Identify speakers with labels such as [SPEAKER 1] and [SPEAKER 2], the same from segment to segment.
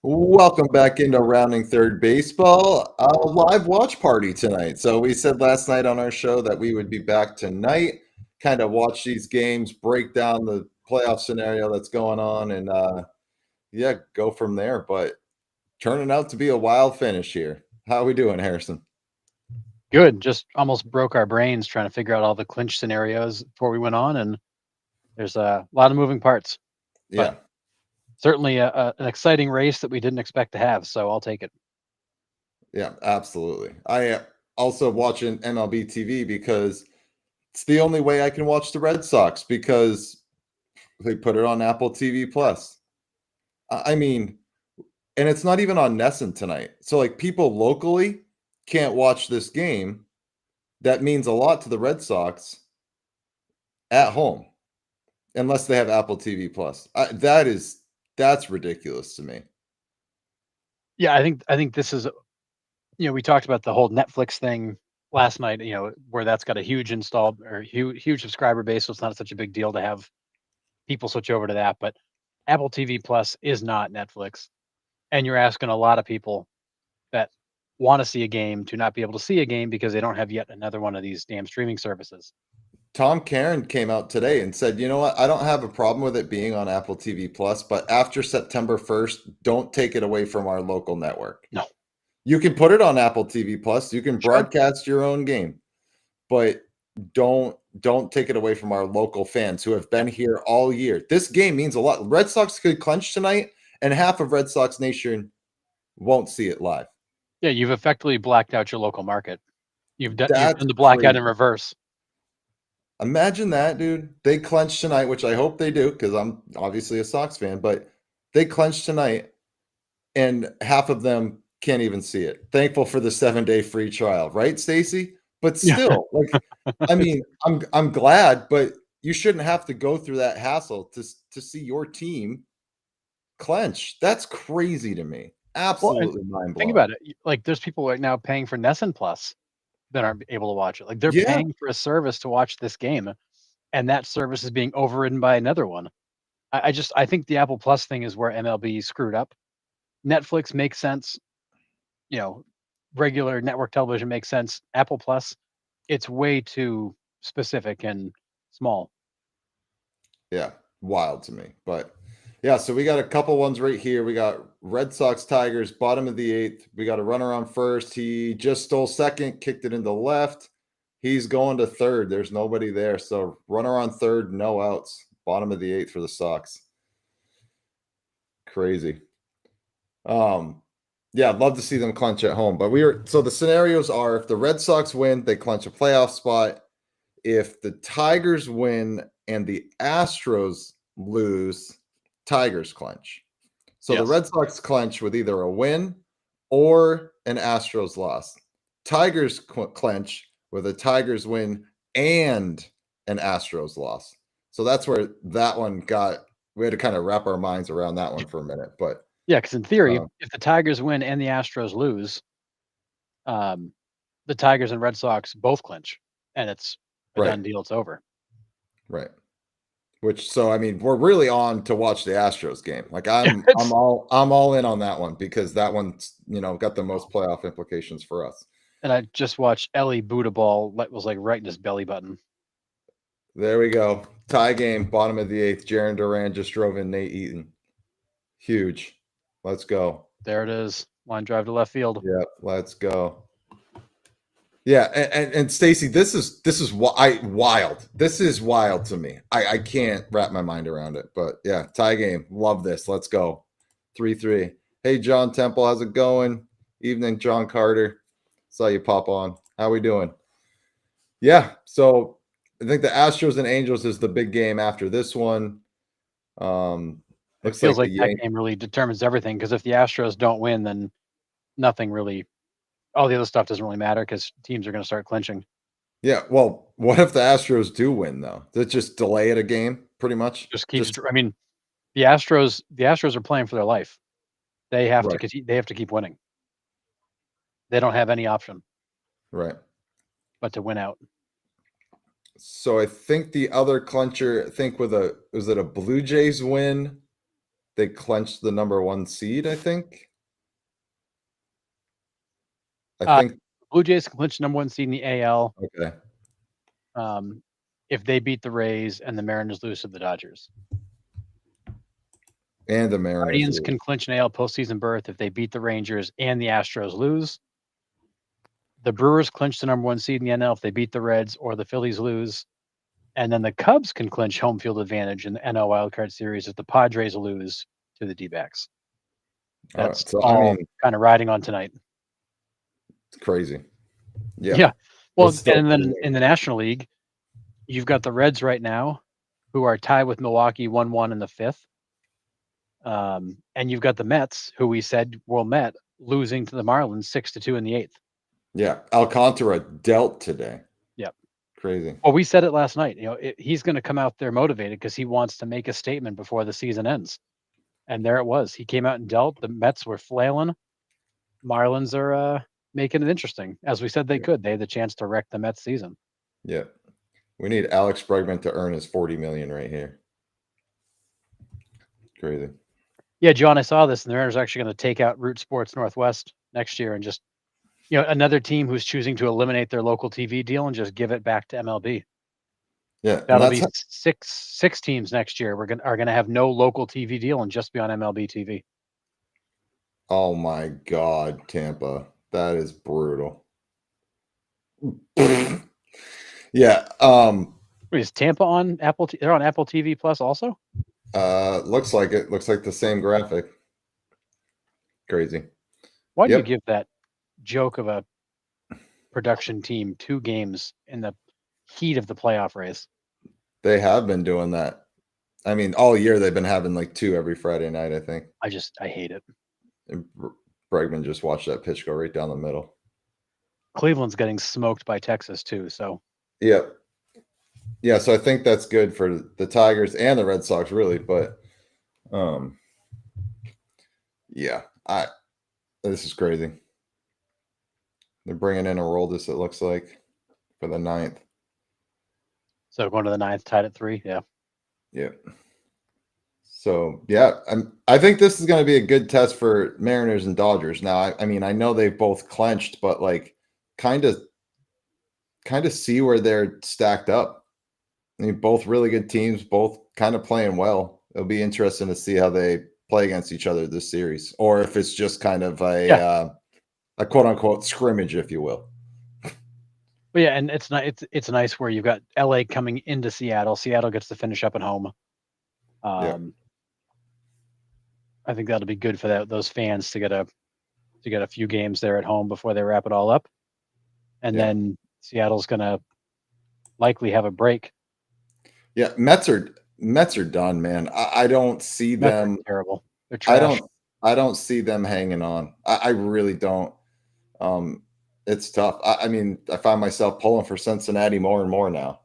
[SPEAKER 1] Welcome back into Rounding Third Baseball, a live watch party tonight. So we said last night on our show that we would be back tonight, kind of watch these games, break down the playoff scenario that's going on, and go from there. But turning out to be a wild finish here. How are we doing, Harrison?
[SPEAKER 2] Good. Just almost broke our brains trying to figure out all the clinch scenarios before we went on, and there's a lot of moving parts, but
[SPEAKER 1] Yeah,
[SPEAKER 2] certainly an exciting race that we didn't expect to have. So I'll take it.
[SPEAKER 1] yeah, absolutely. I also watching MLB TV because it's the only way I can watch the Red Sox because they put it on Apple TV Plus. I mean, and it's not even on Nesson tonight. So like people locally can't watch this game. That means a lot to the Red Sox at home unless they have Apple TV Plus. That's ridiculous to me.
[SPEAKER 2] Yeah, I think this is we talked about the whole Netflix thing last night. Where that's got a huge installed or huge subscriber base, so it's not such a big deal to have people switch over to that. But Apple TV Plus is not Netflix, and you're asking a lot of people that want to see a game to not be able to see a game because they don't have yet another one of these damn streaming services.
[SPEAKER 1] Tom Karen came out today and said, "You know what? I don't have a problem with it being on Apple TV Plus, but after September 1st, don't take it away from our local network.
[SPEAKER 2] No,
[SPEAKER 1] You can put it on Apple TV Plus, you can
[SPEAKER 2] sure.
[SPEAKER 1] broadcast your own game, but don't take it away from our local fans who have been
[SPEAKER 2] Yep.
[SPEAKER 1] here all year. This game means a lot. Red Sox could clinch tonight, and half of Red Sox Nation won't see it live.
[SPEAKER 2] Yeah, you've effectively blacked out your local market. You've
[SPEAKER 1] That's
[SPEAKER 2] done the blackout
[SPEAKER 1] crazy.
[SPEAKER 2] in reverse.
[SPEAKER 1] Imagine that, dude. They clinch tonight, which I hope they do because I'm obviously a Sox fan, but they clinch tonight, and half of them can't even see it. Thankful for the 7-day free trial, right, Stacy? But
[SPEAKER 2] Yeah.
[SPEAKER 1] still, like, I mean, I'm glad, but you shouldn't have to go through that hassle to see your team clench. That's crazy to me.
[SPEAKER 2] Well, and
[SPEAKER 1] Absolutely mind
[SPEAKER 2] think
[SPEAKER 1] blowing.
[SPEAKER 2] about it. Like, there's people right now paying for Nessun Plus that aren't able to watch it. Like, they're
[SPEAKER 1] Yeah,
[SPEAKER 2] paying for a service to watch this game, and that service is being overridden by another one. I think the Apple Plus thing is where MLB screwed up. Netflix makes sense. You know, regular network television makes sense. Apple Plus, it's way too specific and small.
[SPEAKER 1] yeah, wild to me. But yeah, so we got a couple ones right here. We got Red Sox Tigers, bottom of the eighth. We got a runner on first. He just stole second, kicked it into left. He's going to third. There's nobody there. So runner on third, no outs. Bottom of the eighth for the Sox. Crazy. Yeah, I'd love to see them clinch at home. But so the scenarios are if the Red Sox win, they clinch a playoff spot. If the Tigers win and the Astros lose, Tigers clinch. So the
[SPEAKER 2] Yes.
[SPEAKER 1] Red Sox clinch with either a win or an Astros loss. Tigers clinch with a Tigers win and an Astros loss. So that's where that one got. We had to kind of wrap our minds around that one for a minute, but
[SPEAKER 2] Yeah, because in theory,
[SPEAKER 1] uh,
[SPEAKER 2] if the Tigers win and the Astros lose, um, the Tigers and Red Sox both clinch, and it's a
[SPEAKER 1] right,
[SPEAKER 2] done deal. It's over.
[SPEAKER 1] right. Which so I mean, we're really on to watch the Astros game. Like
[SPEAKER 2] It's
[SPEAKER 1] I'm all in on that one because that one's, got the most playoff implications for us.
[SPEAKER 2] and I just watched Ellie boot a ball that was like right in his belly button.
[SPEAKER 1] There we go. Tie game, bottom of the eighth. Jaron Duran just drove in Nate Eaton. Huge. Let's go.
[SPEAKER 2] There it is. Line drive to left field.
[SPEAKER 1] Yeah, let's go. Yeah, and Stacy, this is wild. This is wild to me. I can't wrap my mind around it. But yeah, tie game. Love this. Let's go. 3-3. Hey, John Temple, how's it going? Evening, John Carter. Saw you pop on. How we doing? Yeah, so I think the Astros and Angels is the big game after this one.
[SPEAKER 2] It
[SPEAKER 1] Looks
[SPEAKER 2] feels
[SPEAKER 1] like the
[SPEAKER 2] like that
[SPEAKER 1] Yankees.
[SPEAKER 2] game really determines everything because if the Astros don't win, then nothing really, all the other stuff doesn't really matter because teams are going to start clinching.
[SPEAKER 1] Yeah, well, what if the Astros do win though? Does it just delay it a game, pretty much?
[SPEAKER 2] Just keeps.
[SPEAKER 1] Just
[SPEAKER 2] I mean, the Astros are playing for their life. They have to
[SPEAKER 1] right,
[SPEAKER 2] they have to keep winning. They don't have any option
[SPEAKER 1] right.
[SPEAKER 2] but to win out.
[SPEAKER 1] So I think the other clincher, I think with was it a Blue Jays win? they clinched the number 1 seed, I think. I
[SPEAKER 2] Uh,
[SPEAKER 1] think
[SPEAKER 2] Blue Jays can clinch number 1 seed in the AL,
[SPEAKER 1] okay.
[SPEAKER 2] if they beat the Rays and the Mariners lose to the Dodgers.
[SPEAKER 1] And the Mariners
[SPEAKER 2] Guardians
[SPEAKER 1] lose.
[SPEAKER 2] can clinch an AL postseason berth if they beat the Rangers and the Astros lose. The Brewers clinch the number 1 seed in the NL if they beat the Reds or the Phillies lose. And then the Cubs can clinch home field advantage in the NL wildcard series if the Padres lose to the D-backs.
[SPEAKER 1] Alright,
[SPEAKER 2] That's
[SPEAKER 1] so, I
[SPEAKER 2] all
[SPEAKER 1] mean,
[SPEAKER 2] kind of riding on tonight.
[SPEAKER 1] it's crazy. Yeah.
[SPEAKER 2] Yeah. Well,
[SPEAKER 1] It's still
[SPEAKER 2] and then
[SPEAKER 1] crazy.
[SPEAKER 2] in the National League, you've got the Reds right now, who are tied with Milwaukee 1-1 in the 5th. And you've got the Mets, who we said were met, losing to the Marlins 6-2 in the 8th.
[SPEAKER 1] Yeah, Alcantara dealt today.
[SPEAKER 2] Yep.
[SPEAKER 1] Crazy.
[SPEAKER 2] Well, we said it last night. He's going to come out there motivated because he wants to make a statement before the season ends. And there it was. He came out and dealt. The Mets were flailing. Marlins are making it interesting, as we said they could. They had the chance to wreck the Mets season.
[SPEAKER 1] Yeah. We need Alex Bregman to earn his $40 million right here. Crazy.
[SPEAKER 2] Yeah, John, I saw this, and the Mariners are actually going to take out Root Sports Northwest next year and just, another team who's choosing to eliminate their local TV deal and just give it back to MLB.
[SPEAKER 1] Yeah, and
[SPEAKER 2] That'll
[SPEAKER 1] that's
[SPEAKER 2] be six teams next year. Are gonna have no local TV deal and just be on MLB TV.
[SPEAKER 1] oh my God, Tampa. That is brutal. Yeah,
[SPEAKER 2] Wait, is Tampa on Apple? They're on Apple TV Plus also.
[SPEAKER 1] looks like it. Looks like the same graphic. Crazy.
[SPEAKER 2] Why do you
[SPEAKER 1] Yep.
[SPEAKER 2] give that joke of a production team 2 games in the heat of the playoff race?
[SPEAKER 1] They have been doing that. I mean, all year they've been having like 2 every Friday night, I think.
[SPEAKER 2] I hate it.
[SPEAKER 1] And Bregman just watched that pitch go right down the middle.
[SPEAKER 2] Cleveland's getting smoked by Texas too. So
[SPEAKER 1] Yep. Yeah, so I think that's good for the Tigers and the Red Sox, really. But, yeah, this is crazy. They're bringing in Aroldis, it looks like, for the 9th.
[SPEAKER 2] So going to the 9th, tied at 3. Yeah.
[SPEAKER 1] Yeah. So yeah, I think this is going to be a good test for Mariners and Dodgers. Now, I mean, I know they've both clenched, but like, kind of see where they're stacked up. I mean, both really good teams, both kind of playing well. It'll be interesting to see how they play against each other this series, or if it's just kind of a quote unquote scrimmage, if you will.
[SPEAKER 2] But yeah, and it's nice where you've got LA coming into Seattle. Seattle gets to finish up at home.
[SPEAKER 1] Yeah.
[SPEAKER 2] I think that'll be good for those fans to get a few games there at home before they wrap it all up. And then Seattle's gonna likely have a break.
[SPEAKER 1] Yeah, Mets are done, man. I don't see
[SPEAKER 2] Mets
[SPEAKER 1] them
[SPEAKER 2] are terrible. They're trash.
[SPEAKER 1] I don't see them hanging on. I really don't. It's tough. I mean, I find myself pulling for Cincinnati more and more now.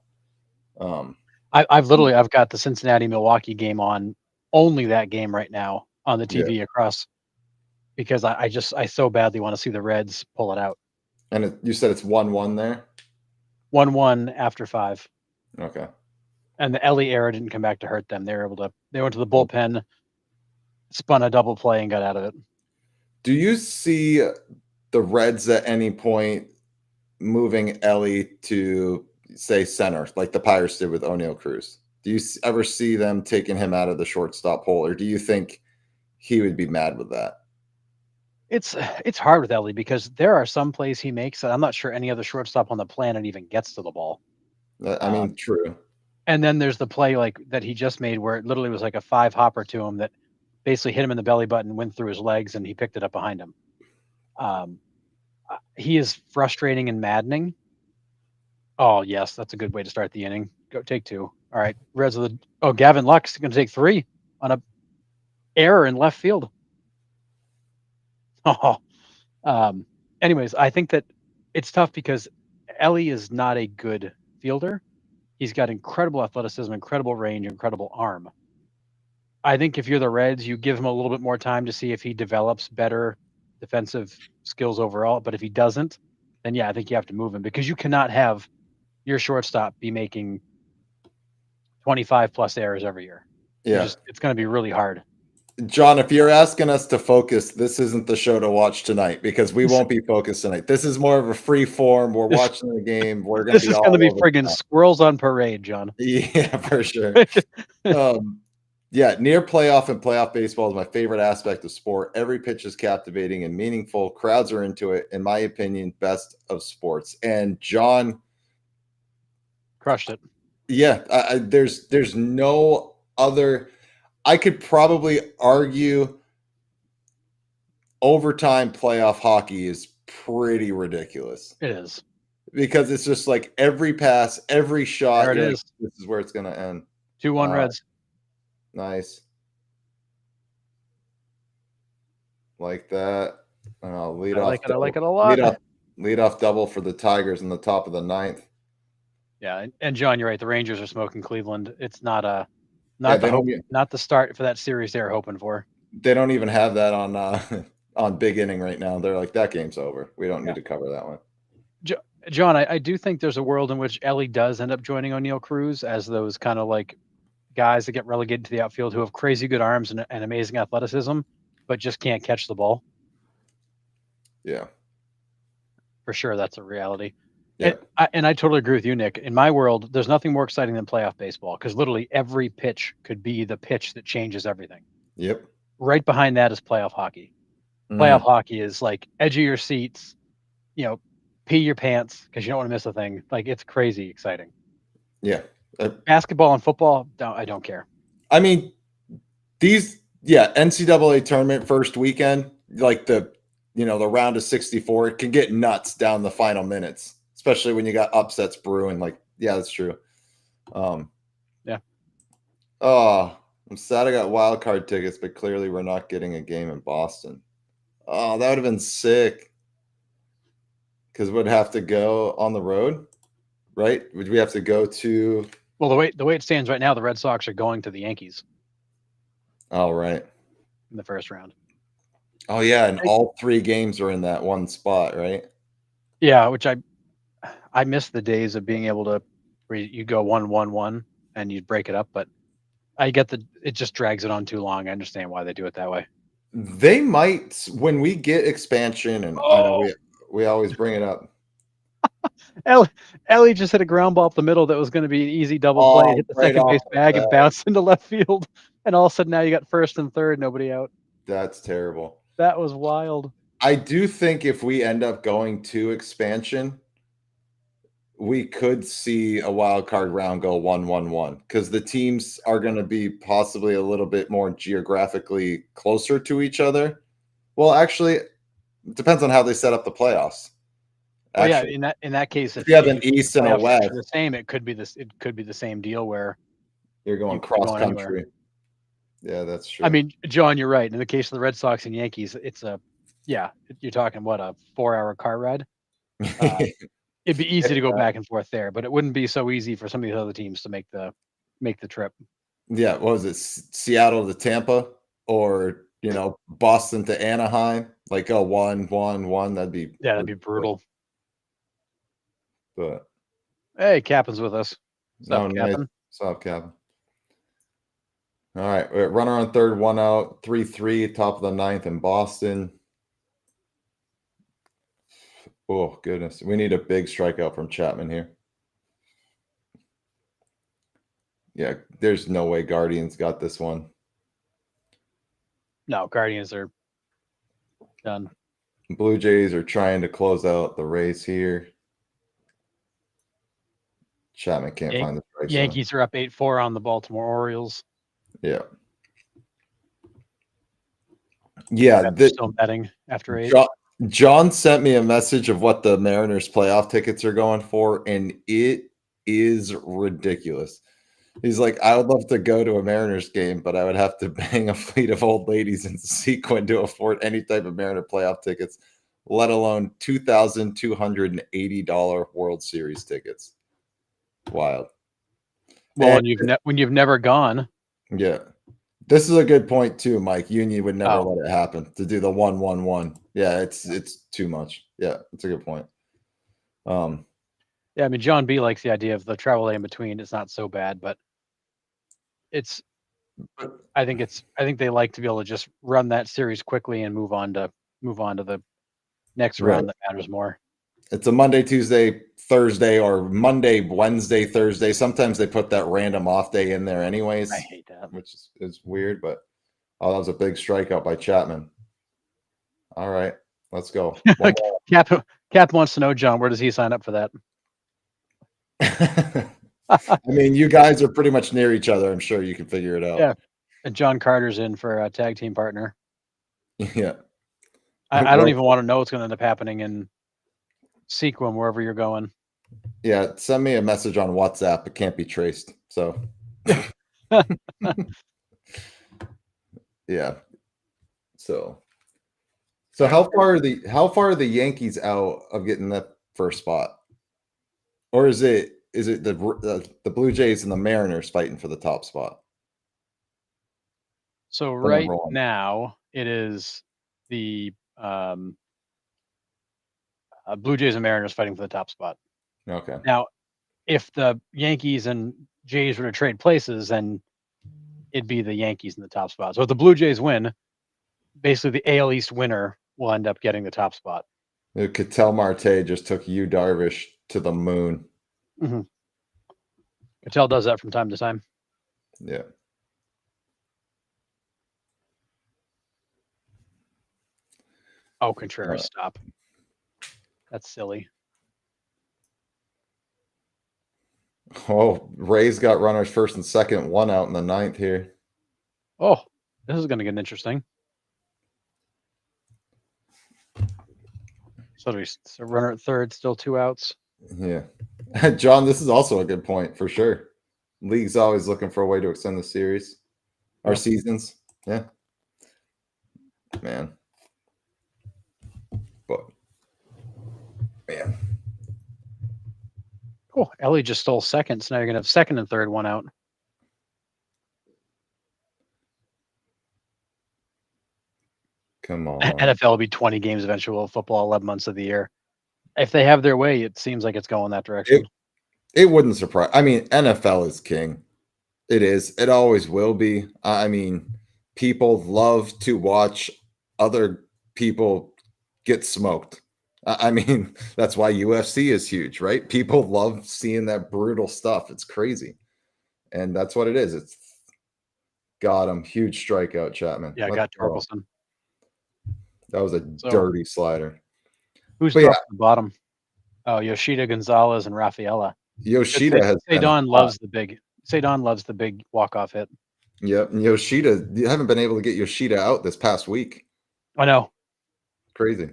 [SPEAKER 2] I've got the Cincinnati Milwaukee game on, only that game right now on the TV across, because I so badly want to see the Reds pull it out.
[SPEAKER 1] And you said it's 1-1 there?
[SPEAKER 2] 1-1 after 5.
[SPEAKER 1] Okay.
[SPEAKER 2] And the Ellie error didn't come back to hurt them. They went to the bullpen, spun a double play, and got out of it.
[SPEAKER 1] Do you see the Reds at any point moving Ellie to, say, center, like the Pirates did with O'Neal Cruz? Do you ever see them taking him out of the shortstop hole, or do you think he would be mad with that?
[SPEAKER 2] It's hard with Ellie because there are some plays he makes that I'm not sure any other shortstop on the planet even gets to the ball.
[SPEAKER 1] I mean, true.
[SPEAKER 2] And then there's the play like that he just made where it literally was like a 5-hopper to him that basically hit him in the belly button, went through his legs, and he picked it up behind him. He is frustrating and maddening. Oh, yes, that's a good way to start the inning. Go take 2. All right, Reds of the Gavin Lux going to take 3 on a error in left field. Anyways, I think that it's tough because Ellie is not a good fielder. He's got incredible athleticism, incredible range, incredible arm. I think if you're the Reds, you give him a little bit more time to see if he develops better defensive skills overall. But if he doesn't, then I think you have to move him, because you cannot have your shortstop be making 25 plus errors every year.
[SPEAKER 1] Yeah.
[SPEAKER 2] It's going to be really hard.
[SPEAKER 1] John, if you're asking us to focus, this isn't the show to watch tonight because we won't be focused tonight. This is more of a free form. We're
[SPEAKER 2] This
[SPEAKER 1] watching the game. We're going to
[SPEAKER 2] this
[SPEAKER 1] be
[SPEAKER 2] is gonna
[SPEAKER 1] all
[SPEAKER 2] be
[SPEAKER 1] over the
[SPEAKER 2] friggin'
[SPEAKER 1] map.
[SPEAKER 2] squirrels on parade, John.
[SPEAKER 1] Yeah, for sure. Yeah, near playoff and playoff baseball is my favorite aspect of sport. Every pitch is captivating and meaningful. Crowds are into it. In my opinion, best of sports. And John,
[SPEAKER 2] Crushed it.
[SPEAKER 1] yeah, there's no other. I could probably argue overtime playoff hockey is pretty ridiculous
[SPEAKER 2] It is.
[SPEAKER 1] because it's just like every pass, every shot.
[SPEAKER 2] There it
[SPEAKER 1] You're like,
[SPEAKER 2] is.
[SPEAKER 1] this is where it's going to end.
[SPEAKER 2] 2-1 Reds.
[SPEAKER 1] Nice. Like that. And I'll lead
[SPEAKER 2] I
[SPEAKER 1] off.
[SPEAKER 2] like it. I like it a lot.
[SPEAKER 1] Lead off double for the Tigers in the top of the ninth.
[SPEAKER 2] Yeah, and John, you're right. The Rangers are smoking Cleveland. It's not
[SPEAKER 1] Yeah, they don't
[SPEAKER 2] not the start for that series they were hoping for.
[SPEAKER 1] they don't even have that on on big inning right now. They're like, that game's over. We don't need to cover that one.
[SPEAKER 2] John, I do think there's a world in which Ellie does end up joining O'Neill Cruz as those kind of like guys that get relegated to the outfield who have crazy good arms and amazing athleticism, but just can't catch the ball.
[SPEAKER 1] Yeah.
[SPEAKER 2] For sure, that's a reality.
[SPEAKER 1] Yeah.
[SPEAKER 2] And I totally agree with you, Nick. In my world, there's nothing more exciting than playoff baseball because literally every pitch could be the pitch that changes everything.
[SPEAKER 1] Yep.
[SPEAKER 2] Right behind that is playoff hockey. Playoff hockey is like edge of your seats, pee your pants because you don't want to miss a thing. Like, it's crazy exciting.
[SPEAKER 1] Yeah.
[SPEAKER 2] Basketball and football, I don't care.
[SPEAKER 1] I mean, NCAA tournament first weekend, like the round of 64, it can get nuts down the final minutes, especially when you got upsets brewing. Like, yeah, that's true.
[SPEAKER 2] Yeah.
[SPEAKER 1] Oh, I'm sad I got wild card tickets, but clearly we're not getting a game in Boston. Oh, that would have been sick. Because we'd have to go on the road, right? Would we have to go to?
[SPEAKER 2] Well, the way it stands right now, the Red Sox are going to the Yankees.
[SPEAKER 1] Oh, right.
[SPEAKER 2] In the first round.
[SPEAKER 1] Oh, yeah, and all 3 games are in that one spot, right?
[SPEAKER 2] Yeah, which I miss the days of being able to where you go 1-1-1 and you break it up, but I get it just drags it on too long. I understand why they do it that way.
[SPEAKER 1] They might, when we get expansion, and I know we always bring it up.
[SPEAKER 2] Ellie just hit a ground ball up the middle that was going to be an easy double play, hit the second base bag and bounced into left field. And all of a sudden now you got first and third, nobody out.
[SPEAKER 1] That's terrible.
[SPEAKER 2] That was wild.
[SPEAKER 1] I do think if we end up going to expansion, we could see a wild card round go 1-1-1 because the teams are going to be possibly a little bit more geographically closer to each other. Well, actually, it depends on how they set up the playoffs.
[SPEAKER 2] Actually, yeah, in that case,
[SPEAKER 1] if you have an East and a West,
[SPEAKER 2] the same. It could be the same deal where
[SPEAKER 1] you're going cross country. Anywhere. Yeah, that's true.
[SPEAKER 2] I mean, John, you're right. In the case of the Red Sox and Yankees, it's you're talking what, a 4-hour car ride. It'd be easy to go back and forth there, but it wouldn't be so easy for some of these other teams to make the trip.
[SPEAKER 1] Yeah, what was it? Seattle to Tampa, or Boston to Anaheim? Like, 1-1-1. That'd be
[SPEAKER 2] brutal.
[SPEAKER 1] But
[SPEAKER 2] hey, Captain's with us.
[SPEAKER 1] Captain. What's up, Captain? All right, runner on third, 1 out, 3-3, top of the ninth in Boston. Oh, goodness. We need a big strikeout from Chapman here. Yeah, there's no way Guardians got this one.
[SPEAKER 2] No, Guardians are done.
[SPEAKER 1] Blue Jays are trying to close out the race here. Chapman can't find the strike zone.
[SPEAKER 2] Yankees are up 8-4 on the Baltimore Orioles.
[SPEAKER 1] Yeah. Yeah.
[SPEAKER 2] Still betting after 8.
[SPEAKER 1] John sent me a message of what the Mariners playoff tickets are going for, and it is ridiculous. He's like, I would love to go to a Mariners game, but I would have to bang a fleet of old ladies in Sequin to afford any type of Mariner playoff tickets, let alone $2,280 World Series tickets. Wild.
[SPEAKER 2] Well, when you've never gone.
[SPEAKER 1] Yeah. This is a good point too, Mike. Union would never let it happen to do the 1-1-1. Yeah, it's too much. Yeah, it's a good point.
[SPEAKER 2] Yeah, I mean, John B likes the idea of the travel day in between. It's not so bad, but it's I think they like to be able to just run that series quickly and move on to the next
[SPEAKER 1] Right.
[SPEAKER 2] round that matters more.
[SPEAKER 1] It's a Monday, Tuesday, Thursday, or Monday, Wednesday, Thursday. Sometimes they put that random off day in there anyways,
[SPEAKER 2] I hate that.
[SPEAKER 1] which is weird, but that was a big strikeout by Chapman. All right, let's go. One more.
[SPEAKER 2] Cap wants to know, John, where does he sign up for that?
[SPEAKER 1] I mean, you guys are pretty much near each other. I'm sure you can figure it out.
[SPEAKER 2] Yeah. And John Carter's in for a tag team partner.
[SPEAKER 1] Yeah.
[SPEAKER 2] I don't even want to know what's going to end up happening in Sequim, wherever you're going.
[SPEAKER 1] Yeah, send me a message on WhatsApp. It can't be traced. So yeah. So how far are the Yankees out of getting that first spot? Or is it the Blue Jays and the Mariners fighting for the top spot?
[SPEAKER 2] So
[SPEAKER 1] The
[SPEAKER 2] right
[SPEAKER 1] number one.
[SPEAKER 2] now it is the Blue Jays and Mariners fighting for the top spot.
[SPEAKER 1] Okay.
[SPEAKER 2] Now, if the Yankees and Jays were to trade places, then it'd be the Yankees in the top spot. So if the Blue Jays win, basically the AL East winner will end up getting the top spot.
[SPEAKER 1] Ketel Marte just took Yu Darvish to the moon.
[SPEAKER 2] Mm-hmm. Ketel does that from time to time.
[SPEAKER 1] Yeah.
[SPEAKER 2] Oh, Contreras, stop. That's silly.
[SPEAKER 1] Oh, Rays got runners first and second, one out in the ninth here.
[SPEAKER 2] Oh, this is going to get interesting. So runner at third, still 2 outs.
[SPEAKER 1] Yeah. John, this is also a good point for sure. League's always looking for a way to extend the series or seasons. Yeah. Man. But man.
[SPEAKER 2] Oh, Ellie just stole second, so now you're going to have second and third, 1 out.
[SPEAKER 1] Come on.
[SPEAKER 2] NFL will be 20 games eventually. Football 11 months of the year. If they have their way, it seems like it's going that direction.
[SPEAKER 1] It wouldn't surprise. I mean, NFL is king. It is. It always will be. I mean, people love to watch other people get smoked. I mean, that's why UFC is huge, right? People love seeing that brutal stuff. It's crazy. And that's what it is. It's got him. Huge strikeout, Chapman.
[SPEAKER 2] Yeah, got Torkelson.
[SPEAKER 1] That was a dirty slider.
[SPEAKER 2] Who's top the bottom? Oh, Yoshida, Gonzalez, and Rafaela.
[SPEAKER 1] Yoshida has
[SPEAKER 2] Cedon loves the big walk-off hit.
[SPEAKER 1] Yep. And Yoshida, you haven't been able to get Yoshida out this past week.
[SPEAKER 2] I know.
[SPEAKER 1] Crazy.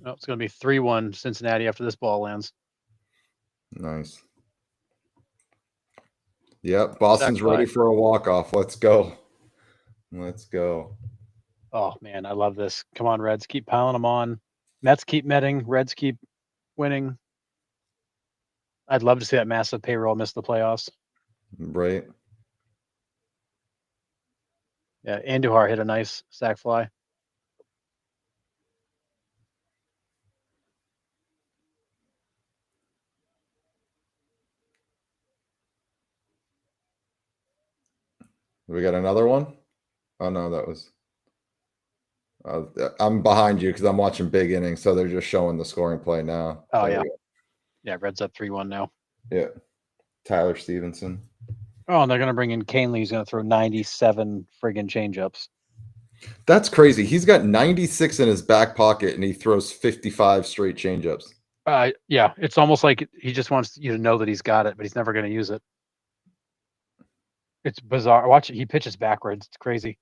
[SPEAKER 2] Oh, it's going to be 3-1 Cincinnati after this ball lands.
[SPEAKER 1] Nice. Yep. Boston's ready for a walk-off. Let's go. Let's go.
[SPEAKER 2] Oh, man, I love this. Come on, Reds. Keep piling them on. Mets keep netting. Reds keep winning. I'd love to see that massive payroll miss the playoffs.
[SPEAKER 1] Right.
[SPEAKER 2] Yeah, Andujar hit a nice sac fly.
[SPEAKER 1] We got another one? Oh, no, that was... I'm behind you because I'm watching big innings, so they're just showing the scoring play now.
[SPEAKER 2] Oh, yeah. Yeah, Reds up 3-1 now.
[SPEAKER 1] Yeah. Tyler Stevenson.
[SPEAKER 2] Oh, and they're going to bring in Canely. He's going to throw 97 friggin' changeups.
[SPEAKER 1] That's crazy. He's got 96 in his back pocket, and he throws 55 straight changeups.
[SPEAKER 2] Yeah, it's almost like he just wants you to know that he's got it, but he's never going to use it. It's bizarre. Watch it. He pitches backwards. It's crazy.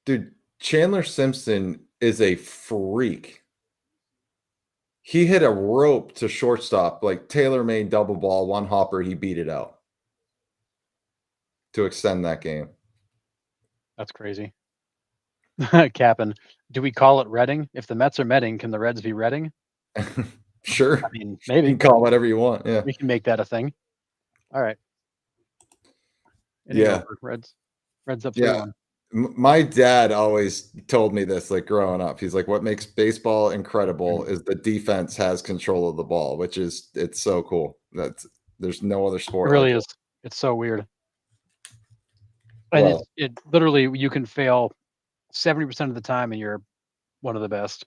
[SPEAKER 1] Dude, Chandler Simpson is a freak. He hit a rope to shortstop, like tailor-made double ball, one hopper. He beat it out to extend that game.
[SPEAKER 2] That's crazy. Cap'n, do we call it Redding? If the Mets are Medding, can the Reds be Redding?
[SPEAKER 1] Sure.
[SPEAKER 2] I mean, maybe.
[SPEAKER 1] You can call it whatever you want. Yeah.
[SPEAKER 2] We can make that a thing. All right.
[SPEAKER 1] Yeah.
[SPEAKER 2] Reds up 3-1.
[SPEAKER 1] Yeah. My dad always told me this, like growing up. He's like, what makes baseball incredible is the defense has control of the ball, which is, it's so cool. There's no other sport.
[SPEAKER 2] It really is. It's so weird. And
[SPEAKER 1] Well,
[SPEAKER 2] it literally, you can fail 70% of the time and you're one of the best.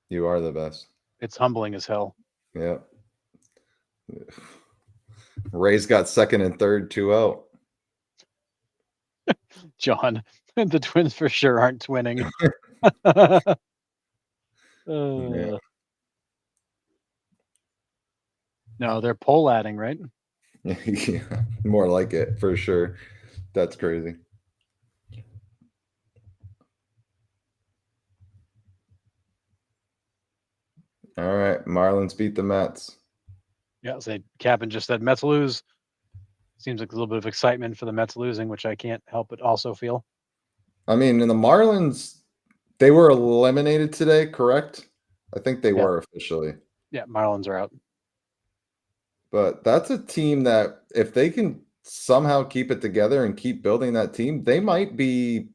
[SPEAKER 1] you are the best.
[SPEAKER 2] It's humbling as hell.
[SPEAKER 1] Yeah. Rays got second and third, 2 out.
[SPEAKER 2] John, the Twins for sure aren't twinning.
[SPEAKER 1] Yeah.
[SPEAKER 2] Uh, no, they're pole adding, right?
[SPEAKER 1] Yeah, more like it for sure. That's crazy. All right, Marlins beat the Mets.
[SPEAKER 2] Yeah, say Captain just said Mets lose. Seems like a little bit of excitement for the Mets losing, which I can't help but also feel.
[SPEAKER 1] I mean, in the Marlins, they were eliminated today, correct? I think they
[SPEAKER 2] Yeah,
[SPEAKER 1] were officially.
[SPEAKER 2] yeah, Marlins are out.
[SPEAKER 1] But that's a team that if they can somehow keep it together and keep building that team, they might be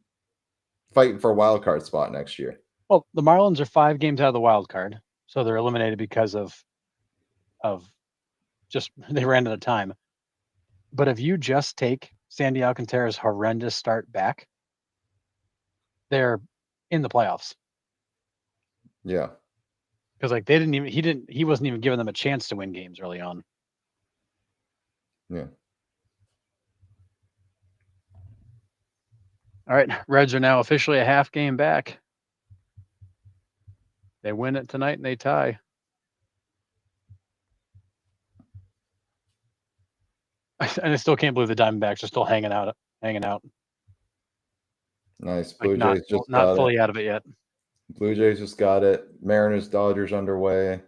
[SPEAKER 1] fighting for a wild card spot next year.
[SPEAKER 2] Well, the Marlins are 5 games out of the wild card, so they're eliminated because of just they ran out of time. But if you just take Sandy Alcantara's horrendous start back, they're in the playoffs
[SPEAKER 1] Yeah.
[SPEAKER 2] because like he wasn't even giving them a chance to win games early on.
[SPEAKER 1] Yeah.
[SPEAKER 2] All right, Reds are now officially a half game back. They win it tonight and they tie. And I still can't believe the Diamondbacks are still hanging out.
[SPEAKER 1] Nice.
[SPEAKER 2] Like
[SPEAKER 1] Blue Jays just
[SPEAKER 2] not
[SPEAKER 1] got it.
[SPEAKER 2] fully out of it yet.
[SPEAKER 1] Blue Jays just got it. Mariners, Dodgers underway.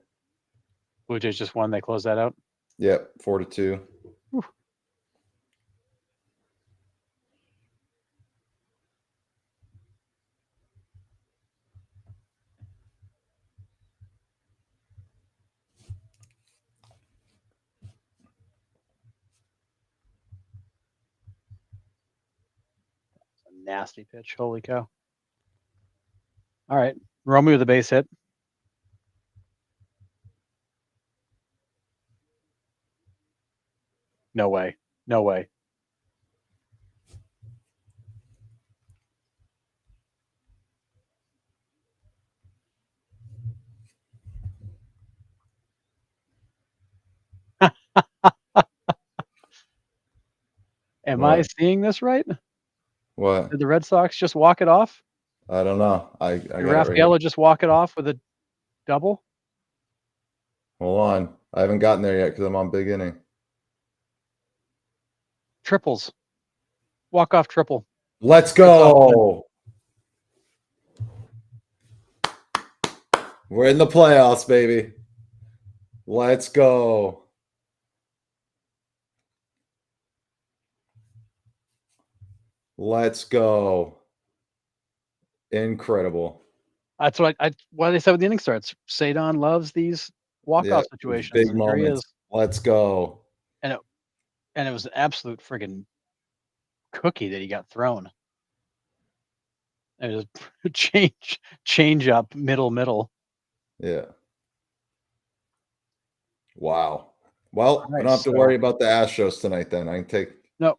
[SPEAKER 2] Blue Jays just won. They closed that out.
[SPEAKER 1] Yep, 4-2.
[SPEAKER 2] Whew. A nasty pitch. Holy cow. All right. Romeo with the base hit. No way. No way. Am I
[SPEAKER 1] What?
[SPEAKER 2] seeing this right?
[SPEAKER 1] What?
[SPEAKER 2] Did the Red Sox just walk it off?
[SPEAKER 1] I don't know. I
[SPEAKER 2] Did
[SPEAKER 1] got it right here.
[SPEAKER 2] Rafaela just walk it off with a double?
[SPEAKER 1] Hold on. I haven't gotten there yet because I'm on big inning.
[SPEAKER 2] Triples. Walk off triple.
[SPEAKER 1] Let's
[SPEAKER 2] Red Sox win.
[SPEAKER 1] go. We're in the playoffs, baby. Let's go. Let's go. Incredible.
[SPEAKER 2] That's why they said when the inning starts. Sadon loves these
[SPEAKER 1] Yeah,
[SPEAKER 2] walk-off situations,
[SPEAKER 1] big
[SPEAKER 2] and here he
[SPEAKER 1] moments.
[SPEAKER 2] is.
[SPEAKER 1] Let's go.
[SPEAKER 2] And it was an absolute friggin' cookie that he got thrown. It was a change up middle.
[SPEAKER 1] Yeah. Wow. Well, I
[SPEAKER 2] Alright,
[SPEAKER 1] don't have to
[SPEAKER 2] so
[SPEAKER 1] worry about the Astros tonight then. I can take
[SPEAKER 2] no.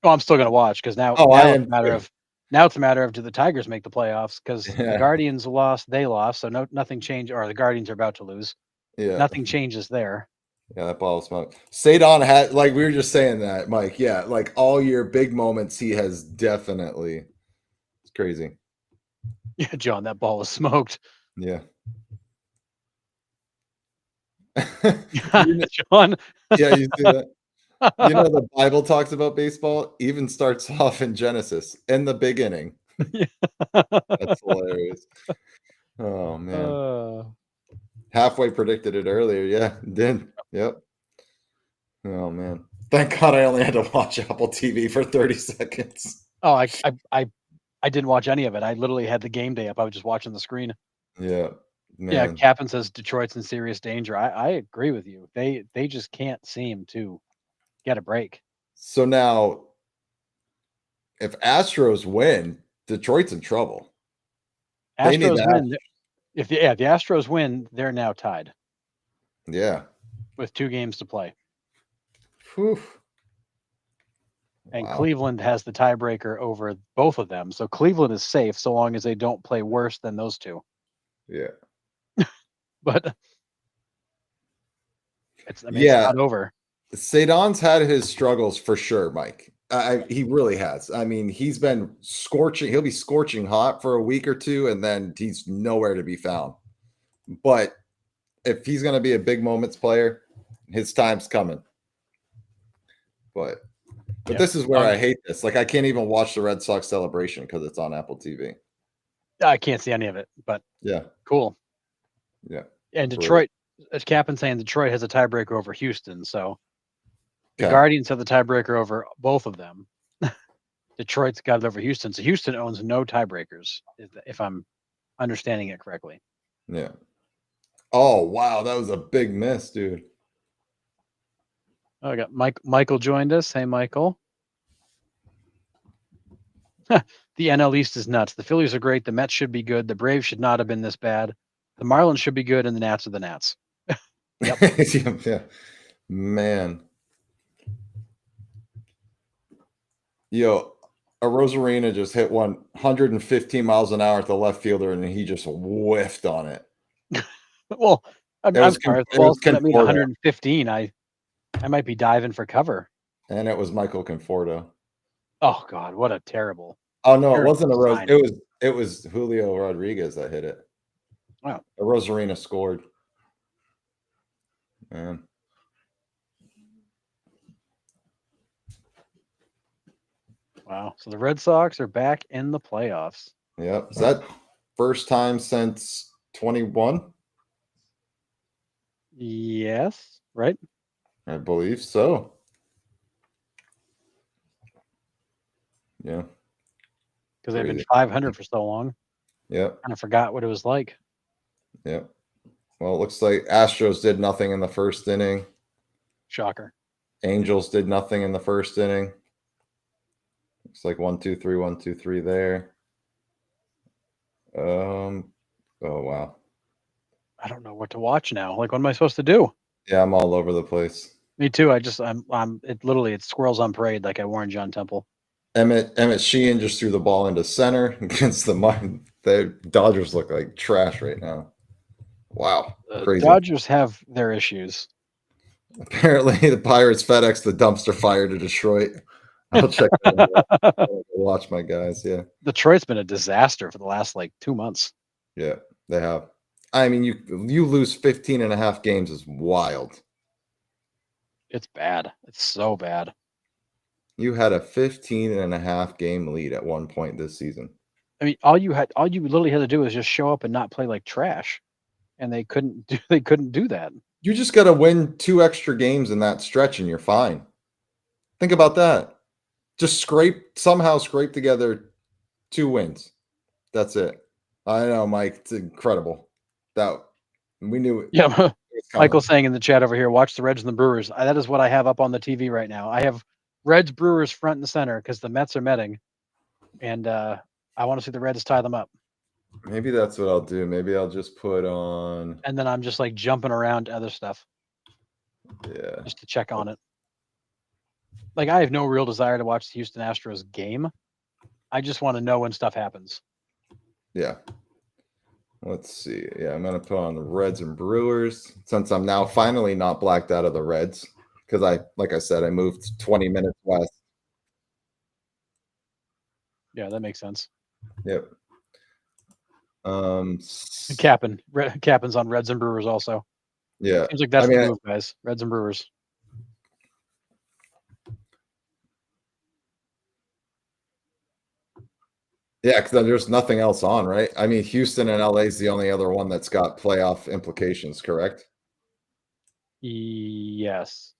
[SPEAKER 2] Well, I'm still gonna watch because now
[SPEAKER 1] Oh, I
[SPEAKER 2] it's
[SPEAKER 1] am
[SPEAKER 2] a matter
[SPEAKER 1] too.
[SPEAKER 2] of do the Tigers make the playoffs? Because the
[SPEAKER 1] Yeah.
[SPEAKER 2] Guardians lost, they lost, so nothing changed, or the Guardians are about to lose.
[SPEAKER 1] Yeah.
[SPEAKER 2] Nothing changes there.
[SPEAKER 1] Yeah, that ball of smoke. Sadon had like we were just saying that, Mike. Yeah, like all your big moments, he has definitely. It's crazy.
[SPEAKER 2] Yeah, John, that ball was smoked.
[SPEAKER 1] Yeah.
[SPEAKER 2] John.
[SPEAKER 1] Yeah, you see that. You know, the Bible talks about baseball, even starts off in Genesis in the big inning. That's hilarious. Oh man.
[SPEAKER 2] Uh,
[SPEAKER 1] Halfway predicted it earlier. Yeah, did. Yep. Oh man. Thank God I only had to watch Apple TV for 30 seconds.
[SPEAKER 2] oh, I didn't watch any of it. I literally had the game day up. I was just watching the screen.
[SPEAKER 1] Yeah.
[SPEAKER 2] Yeah,
[SPEAKER 1] Man.
[SPEAKER 2] Captain says Detroit's in serious danger. I agree with you. They just can't seem to get a break.
[SPEAKER 1] So now if Astros win, Detroit's in trouble. They need
[SPEAKER 2] Astros
[SPEAKER 1] to
[SPEAKER 2] win. If the Astros win, they're now tied
[SPEAKER 1] Yeah.
[SPEAKER 2] with 2 games to play.
[SPEAKER 1] Whew.
[SPEAKER 2] and
[SPEAKER 1] Wow.
[SPEAKER 2] Cleveland has the tiebreaker over both of them. So Cleveland is safe so long as they don't play worse than those two.
[SPEAKER 1] Yeah.
[SPEAKER 2] But it's
[SPEAKER 1] Yeah.
[SPEAKER 2] not over.
[SPEAKER 1] Sadon's had his struggles for sure, Mike. He really has. I mean, he's been scorching. He'll be scorching hot for a week or two, and then he's nowhere to be found. But if he's going to be a big moments player, his time's coming. But
[SPEAKER 2] Yeah.
[SPEAKER 1] this is where I hate this. Like, I can't even watch the Red Sox celebration because it's on Apple TV.
[SPEAKER 2] I can't see any of it, but
[SPEAKER 1] Yeah.
[SPEAKER 2] cool.
[SPEAKER 1] Yeah.
[SPEAKER 2] And Detroit, as Captain saying, Detroit has a tiebreaker over Houston. So the
[SPEAKER 1] Okay.
[SPEAKER 2] Guardians have the tiebreaker over both of them. Detroit's got it over Houston. So Houston owns no tiebreakers, if I'm understanding it correctly.
[SPEAKER 1] Yeah. Oh, wow. That was a big miss, dude.
[SPEAKER 2] Oh, I got Michael joined us. Hey, Michael. The NL East is nuts. The Phillies are great. The Mets should be good. The Braves should not have been this bad. The Marlins should be good, and the Nats are the Nats. Yep.
[SPEAKER 1] Yeah. Man. Yo, a Rosarina just hit 115 miles an hour at the left fielder, and he just whiffed on it.
[SPEAKER 2] Well, I'm sorry. If the
[SPEAKER 1] it was
[SPEAKER 2] ball's coming at me at
[SPEAKER 1] Conforto,
[SPEAKER 2] 115, I might be diving for cover.
[SPEAKER 1] and it was Michael Conforto.
[SPEAKER 2] Oh God, what a terrible.
[SPEAKER 1] Oh no, it
[SPEAKER 2] terrible
[SPEAKER 1] wasn't a Rose.
[SPEAKER 2] sign.
[SPEAKER 1] It was Julio Rodriguez that hit it.
[SPEAKER 2] Wow.
[SPEAKER 1] A Rosarina scored. Man.
[SPEAKER 2] Wow. So the Red Sox are back in the playoffs.
[SPEAKER 1] Yep. Is that first time since 21?
[SPEAKER 2] Yes, right?
[SPEAKER 1] I believe so. Yeah.
[SPEAKER 2] Because they've been
[SPEAKER 1] Crazy.
[SPEAKER 2] 500 for so long.
[SPEAKER 1] Yep.
[SPEAKER 2] Kind of forgot what it was like.
[SPEAKER 1] Yep. Well, it looks like Astros did nothing in the first inning.
[SPEAKER 2] Shocker.
[SPEAKER 1] Angels did nothing in the first inning. Looks like 1-2-3, 1-2-3 there. Oh wow.
[SPEAKER 2] I don't know what to watch now. Like, what am I supposed to do?
[SPEAKER 1] Yeah, I'm all over the place.
[SPEAKER 2] Me too. It's squirrels on parade, like I warned John Temple.
[SPEAKER 1] Emmett Sheehan just threw the ball into center against the Dodgers look like trash right now. Wow. Crazy.
[SPEAKER 2] Dodgers have their issues.
[SPEAKER 1] Apparently the Pirates FedEx the dumpster fire to Detroit. I'll check that out. Watch my guys. Yeah.
[SPEAKER 2] Detroit's been a disaster for the last 2 months.
[SPEAKER 1] Yeah, they have. I mean, you lose 15 and a half games is wild.
[SPEAKER 2] It's bad. It's so bad.
[SPEAKER 1] You had a 15 and a half game lead at one point this season.
[SPEAKER 2] I mean, all you literally had to do was just show up and not play like trash. And they couldn't do that.
[SPEAKER 1] You just got to win 2 extra games in that stretch and you're fine. Think about that. Just somehow scrape together 2 wins. That's it. I know, Mike. It's incredible. That we knew it.
[SPEAKER 2] Yeah. Michael's saying in the chat over here, watch the Reds and the Brewers. That is what I have up on the TV right now. I have Reds Brewers front and center because the Mets are metting. And I want to see the Reds tie them up.
[SPEAKER 1] Maybe that's what I'll do. Maybe I'll just put on.
[SPEAKER 2] And then I'm just jumping around to other stuff.
[SPEAKER 1] Yeah.
[SPEAKER 2] Just to check on it. I have no real desire to watch the Houston Astros game. I just want to know when stuff happens.
[SPEAKER 1] Yeah. Let's see. Yeah, I'm going to put on the Reds and Brewers since I'm now finally not blacked out of the Reds because like I said, I moved 20 minutes west.
[SPEAKER 2] Yeah, that makes sense.
[SPEAKER 1] Yep.
[SPEAKER 2] Cappen's on Reds and Brewers also.
[SPEAKER 1] Yeah.
[SPEAKER 2] Seems like that's the move, guys. Reds and Brewers.
[SPEAKER 1] Yeah, because there's nothing else on, right? I mean, Houston and LA is the only other one that's got playoff implications, correct?
[SPEAKER 2] Yes.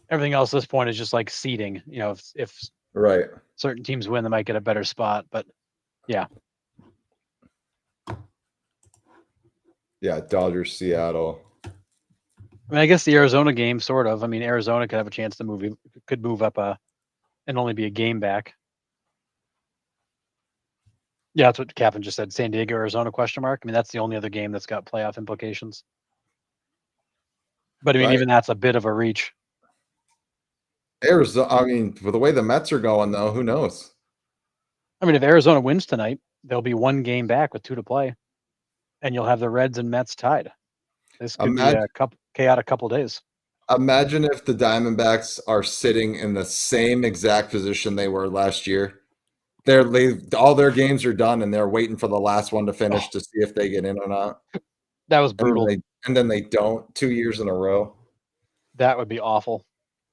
[SPEAKER 2] Everything else at this point is just seeding. If
[SPEAKER 1] right
[SPEAKER 2] certain teams win, they might get a better spot. But yeah.
[SPEAKER 1] Yeah, Dodgers, Seattle.
[SPEAKER 2] I mean, I guess the Arizona game, sort of. I mean, Arizona could have a chance to move up and only be a game back. Yeah, that's what Captain just said. San Diego, Arizona ? I mean, that's the only other game that's got playoff implications. But I mean, even that's a bit of a reach.
[SPEAKER 1] Arizona. I mean, with the way the Mets are going, though, who knows?
[SPEAKER 2] I mean, if Arizona wins tonight, they'll be one game back with 2 to play, and you'll have the Reds and Mets tied. This could be
[SPEAKER 1] Imagine,
[SPEAKER 2] a chaotic couple days.
[SPEAKER 1] imagine if the Diamondbacks are sitting in the same exact position they were last year. All their games are done, and they're waiting for the last one to finish
[SPEAKER 2] Oh,
[SPEAKER 1] to see if they get in or not.
[SPEAKER 2] that was
[SPEAKER 1] And then
[SPEAKER 2] brutal.
[SPEAKER 1] they don't 2 years in a row.
[SPEAKER 2] That would be awful.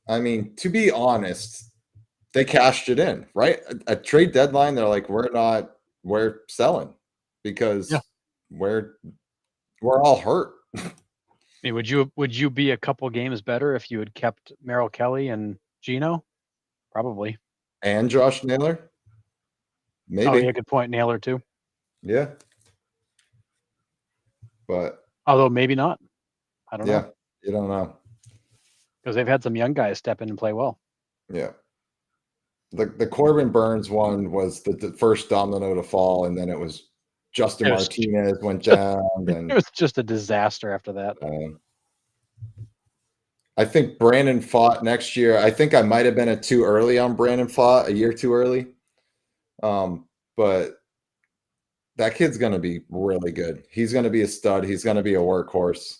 [SPEAKER 1] I mean, to be honest, they cashed it in, right? A trade deadline, they're like, we're selling
[SPEAKER 2] Yeah.
[SPEAKER 1] because we're all hurt.
[SPEAKER 2] I mean, would you be a couple games better if you had kept Merrill Kelly and Gino? Probably.
[SPEAKER 1] And Josh Naylor,
[SPEAKER 2] Oh
[SPEAKER 1] maybe,
[SPEAKER 2] yeah, good point. Naylor too.
[SPEAKER 1] yeah, but
[SPEAKER 2] Although maybe not. I don't
[SPEAKER 1] yeah,
[SPEAKER 2] know,
[SPEAKER 1] you don't know.
[SPEAKER 2] because they've had some young guys step in and play well.
[SPEAKER 1] Yeah, the Corbin Burns one was the first domino to fall, and then it was Justin
[SPEAKER 2] It was
[SPEAKER 1] Martinez went
[SPEAKER 2] just
[SPEAKER 1] down,
[SPEAKER 2] it
[SPEAKER 1] and
[SPEAKER 2] was just a disaster after that.
[SPEAKER 1] I think Brandon Fought next year. I think I might have been too early on Brandon Fought, a year too early. But that kid's going to be really good. He's going to be a stud. He's going to be a workhorse.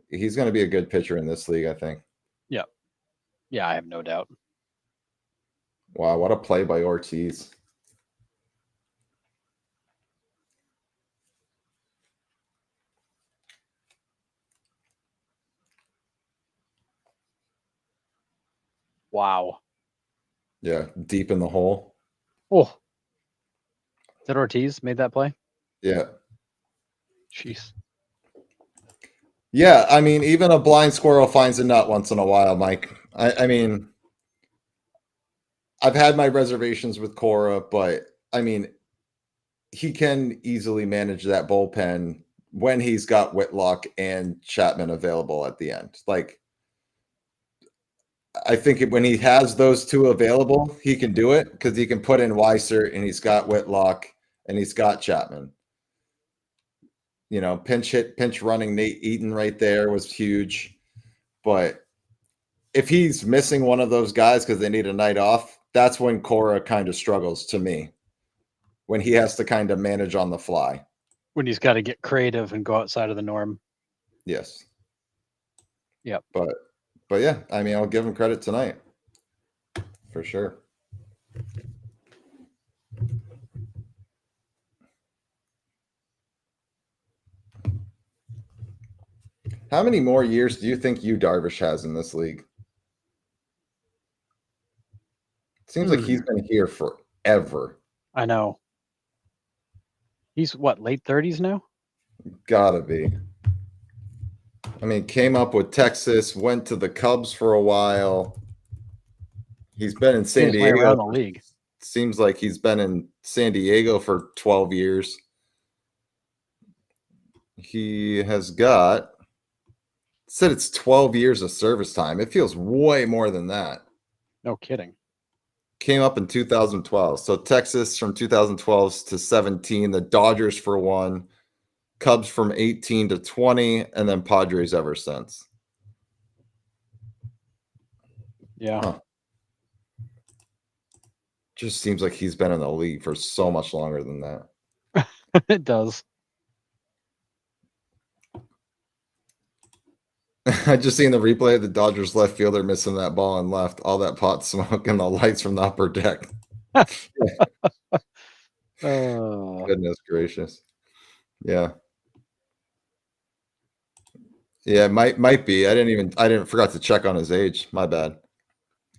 [SPEAKER 1] He's going to be a good pitcher in this league, I think.
[SPEAKER 2] Yeah. Yeah, I have no doubt.
[SPEAKER 1] Wow, what a play by Ortiz.
[SPEAKER 2] Wow.
[SPEAKER 1] Yeah, deep in the hole.
[SPEAKER 2] Oh. Is that Ortiz made that play?
[SPEAKER 1] Yeah.
[SPEAKER 2] Jeez.
[SPEAKER 1] Yeah, I mean, even a blind squirrel finds a nut once in a while, Mike. I mean, I've had my reservations with Cora, but I mean, he can easily manage that bullpen when he's got Whitlock and Chapman available at the end. Like, I think when he has those two available, he can do it because he can put in Weiser and he's got Whitlock and he's got Chapman. You know, pinch running Nate Eaton right there was huge. But if he's missing one of those guys because they need a night off, that's when Cora kind of struggles to me. When he has to kind of manage on the fly.
[SPEAKER 2] When he's got to get creative and go outside of the norm.
[SPEAKER 1] Yes.
[SPEAKER 2] Yep.
[SPEAKER 1] But yeah, I mean, I'll give him credit tonight. For sure. How many more years do you think Yu Darvish has in this league? It seems like he's been here forever.
[SPEAKER 2] I know. He's what, late 30s now?
[SPEAKER 1] Gotta be. I mean, came up with Texas, went to the Cubs for a while. He's been in San Diego.
[SPEAKER 2] Around the league.
[SPEAKER 1] Seems like he's been in San Diego for 12 years. He has got, said it's 12 years of service time. It feels way more than that.
[SPEAKER 2] No kidding.
[SPEAKER 1] Came up in 2012. So Texas from 2012 to 17, the Dodgers for 1, Cubs from 18 to 20, and then Padres ever since.
[SPEAKER 2] Yeah.
[SPEAKER 1] Huh. Just seems like he's been in the league for so much longer than that.
[SPEAKER 2] It does.
[SPEAKER 1] I just seen the replay of the Dodgers left fielder missing that ball and left. All that pot smoke and the lights from the upper deck.
[SPEAKER 2] Oh.
[SPEAKER 1] Goodness gracious. Yeah. Yeah, might be. I didn't forgot to check on his age. My bad.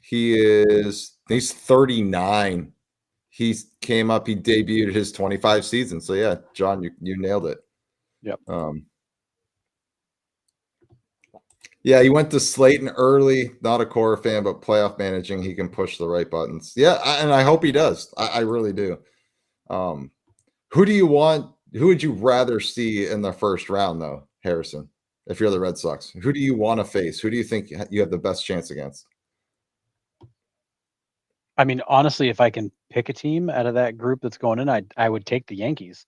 [SPEAKER 1] He's 39. He came up, he debuted his 25 season. So yeah, John, you nailed it.
[SPEAKER 2] Yep.
[SPEAKER 1] Yeah, he went to Slayton early, not a Cora fan, but playoff managing, he can push the right buttons. Yeah, and I hope he does. I really do. Who do you want? Who would you rather see in the first round, though, Harrison? If you're the Red Sox, who do you want to face? Who do you think you have the best chance against?
[SPEAKER 2] I mean, honestly, if I can pick a team out of that group that's going in, I would take the Yankees,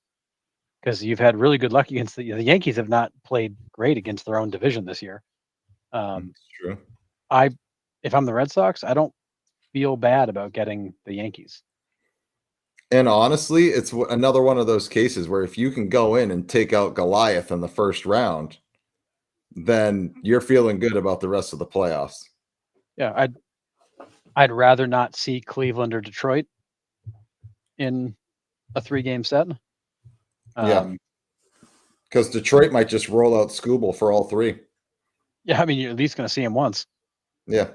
[SPEAKER 2] because you've had really good luck against the Yankees. Have not played great against their own division this year.
[SPEAKER 1] That's true.
[SPEAKER 2] I if I'm the Red Sox, I don't feel bad about getting the Yankees.
[SPEAKER 1] And honestly, it's another one of those cases where if you can go in and take out Goliath in the first round, then you're feeling good about the rest of the playoffs.
[SPEAKER 2] Yeah, I'd rather not see Cleveland or Detroit in a 3-game set.
[SPEAKER 1] Yeah. Because Detroit might just roll out Skubal for all three.
[SPEAKER 2] Yeah, I mean, you're at least going to see him once.
[SPEAKER 1] Yeah.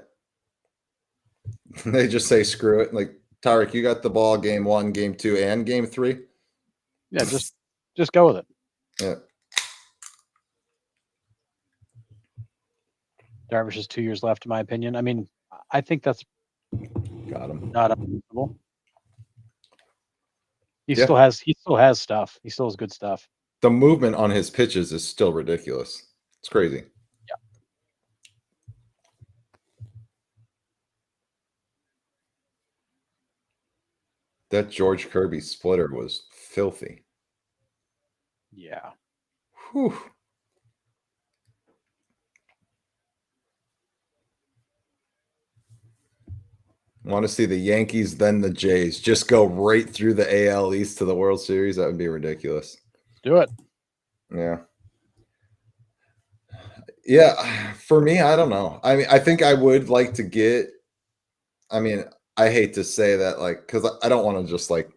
[SPEAKER 1] They just say screw it. Like, Tarek, you got the ball game 1, game 2, and game 3.
[SPEAKER 2] Yeah, just go with it.
[SPEAKER 1] Yeah.
[SPEAKER 2] Darvish has 2 years left, in my opinion. I mean, I think that's
[SPEAKER 1] Got him.
[SPEAKER 2] not unreasonable. He
[SPEAKER 1] Yeah.
[SPEAKER 2] still has stuff. He still has good stuff.
[SPEAKER 1] The movement on his pitches is still ridiculous. It's crazy.
[SPEAKER 2] Yeah.
[SPEAKER 1] That George Kirby splitter was filthy.
[SPEAKER 2] Yeah.
[SPEAKER 1] Whew. Want to see the Yankees, then the Jays. Just go right through the AL East to the World Series. That would be ridiculous.
[SPEAKER 2] Do it.
[SPEAKER 1] Yeah. Yeah. For me, I don't know. I mean, I think I would like to get. I mean, I hate to say that, like, because I don't want to just like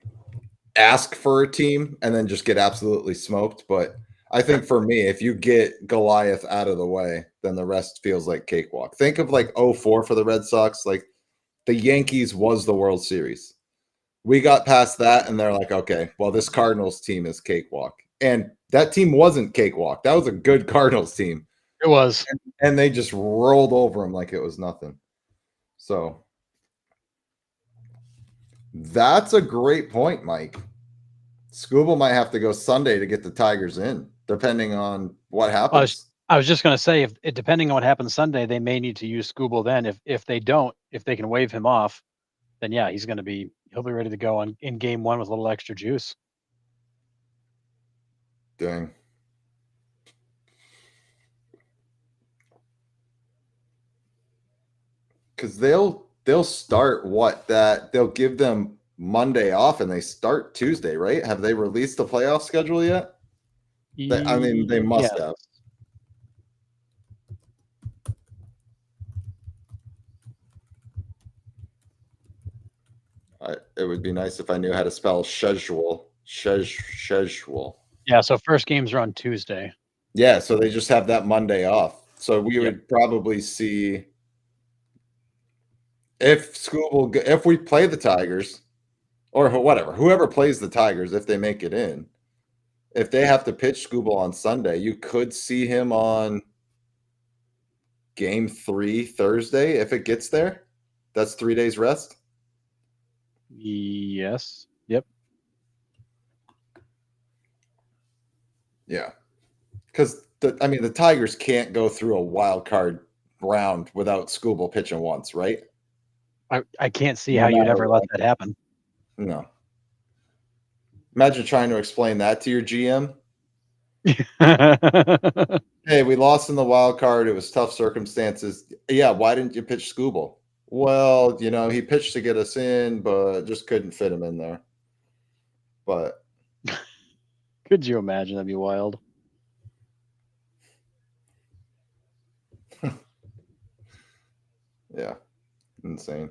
[SPEAKER 1] ask for a team and then just get absolutely smoked. But I think for me, if you get Goliath out of the way, then the rest feels like cakewalk. Think of like 04 for the Red Sox. Like, the Yankees was the World Series. We got past that, and they're like, okay, well, this Cardinals team is cakewalk. And that team wasn't cakewalk. That was a good Cardinals team.
[SPEAKER 2] It was.
[SPEAKER 1] And they just rolled over them like it was nothing. So that's a great point, Mike. Skubal might have to go Sunday to get the Tigers in, depending on what happens.
[SPEAKER 2] I was just going to say, if depending on what happens Sunday, they may need to use Skubal then. If they don't, if they can wave him off, then yeah, he'll be ready to go in game 1 with a little extra juice.
[SPEAKER 1] Dang. Because they'll start they'll give them Monday off and they start Tuesday, right? Have they released the playoff schedule yet? I mean, they must have. It would be nice if I knew how to spell schedule. Schedule.
[SPEAKER 2] Yeah, so first games are on Tuesday.
[SPEAKER 1] Yeah, so they just have that Monday off. So we would probably see if we play the Tigers or whatever, whoever plays the Tigers, if they make it in, if they have to pitch Skubal on Sunday, you could see him on game 3 Thursday if it gets there. That's 3 days rest.
[SPEAKER 2] Yes. Yep.
[SPEAKER 1] Yeah. Because the Tigers can't go through a wild card round without Skubal pitching once, right?
[SPEAKER 2] I can't see how you'd ever let that happen.
[SPEAKER 1] No. Imagine trying to explain that to your GM. Hey, we lost in the wild card. It was tough circumstances. Yeah, why didn't you pitch Skubal? Well, he pitched to get us in, but just couldn't fit him in there. But
[SPEAKER 2] could you imagine? That'd be wild.
[SPEAKER 1] Yeah, insane.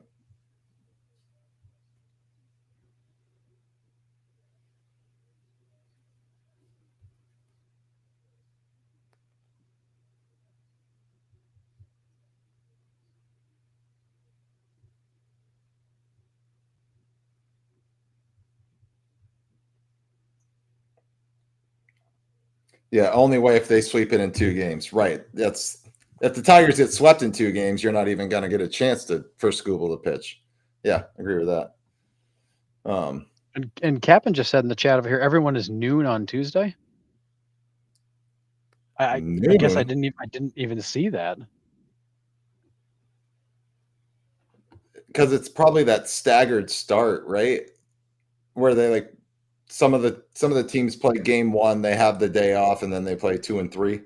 [SPEAKER 1] Yeah, only way if they sweep it in 2 games. Right. That's if the Tigers get swept in 2 games, you're not even going to get a chance for Skubal to pitch. Yeah, I agree with that.
[SPEAKER 2] And Captain just said in the chat over here, everyone is noon on Tuesday. I guess I didn't even see that.
[SPEAKER 1] Because it's probably that staggered start, right? Where they like some of the teams play game 1, they have the day off, and then they play 2 and 3.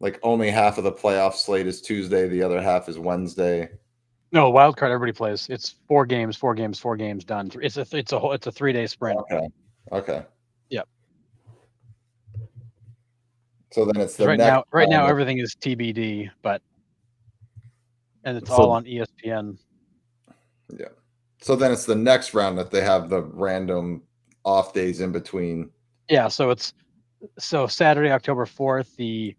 [SPEAKER 1] Like only half of the playoff slate is Tuesday, the other half is Wednesday.
[SPEAKER 2] No, wild card everybody plays. It's 4 games, 4 games done. It's a 3-day sprint.
[SPEAKER 1] Okay. Okay.
[SPEAKER 2] Yep.
[SPEAKER 1] So then it's
[SPEAKER 2] 'Cause
[SPEAKER 1] the
[SPEAKER 2] right
[SPEAKER 1] next
[SPEAKER 2] now
[SPEAKER 1] round.
[SPEAKER 2] everything is TBD, and it's
[SPEAKER 1] So
[SPEAKER 2] all on ESPN.
[SPEAKER 1] yeah. So then it's the next round that they have the random off days in between.
[SPEAKER 2] Yeah, so Saturday, October 4th,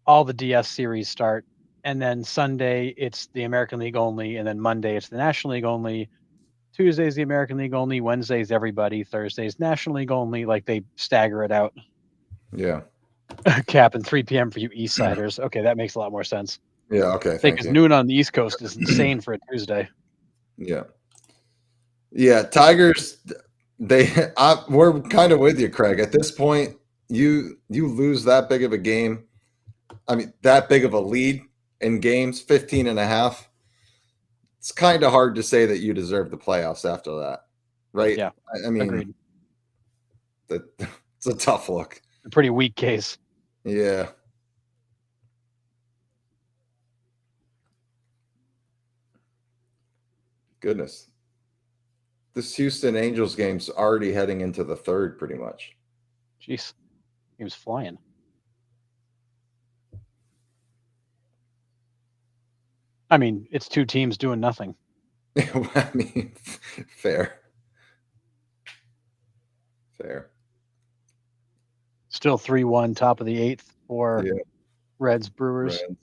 [SPEAKER 2] all the DS series start, and then Sunday it's the American League only, and then Monday it's the National League only. Tuesday's the American League only, Wednesday's everybody, Thursday's National League only. Like they stagger it out.
[SPEAKER 1] Yeah.
[SPEAKER 2] Cap and 3 p.m. for you East Siders. Okay, that makes a lot more sense.
[SPEAKER 1] Yeah. Okay. Thank
[SPEAKER 2] Because
[SPEAKER 1] you.
[SPEAKER 2] noon on the East Coast is insane for a Tuesday.
[SPEAKER 1] Yeah. Yeah. Tigers, we're kind of with you, Craig. At this point, you lose that big of a game. I mean, that big of a lead in games, 15 and a half. It's kind of hard to say that you deserve the playoffs after that, right?
[SPEAKER 2] Yeah.
[SPEAKER 1] I mean,
[SPEAKER 2] Agreed.
[SPEAKER 1] it's a tough look.
[SPEAKER 2] A pretty weak case.
[SPEAKER 1] Yeah. Goodness. This Houston Angels game's already heading into the third, pretty much.
[SPEAKER 2] Jeez. He was flying. I mean, it's 2 teams doing nothing.
[SPEAKER 1] I mean, fair. Fair.
[SPEAKER 2] Still 3-1, top of the 8th for
[SPEAKER 1] Yeah.
[SPEAKER 2] Reds Brewers.
[SPEAKER 1] Right.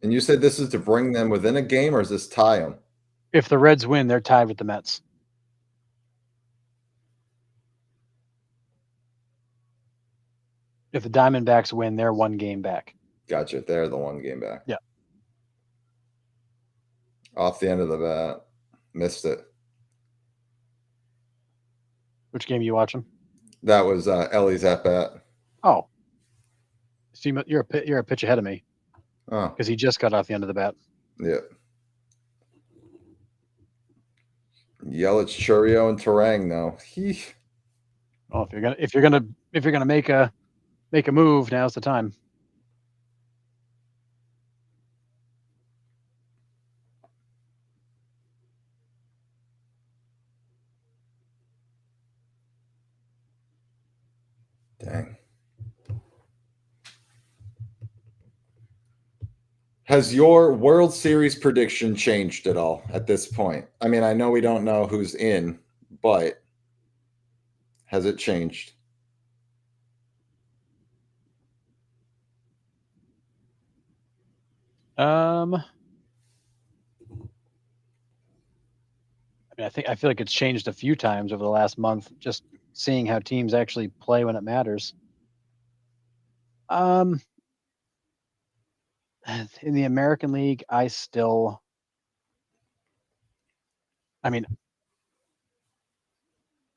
[SPEAKER 1] And you said this is to bring them within a game, or is this tie them?
[SPEAKER 2] If the Reds win, they're tied with the Mets. If the Diamondbacks win, they're 1 game back.
[SPEAKER 1] Gotcha. They're the 1 game back.
[SPEAKER 2] Yeah.
[SPEAKER 1] Off the end of the bat. Missed it.
[SPEAKER 2] Which game are you watching?
[SPEAKER 1] That was Ellie's at bat.
[SPEAKER 2] Oh. So you're a pitch ahead of me.
[SPEAKER 1] Oh.
[SPEAKER 2] Because he just got off the end of the bat.
[SPEAKER 1] Yeah. Yelich, Churio, and Terang now.
[SPEAKER 2] Well, if you're gonna make a move, now's the time.
[SPEAKER 1] Dang. Has your World Series prediction changed at all at this point? I mean, I know we don't know who's in, but has it changed?
[SPEAKER 2] I mean, I feel like it's changed a few times over the last month, just seeing how teams actually play when it matters. In the American League, I mean,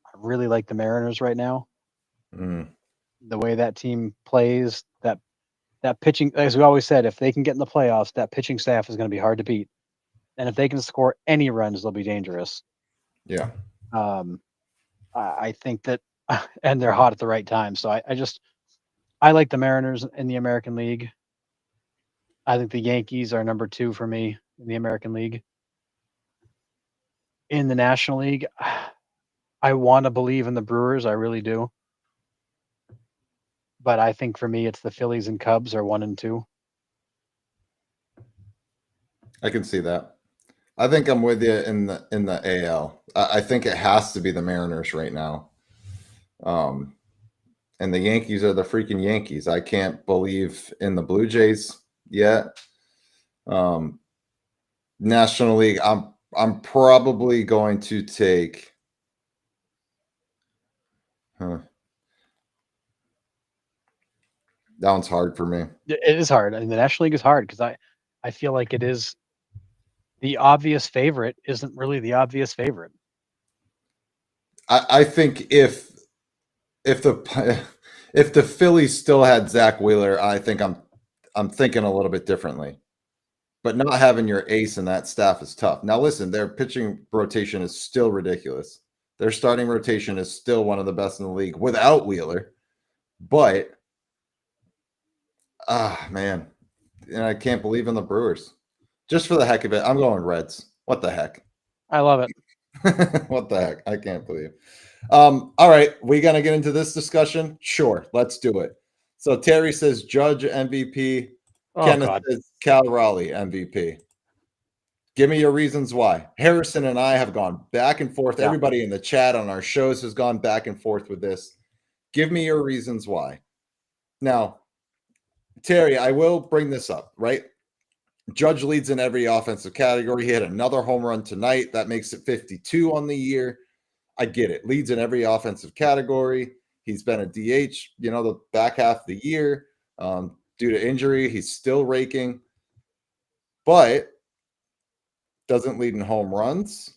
[SPEAKER 2] I really like the Mariners right now.
[SPEAKER 1] Mm.
[SPEAKER 2] The way that team plays, that pitching, as we always said, if they can get in the playoffs, that pitching staff is going to be hard to beat. And if they can score any runs, they'll be dangerous.
[SPEAKER 1] Yeah.
[SPEAKER 2] I think that, and they're hot at the right time. So I like the Mariners in the American League. I think the Yankees are number 2 for me in the American League. In the National League, I want to believe in the Brewers. I really do. But I think for me, it's the Phillies and Cubs are 1 and 2.
[SPEAKER 1] I can see that. I think I'm with you in the AL. I think it has to be the Mariners right now. And the Yankees are the freaking Yankees. I can't believe in the Blue Jays yet. National League, I'm probably going to take. That one's hard for me.
[SPEAKER 2] It is hard. I mean, the National League is hard because I feel like it is the obvious favorite isn't really the obvious favorite.
[SPEAKER 1] I think if the Phillies still had Zach Wheeler, I think I'm thinking a little bit differently. But not having your ace in that staff is tough. Now, listen, their pitching rotation is still ridiculous. Their starting rotation is still one of the best in the league without Wheeler. But Man. And I can't believe in the Brewers. Just for the heck of it, I'm going Reds. What the heck?
[SPEAKER 2] I love it.
[SPEAKER 1] What the heck? I can't believe. All right, we gonna get into this discussion? Sure, let's do it. So Terry says Judge MVP.
[SPEAKER 2] Oh
[SPEAKER 1] Kenneth
[SPEAKER 2] God.
[SPEAKER 1] says Cal Raleigh MVP. Give me your reasons why. Harrison and I have gone back and forth.
[SPEAKER 2] Yeah.
[SPEAKER 1] Everybody in the chat on our shows has gone back and forth with this. Give me your reasons why. Now, Terry, I will bring this up, right? Judge leads in every offensive category. He had another home run tonight. That makes it 52 on the year. I get it. Leads in every offensive category. He's been a DH, the back half of the year. Due to injury, he's still raking, but doesn't lead in home runs.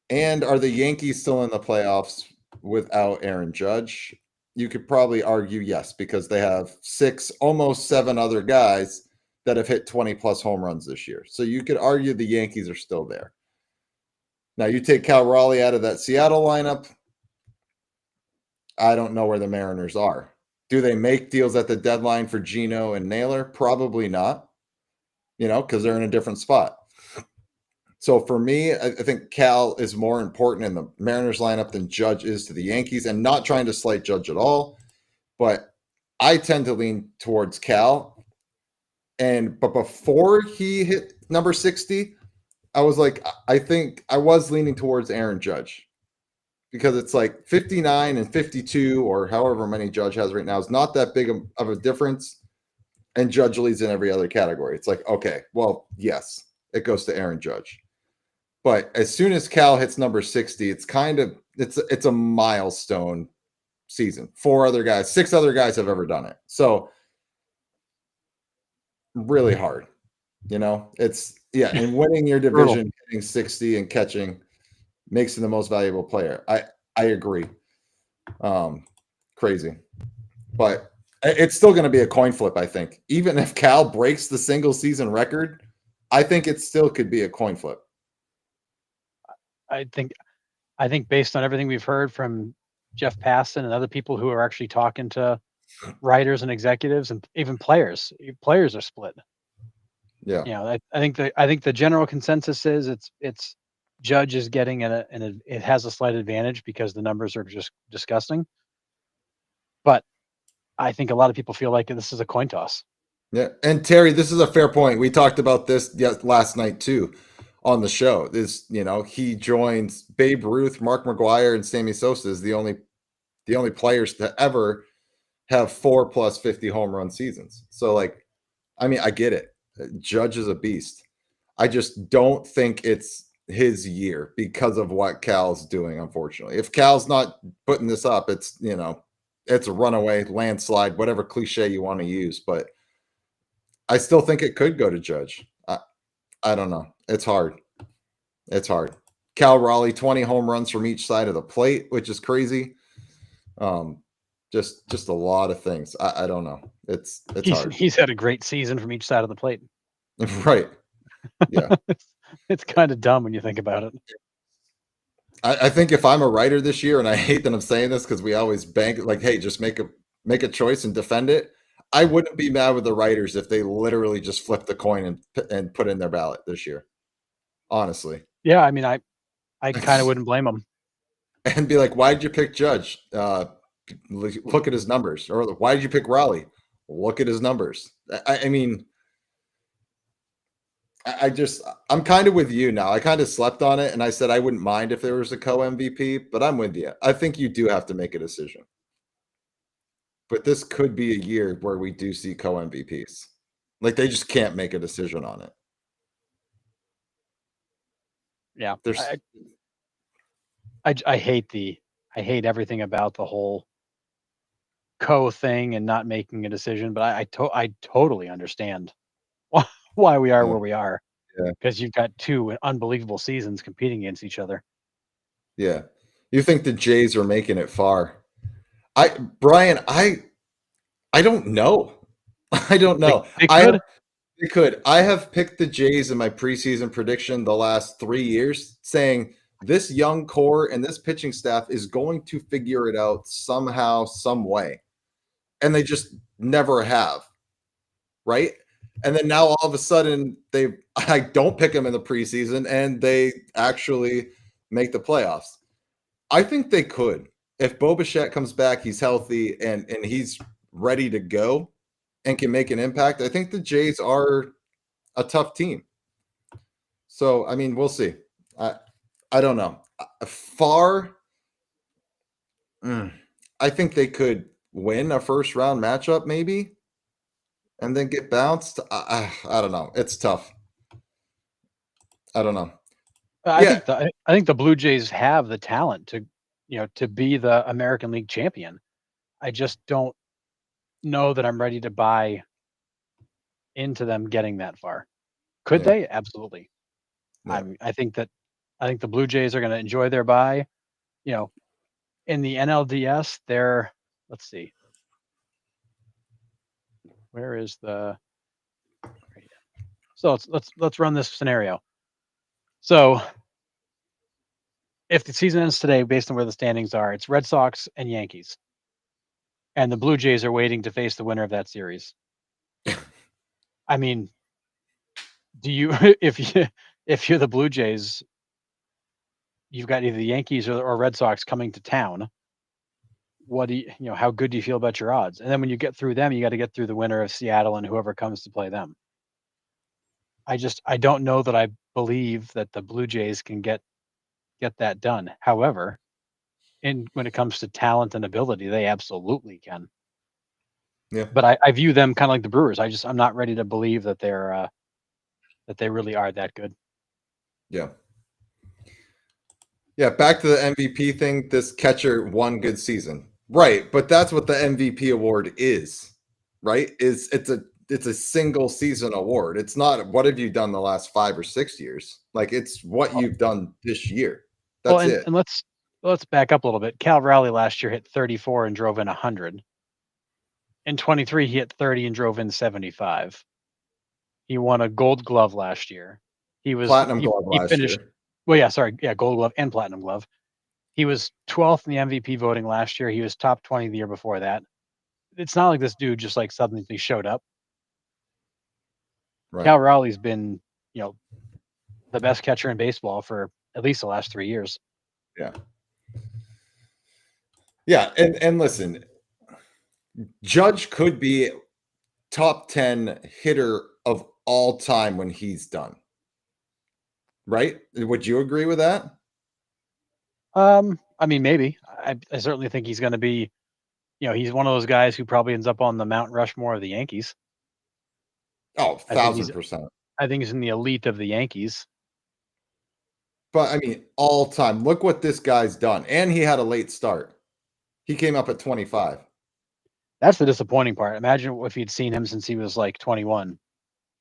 [SPEAKER 1] And are the Yankees still in the playoffs without Aaron Judge? You could probably argue yes, because they have 6, almost 7 other guys that have hit 20 plus home runs this year. So you could argue the Yankees are still there. Now you take Cal Raleigh out of that Seattle lineup. I don't know where the Mariners are. Do they make deals at the deadline for Geno and Naylor? Probably not, because they're in a different spot. So for me, I think Cal is more important in the Mariners lineup than Judge is to the Yankees, and not trying to slight Judge at all, but I tend to lean towards Cal. But before he hit number 60, I was like, I think I was leaning towards Aaron Judge, because it's like 59 and 52 or however many Judge has right now is not that big of a difference. And Judge leads in every other category. It's like, okay, well, yes, it goes to Aaron Judge. But as soon as Cal hits number 60, it's a milestone season. 6 other guys have ever done it. So really hard, and winning your division, hitting 60 and catching makes him the most valuable player. I agree. Crazy. But it's still going to be a coin flip, I think. Even if Cal breaks the single season record, I think it still could be a coin flip.
[SPEAKER 2] I think based on everything we've heard from Jeff Passan and other people who are actually talking to writers and executives and even players are split.
[SPEAKER 1] Yeah.
[SPEAKER 2] I think the general consensus is it's Judge is getting it has a slight advantage because the numbers are just disgusting. But I think a lot of people feel like this is a coin toss.
[SPEAKER 1] Yeah. And Terry, this is a fair point. We talked about this last night too on the show. He joins Babe Ruth, Mark McGwire, and Sammy Sosa as the only players to ever have 4 plus 50 home run seasons. So I get it. Judge is a beast. I just don't think it's his year because of what Cal's doing, unfortunately. If Cal's not putting this up, it's a runaway, landslide, whatever cliche you want to use. But I still think it could go to Judge. I don't know. It's hard. Cal Raleigh, 20 home runs from each side of the plate, which is crazy. Just a lot of things. I don't know. It's hard.
[SPEAKER 2] He's had a great season from each side of the plate.
[SPEAKER 1] Right. Yeah.
[SPEAKER 2] It's kind of dumb when you think about it.
[SPEAKER 1] I think if I'm a writer this year, and I hate that I'm saying this because we always bank hey, just make a choice and defend it. I wouldn't be mad with the writers if they literally just flip the coin and put in their ballot this year. Honestly.
[SPEAKER 2] Yeah, I mean, I kind of wouldn't blame them.
[SPEAKER 1] And be like, why did you pick Judge? Look at his numbers. Or why did you pick Raleigh? Look at his numbers. I mean, I'm kind of with you now. I kind of slept on it, and I said I wouldn't mind if there was a co-MVP, but I'm with you. I think you do have to make a decision. But this could be a year where we do see co-MVPs. Like, they just can't make a decision on it.
[SPEAKER 2] Yeah. I hate everything about the whole thing and not making a decision, but I totally understand why we are where we are.
[SPEAKER 1] Yeah.
[SPEAKER 2] Because you've got 2 unbelievable seasons competing against each other.
[SPEAKER 1] Yeah. You think the Jays are making it far? Brian, I don't know. I don't know.
[SPEAKER 2] They could.
[SPEAKER 1] They could. I have picked the Jays in my preseason prediction the last 3 years, saying this young core and this pitching staff is going to figure it out somehow, some way. And they just never have. right? And then now all of a sudden I don't pick them in the preseason and they actually make the playoffs. I think they could. If Bo Bichette comes back, he's healthy and he's ready to go and can make an impact. I think the Jays are a tough team. So, I mean, we'll see. I don't know. Far, I think they could win a first round matchup maybe and then get bounced. I don't know. It's tough. I don't know.
[SPEAKER 2] I
[SPEAKER 1] Yeah.
[SPEAKER 2] think the Blue Jays have the talent to, to be the American League champion. I just don't know that I'm ready to buy into them getting that far. Could
[SPEAKER 1] Yeah.
[SPEAKER 2] they? Absolutely.
[SPEAKER 1] Yeah.
[SPEAKER 2] I think the Blue Jays are going to enjoy their bye. In the NLDS, let's see. Where is the So let's run this scenario. So if the season ends today, based on where the standings are, it's Red Sox and Yankees, and the Blue Jays are waiting to face the winner of that series. I mean, do you if you're the Blue Jays, you've got either the Yankees or Red Sox coming to town. What do how good do you feel about your odds? And then when you get through them, you got to get through the winner of Seattle and whoever comes to play them. I don't know that I believe that the Blue Jays can get that done. However, when it comes to talent and ability, they absolutely can.
[SPEAKER 1] Yeah.
[SPEAKER 2] But I view them kind of like the Brewers. I'm not ready to believe that that they really are that good.
[SPEAKER 1] Yeah. Yeah, back to the MVP thing. This catcher won good season. Right, but that's what the MVP award is. Right? It's a single season award. It's not what have you done the last 5 or 6 years. Like it's what you've done this year. That's
[SPEAKER 2] Well,
[SPEAKER 1] it.
[SPEAKER 2] and let's back up a little bit. Cal Raleigh last year hit 34 and drove in 100. In 23, he hit 30 and drove in 75. He won a Gold Glove last year.
[SPEAKER 1] Platinum glove
[SPEAKER 2] He
[SPEAKER 1] last
[SPEAKER 2] finished.
[SPEAKER 1] year.
[SPEAKER 2] Well, yeah, sorry, yeah, Gold Glove and Platinum Glove. He was 12th in the MVP voting last year. He was top 20 the year before that. It's not like this dude just like suddenly showed up.
[SPEAKER 1] Right.
[SPEAKER 2] Cal Raleigh's been, the best catcher in baseball for at least the last 3 years.
[SPEAKER 1] Yeah. Yeah, and listen, Judge could be top 10 hitter of all time when he's done. Right? Would you agree with that?
[SPEAKER 2] I mean, maybe. I certainly think he's going to be, he's one of those guys who probably ends up on the Mount Rushmore of the Yankees.
[SPEAKER 1] Oh,
[SPEAKER 2] I think he's
[SPEAKER 1] 1000%.
[SPEAKER 2] I think he's in the elite of the Yankees.
[SPEAKER 1] But I mean, all time. Look what this guy's done. And he had a late start. He came up at 25.
[SPEAKER 2] That's the disappointing part. Imagine if you'd seen him since he was like 21,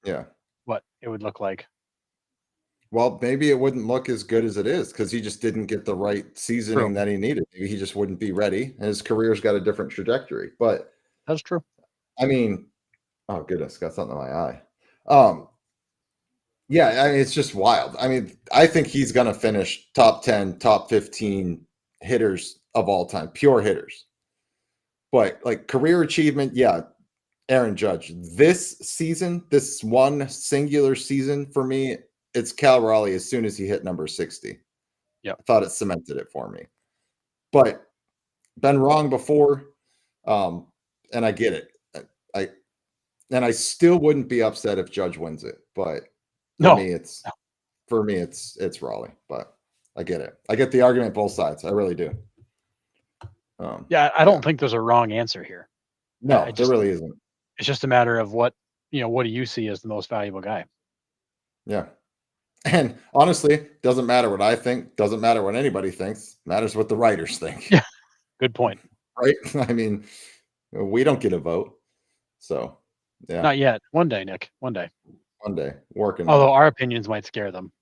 [SPEAKER 1] Yeah.
[SPEAKER 2] what it would look like.
[SPEAKER 1] Well, maybe it wouldn't look as good as it is because he just didn't get the right seasoning
[SPEAKER 2] True.
[SPEAKER 1] that he needed. Maybe he just wouldn't be ready, and his career's got a different trajectory. But
[SPEAKER 2] That's true.
[SPEAKER 1] I mean, oh goodness, got something in my eye. Yeah, I mean, it's just wild. I mean, I think he's going to finish top 10, top 15 hitters of all time, pure hitters. But like career achievement, yeah, Aaron Judge. This season, this one singular season for me, it's Cal Raleigh as soon as he hit number 60.
[SPEAKER 2] Yeah.
[SPEAKER 1] I thought it cemented it for me. But been wrong before. And I get it. I still wouldn't be upset if Judge wins it, but for me it's Raleigh, but I get it. I get the argument both sides. I really do.
[SPEAKER 2] I don't think there's a wrong answer here.
[SPEAKER 1] No, there really isn't.
[SPEAKER 2] It's just a matter of what do you see as the most valuable guy?
[SPEAKER 1] Yeah. And honestly, doesn't matter what I think, doesn't matter what anybody thinks, matters what the writers think.
[SPEAKER 2] Yeah. Good point.
[SPEAKER 1] Right? I mean, we don't get a vote. So, yeah.
[SPEAKER 2] Not yet. One day, Nick. One day.
[SPEAKER 1] One day. Working.
[SPEAKER 2] Although our opinions might scare them.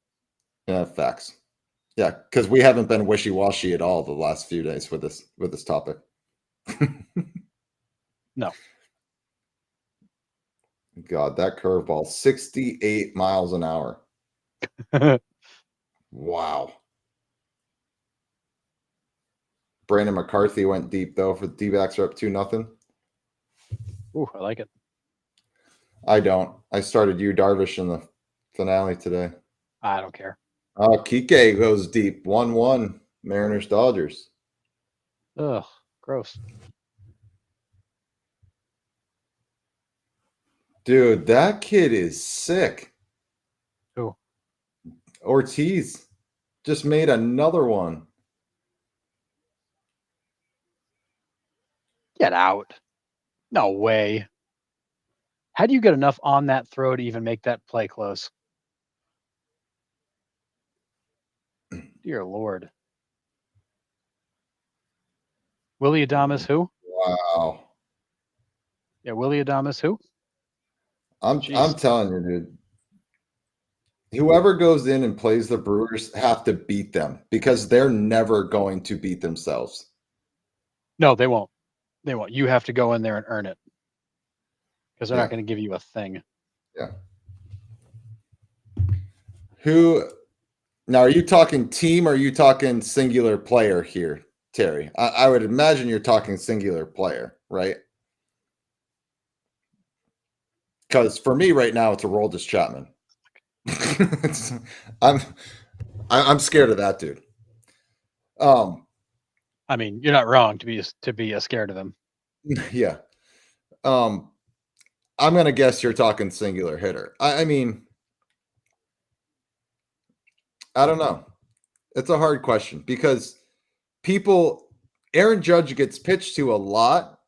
[SPEAKER 1] Yeah, facts. Yeah, because we haven't been wishy-washy at all the last few days with this topic.
[SPEAKER 2] No.
[SPEAKER 1] God, that curveball, 68 miles an hour. Wow. Brandon McCarthy went deep though for the D-backs are up 2-0.
[SPEAKER 2] Ooh, I like it.
[SPEAKER 1] I don't. I started you Darvish in the finale today.
[SPEAKER 2] I don't care.
[SPEAKER 1] Oh, Kike goes deep. 1-1. Mariners Dodgers.
[SPEAKER 2] Ugh, gross.
[SPEAKER 1] Dude, that kid is sick.
[SPEAKER 2] Who?
[SPEAKER 1] Ortiz just made another one.
[SPEAKER 2] Get out. No way. How do you get enough on that throw to even make that play close? Dear Lord. Willie Adames, who?
[SPEAKER 1] Wow.
[SPEAKER 2] Yeah, Willie Adames, who?
[SPEAKER 1] I'm
[SPEAKER 2] Jeez.
[SPEAKER 1] telling you, dude. Whoever goes in and plays the Brewers have to beat them because they're never going to beat themselves.
[SPEAKER 2] No, they won't. They won't. You have to go in there and earn it because they're
[SPEAKER 1] Yeah.
[SPEAKER 2] not going to give you a thing.
[SPEAKER 1] Yeah. Who now are you talking team or are you talking singular player here, Terry? I would imagine you're talking singular player, right? Because for me right now, it's Aroldis Chapman. I'm scared of that dude.
[SPEAKER 2] I mean, you're not wrong to be scared of him.
[SPEAKER 1] Yeah. I'm gonna guess you're talking singular hitter. I mean, I don't know. It's a hard question because Aaron Judge gets pitched to a lot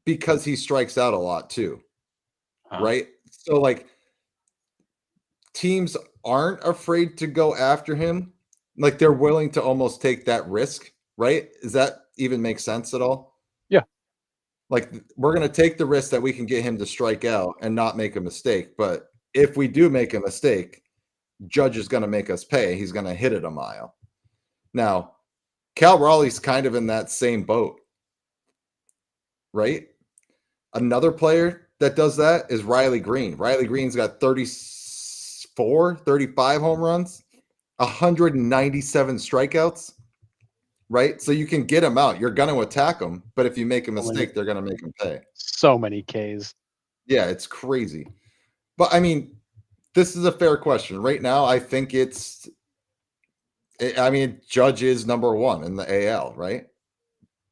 [SPEAKER 1] because he strikes out a lot too, right? So like teams aren't afraid to go after him. Like they're willing to almost take that risk, right? Does that even make sense at all?
[SPEAKER 2] Yeah.
[SPEAKER 1] Like we're going to take the risk that we can get him to strike out and not make a mistake. But if we do make a mistake, Judge is going to make us pay. He's going to hit it a mile. Now, Cal Raleigh's kind of in that same boat, right? Another player that does that is Riley Green. Riley Green's got 34, 35 home runs, 197 strikeouts, right? So you can get him out. You're going to attack him, but if you make a mistake, they're going to make him pay.
[SPEAKER 2] So many Ks.
[SPEAKER 1] Yeah, it's crazy. But I mean, this is a fair question. Right now, I think Judge is number one in the AL, right?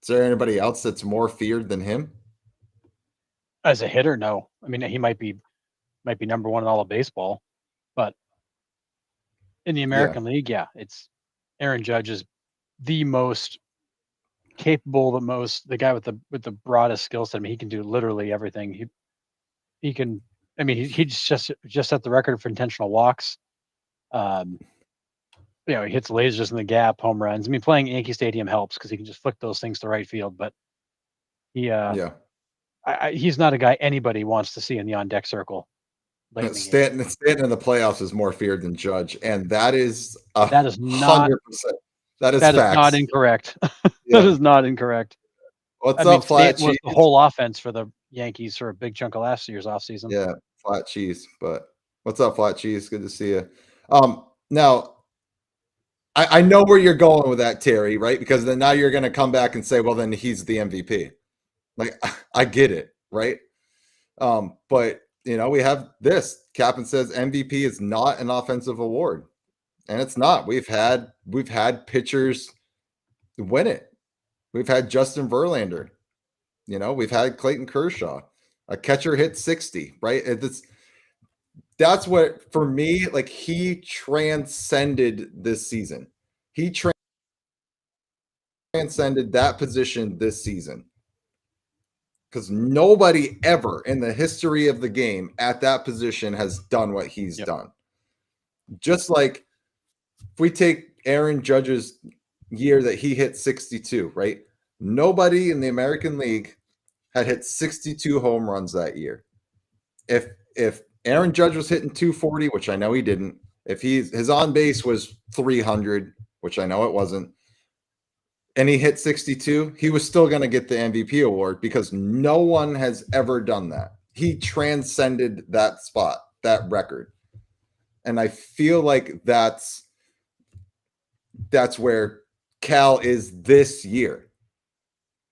[SPEAKER 1] Is there anybody else that's more feared than him?
[SPEAKER 2] As a hitter, no. I mean, he might be number one in all of baseball, but in the American League, yeah, it's Aaron Judge is the most capable, the guy with the broadest skill set. I mean, he can do literally everything. He can. I mean, he's just set the record for intentional walks. He hits lasers in the gap, home runs. I mean, playing Yankee Stadium helps because he can just flick those things to right field. But
[SPEAKER 1] Yeah.
[SPEAKER 2] he's not a guy anybody wants to see in the on deck circle.
[SPEAKER 1] Stanton in the playoffs is more feared than Judge, and that is
[SPEAKER 2] not
[SPEAKER 1] 100%. That is
[SPEAKER 2] not incorrect.
[SPEAKER 1] Yeah.
[SPEAKER 2] That is not incorrect.
[SPEAKER 1] What's up, Flat
[SPEAKER 2] Stanton
[SPEAKER 1] Cheese?
[SPEAKER 2] was the whole offense for the Yankees for a big chunk of last year's offseason.
[SPEAKER 1] Yeah, Flat Cheese. But what's up, Flat Cheese? Good to see you. Now I know where you're going with that, Terry, right? Because then now you're going to come back and say, well, then he's the MVP. Like, I get it, right? But we have this. Captain says MVP is not an offensive award, and it's not. We've had pitchers win it. We've had Justin Verlander. We've had Clayton Kershaw. A catcher hit 60, right? That's what, for me, like he transcended this season. He transcended that position this season. Because nobody ever in the history of the game at that position has done what he's done. Just like if we take Aaron Judge's year that he hit 62, right? Nobody in the American League had hit 62 home runs that year. If Aaron Judge was hitting 240, which I know he didn't, if his on base was 300, which I know it wasn't, and he hit 62, he was still going to get the MVP award because no one has ever done that. He transcended that spot, that record. And I feel like that's where Cal is this year.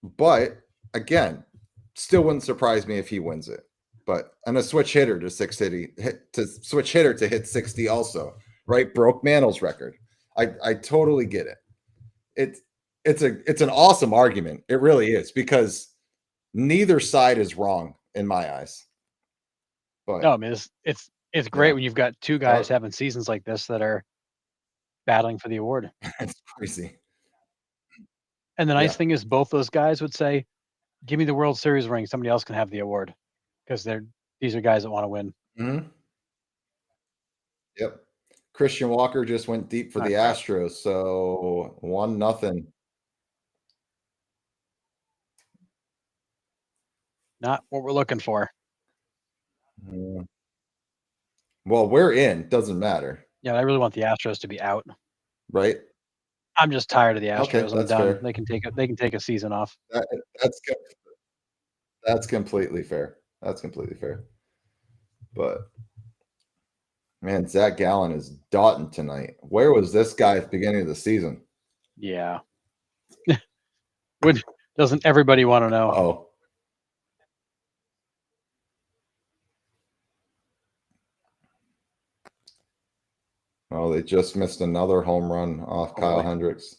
[SPEAKER 1] But again, still wouldn't surprise me if he wins it. and a switch hitter to 660 to switch hitter to hit 60 also, right? Broke Mantl's record. I totally get it. It's an awesome argument. It really is, because neither side is wrong in my eyes. But
[SPEAKER 2] No, I mean it's great
[SPEAKER 1] yeah,
[SPEAKER 2] when you've got two guys having seasons like this that are battling for the award.
[SPEAKER 1] it's crazy.
[SPEAKER 2] And the nice
[SPEAKER 1] Yeah.
[SPEAKER 2] thing is both those guys would say, "Give me the World Series ring. Somebody else can have the award," because these are guys that want to win.
[SPEAKER 1] Mm-hmm. Yep. Christian Walker just went deep for the
[SPEAKER 2] Crap.
[SPEAKER 1] Astros, so 1-0.
[SPEAKER 2] Not what we're looking for.
[SPEAKER 1] Mm. Well, we're in. Doesn't matter,
[SPEAKER 2] Yeah, I really want the Astros to be out.
[SPEAKER 1] right?
[SPEAKER 2] I'm just tired of the Astros.
[SPEAKER 1] Okay,
[SPEAKER 2] I'm
[SPEAKER 1] that's
[SPEAKER 2] done.
[SPEAKER 1] fair.
[SPEAKER 2] They can take a season off.
[SPEAKER 1] That's that's completely fair. That's completely fair. But man, Zach Gallen is dotting tonight. Where was this guy at the beginning of the season?
[SPEAKER 2] Yeah. Doesn't everybody want to know?
[SPEAKER 1] Oh, oh, they just missed another home run off Kyle
[SPEAKER 2] boy.
[SPEAKER 1] Hendricks.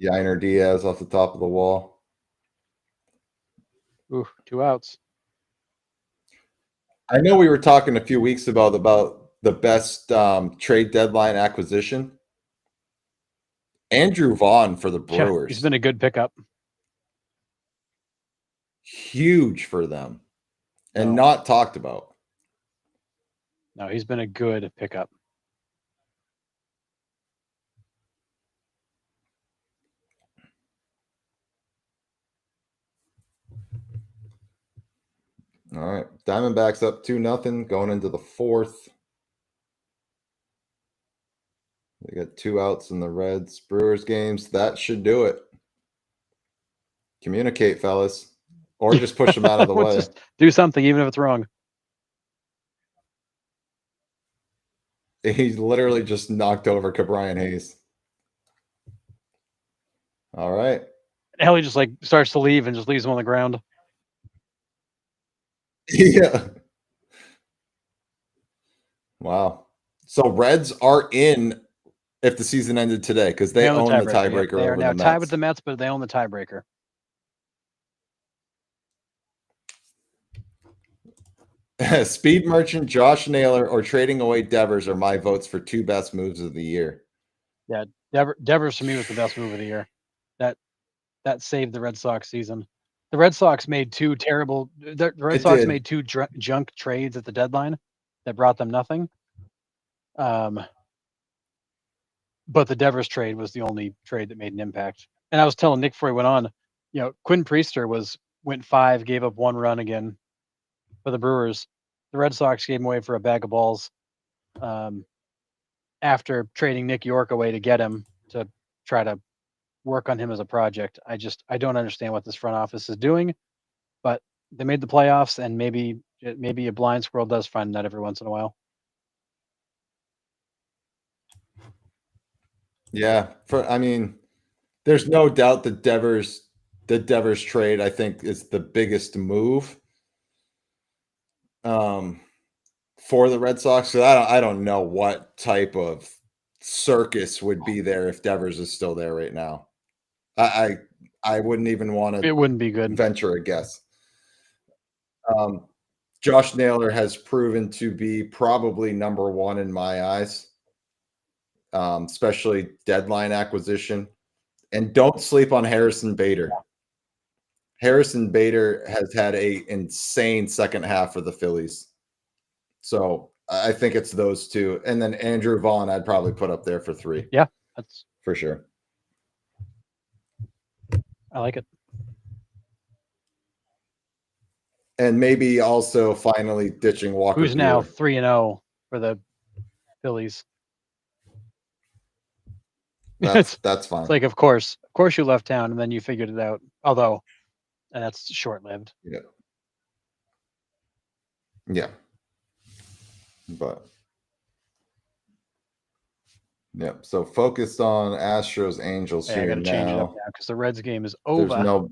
[SPEAKER 1] Yainer Diaz off the top of the wall.
[SPEAKER 2] Ooh, 2 outs.
[SPEAKER 1] I know we were talking a few weeks about the best trade deadline acquisition. Andrew Vaughn for the
[SPEAKER 2] Yeah,
[SPEAKER 1] Brewers.
[SPEAKER 2] he's been a good pickup.
[SPEAKER 1] Huge for them, and
[SPEAKER 2] No.
[SPEAKER 1] not talked about.
[SPEAKER 2] No, he's been a good pickup.
[SPEAKER 1] All right, Diamondbacks up 2-0 going into the fourth. They got 2 outs in the Reds Brewers games. That should do it. Communicate, fellas, or just push them out of the way.
[SPEAKER 2] Just do something, even if it's wrong.
[SPEAKER 1] He literally just knocked over Cabrian Hayes. All right.
[SPEAKER 2] Hell, he just like starts to leave and just leaves him on the ground.
[SPEAKER 1] Yeah. Wow. So Reds are in if the season ended today, because they own the tiebreaker.
[SPEAKER 2] They are
[SPEAKER 1] over
[SPEAKER 2] now
[SPEAKER 1] the
[SPEAKER 2] tied
[SPEAKER 1] Mets.
[SPEAKER 2] with the Mets, but they own the tiebreaker.
[SPEAKER 1] Speed Merchant, Josh Naylor, or trading away Devers are my votes for 2 best moves of the year.
[SPEAKER 2] Yeah, Devers for me was the best move of the year. That saved the Red Sox season. The Red Sox made 2 terrible. The Red Sox made 2 junk trades at the deadline that brought them nothing. But the Devers trade was the only trade that made an impact. And I was telling Nick before he went on, Quinn Priester went 5, gave up 1 run again for the Brewers. The Red Sox gave him away for a bag of balls after trading Nick York away to get him to try to work on him as a project. I don't understand what this front office is doing, but they made the playoffs, and maybe a blind squirrel does find that every once in a while.
[SPEAKER 1] Yeah, there's no doubt the Devers trade, I think, is the biggest move for the Red Sox. So I don't know what type of circus would be there if Devers is still there right now. I wouldn't even want to.
[SPEAKER 2] It wouldn't be good.
[SPEAKER 1] Venture a guess. Josh Naylor has proven to be probably number 1 in my eyes, especially deadline acquisition. And don't sleep on Harrison Bader. Harrison Bader has had an insane second half for the Phillies. So I think it's those 2. And then Andrew Vaughn, I'd probably put up there for 3.
[SPEAKER 2] Yeah, that's
[SPEAKER 1] for sure.
[SPEAKER 2] I like it.
[SPEAKER 1] And maybe also finally ditching Walker.
[SPEAKER 2] Who's now 3-0 for the Phillies.
[SPEAKER 1] That's fine.
[SPEAKER 2] It's like, of course you left town and then you figured it out. Although, and that's short-lived.
[SPEAKER 1] Yeah. Yeah. But yeah, so focused on Astros Angels here.
[SPEAKER 2] I got to change it up now because the Reds game is over.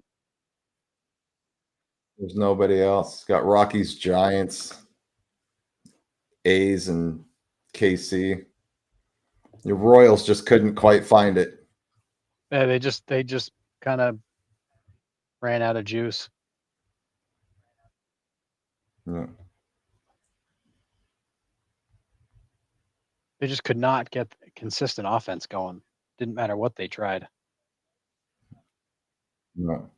[SPEAKER 1] There's nobody else. Got Rockies, Giants, A's, and KC. Your Royals just couldn't quite find it.
[SPEAKER 2] Yeah, they just kind of ran out of juice.
[SPEAKER 1] Yeah.
[SPEAKER 2] They just could not get consistent offense going. Didn't matter what they tried.
[SPEAKER 1] No.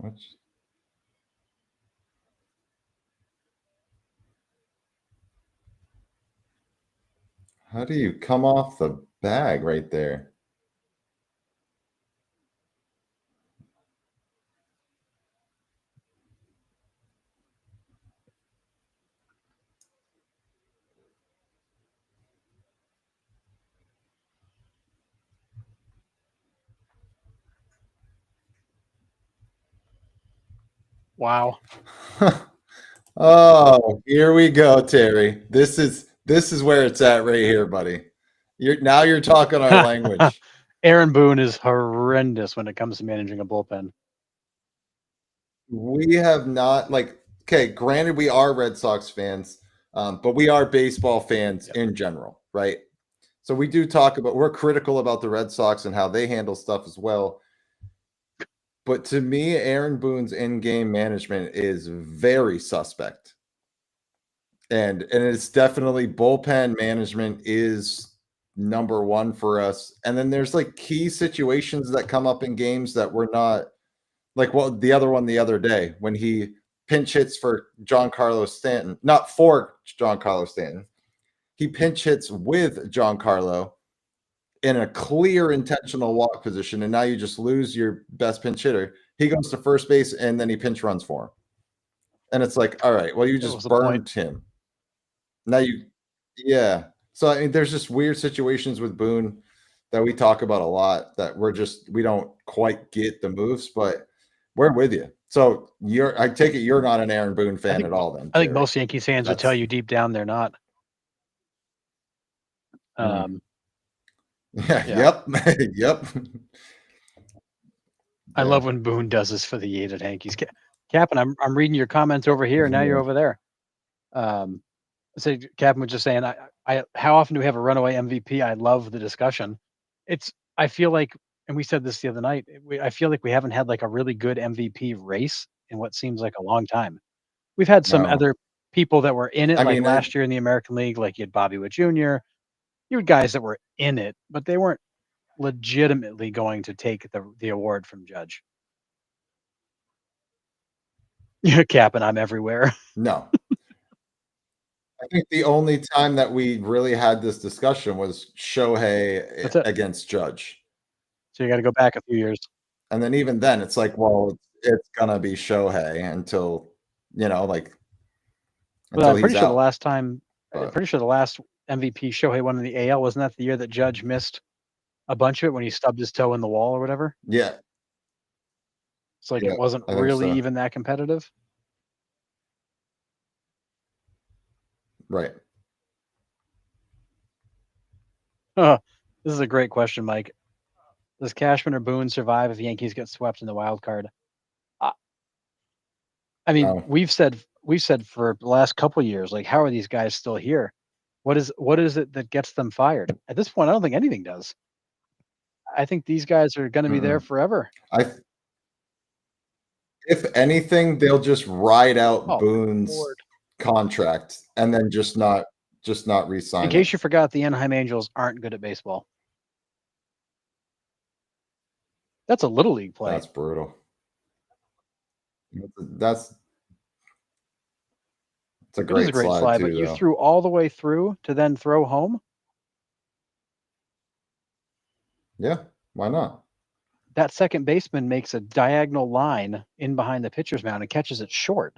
[SPEAKER 1] What's how do you come off the bag right there?
[SPEAKER 2] Wow.
[SPEAKER 1] Oh, here we go, Terry. This is where it's at right here, buddy. You're talking our language.
[SPEAKER 2] Aaron Boone is horrendous when it comes to managing a bullpen.
[SPEAKER 1] We have not okay, granted we are Red Sox fans, but we are baseball fans in general, right? So we do talk about we're critical about the Red Sox and how they handle stuff as well. But to me, Aaron Boone's in-game management is very suspect. And it's definitely bullpen management is number one for us. And then there's like key situations that come up in games that we're not like the other one the other day when he pinch hits for Giancarlo Stanton, not for Giancarlo Stanton. He pinch hits with Giancarlo in a clear intentional walk position, and now you just lose your best pinch hitter. He goes to first base and then he pinch runs for him. And it's like, all right, well, you just burned him. Now yeah. So I mean, there's just weird situations with Boone that we talk about a lot that we don't quite get the moves, but we're with you. So I take it you're not an Aaron Boone fan at all then.
[SPEAKER 2] I think most Yankees fans would tell you deep down they're not.
[SPEAKER 1] Yeah. Yep. Yep.
[SPEAKER 2] I love when Boone does this for the Yated Yankees. Captain, I'm reading your comments over here, and now you're over there. So Captain was just saying, I how often do we have a runaway MVP? I love the discussion. I feel like, and we said this the other night, I feel like we haven't had like a really good MVP race in what seems like a long time. We've had some other people that were in it, like last year in the American League, like you had Bobby Witt Jr. You had guys that were in it, but they weren't legitimately going to take the award from Judge. Yeah, Cap, and I'm everywhere.
[SPEAKER 1] No. I think the only time that we really had this discussion was Shohei against Judge.
[SPEAKER 2] So you got to go back a few years.
[SPEAKER 1] And then even then, it's like, well, it's gonna be Shohei until like.
[SPEAKER 2] But I'm pretty sure the last time, I'm pretty sure the last MVP Shohei won in the AL, wasn't that the year that Judge missed a bunch of it when he stubbed his toe in the wall or whatever?
[SPEAKER 1] Yeah.
[SPEAKER 2] It's like it wasn't really even that competitive.
[SPEAKER 1] Right.
[SPEAKER 2] This is a great question, Mike. Does Cashman or Boone survive if the Yankees get swept in the wild card? I mean, we've said for the last couple of years, like, how are these guys still here? What is it that gets them fired? At this point, I don't think anything does. I think these guys are going to be there forever.
[SPEAKER 1] If anything, they'll just ride out Boone's contract and then just not re-sign.
[SPEAKER 2] In case you forgot, the Anaheim Angels aren't good at baseball. That's a little league play.
[SPEAKER 1] That's brutal. It's a great slide,
[SPEAKER 2] but you threw all the way through to then throw home.
[SPEAKER 1] Yeah, why not?
[SPEAKER 2] That second baseman makes a diagonal line in behind the pitcher's mound and catches it short.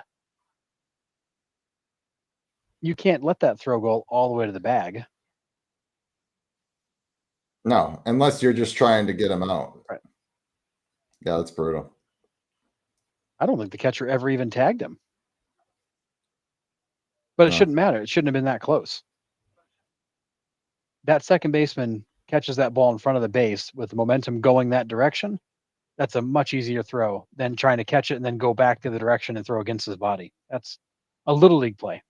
[SPEAKER 2] You can't let that throw go all the way to the bag.
[SPEAKER 1] No, unless you're just trying to get him out.
[SPEAKER 2] Right.
[SPEAKER 1] Yeah, that's brutal.
[SPEAKER 2] I don't think the catcher ever even tagged him. But it
[SPEAKER 1] No.
[SPEAKER 2] shouldn't matter. It shouldn't have been that close. That second baseman catches that ball in front of the base with the momentum going that direction. That's a much easier throw than trying to catch it and then go back to the direction and throw against his body. That's a little league play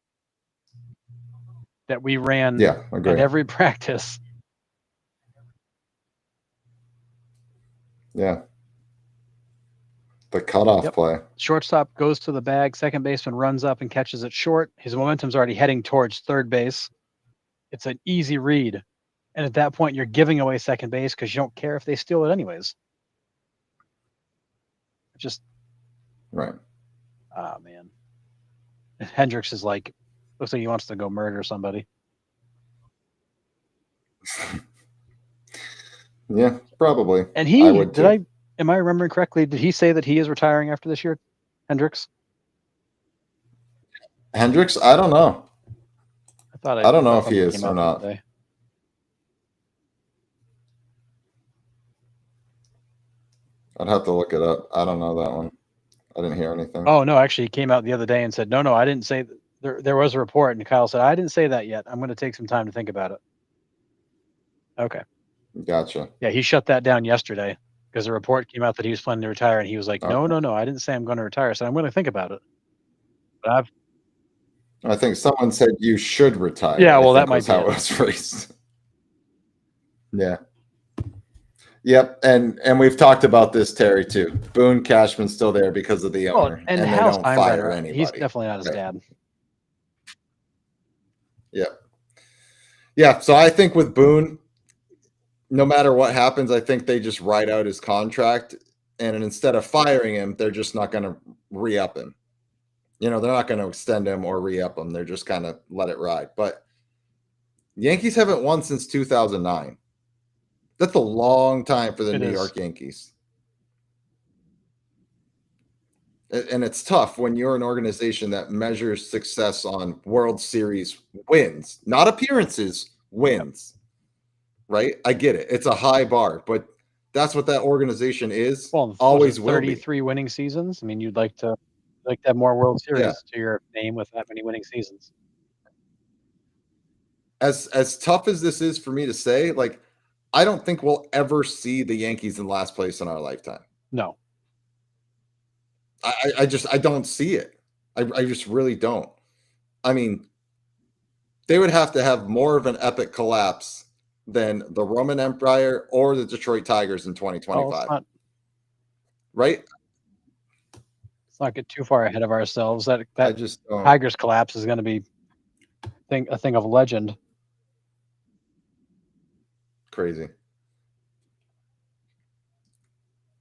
[SPEAKER 2] that we ran
[SPEAKER 1] Yeah,
[SPEAKER 2] at
[SPEAKER 1] agree.
[SPEAKER 2] every practice.
[SPEAKER 1] Yeah. The cutoff
[SPEAKER 2] Yep.
[SPEAKER 1] play.
[SPEAKER 2] Shortstop goes to the bag. Second baseman runs up and catches it short. His momentum's already heading towards third base. It's an easy read. And at that point, you're giving away second base because you don't care if they steal it anyways. Just,
[SPEAKER 1] Right.
[SPEAKER 2] ah, man. Hendricks is like, looks like he wants to go murder somebody.
[SPEAKER 1] Yeah, probably.
[SPEAKER 2] And he,
[SPEAKER 1] would too.
[SPEAKER 2] am I remembering correctly? Did he say that he is retiring after this year, Hendricks?
[SPEAKER 1] Hendricks, I don't know. I don't know if he is or not. I'd have to look it up. I don't know that one. I didn't hear anything.
[SPEAKER 2] Oh, no, actually, he came out the other day and said, no, I didn't say there was a report. And Kyle said, I didn't say that yet. I'm going to take some time to think about it. Okay.
[SPEAKER 1] Gotcha.
[SPEAKER 2] Yeah, he shut that down yesterday because the report came out that he was planning to retire. And he was like, no, I didn't say I'm going to retire. I said, I'm going to think about it. But
[SPEAKER 1] I think someone said you should retire.
[SPEAKER 2] Yeah, well, that might be
[SPEAKER 1] how it was phrased. Yeah. Yep, and we've talked about this, Terry, too. Boone Cashman's still there because of the owner,
[SPEAKER 2] and
[SPEAKER 1] they
[SPEAKER 2] Hal
[SPEAKER 1] don't fire
[SPEAKER 2] Steinbrenner,
[SPEAKER 1] anybody.
[SPEAKER 2] he's definitely not his dad.
[SPEAKER 1] Yep. Yeah, so I think with Boone, no matter what happens, I think they just ride out his contract, and instead of firing him, they're just not going to re-up him. They're not going to extend him or re-up him. They're just kind of let it ride. But Yankees haven't won since 2009. That's a long time for the New York Yankees. And it's tough when you're an organization that measures success on World Series wins, not appearances, wins. Yep. Right? I get it. It's a high bar, but that's what that organization is.
[SPEAKER 2] Well,
[SPEAKER 1] always will be.
[SPEAKER 2] 33 winning seasons. I mean, you'd like to have more World Series to your name with that many winning seasons.
[SPEAKER 1] As tough as this is for me to say, like, I don't think we'll ever see the Yankees in last place in our lifetime.
[SPEAKER 2] No.
[SPEAKER 1] I don't see it. I just really don't. I mean, they would have to have more of an epic collapse than the Roman Empire or the Detroit Tigers in 2025. Right?
[SPEAKER 2] Let's not get too far ahead of ourselves. That
[SPEAKER 1] I just don't.
[SPEAKER 2] Tigers collapse is going to be a thing of legend.
[SPEAKER 1] Crazy.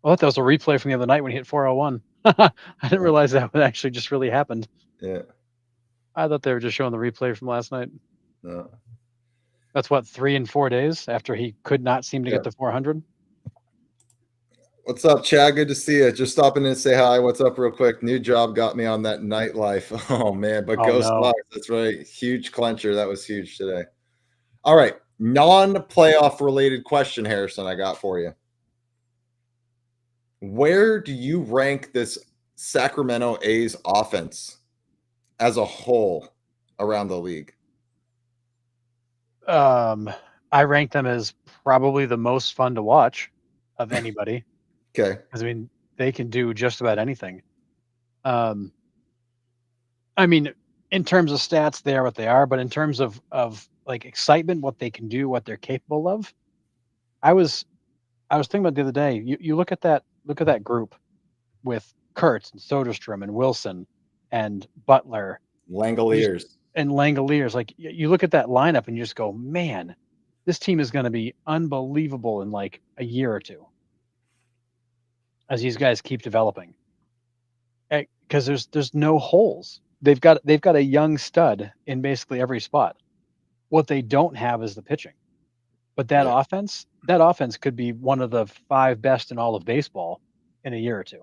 [SPEAKER 2] Well, that was a replay from the other night when he hit 401. I didn't realize that actually just really happened.
[SPEAKER 1] Yeah.
[SPEAKER 2] I thought they were just showing the replay from last night.
[SPEAKER 1] No.
[SPEAKER 2] That's what, 3 and 4 days after he could not seem to get to 400.
[SPEAKER 1] What's up, Chad? Good to see you. Just stopping in to say hi. What's up real quick? New job got me on that nightlife. Oh, man. But Ghost Bucks, that's right. Huge clencher. That was huge today. All right. Non-playoff related question, Harrison, I got for you. Where do you rank this Sacramento A's offense as a whole around the league?
[SPEAKER 2] I rank them as probably the most fun to watch of anybody.
[SPEAKER 1] Okay.
[SPEAKER 2] Because, I mean, they can do just about anything. I mean, in terms of stats, they are what they are, but in terms of like excitement, what they can do, what they're capable of, I was thinking about the other day. You look at that group with Kurtz and Soderstrom and Wilson and Butler,
[SPEAKER 1] Langoliers.
[SPEAKER 2] Like, you look at that lineup and you just go, man, this team is going to be unbelievable in like a year or two as these guys keep developing. Because there's no holes. They've got a young stud in basically every spot. What they don't have is the pitching. But that offense that offense could be one of the 5 best in all of baseball in a year or two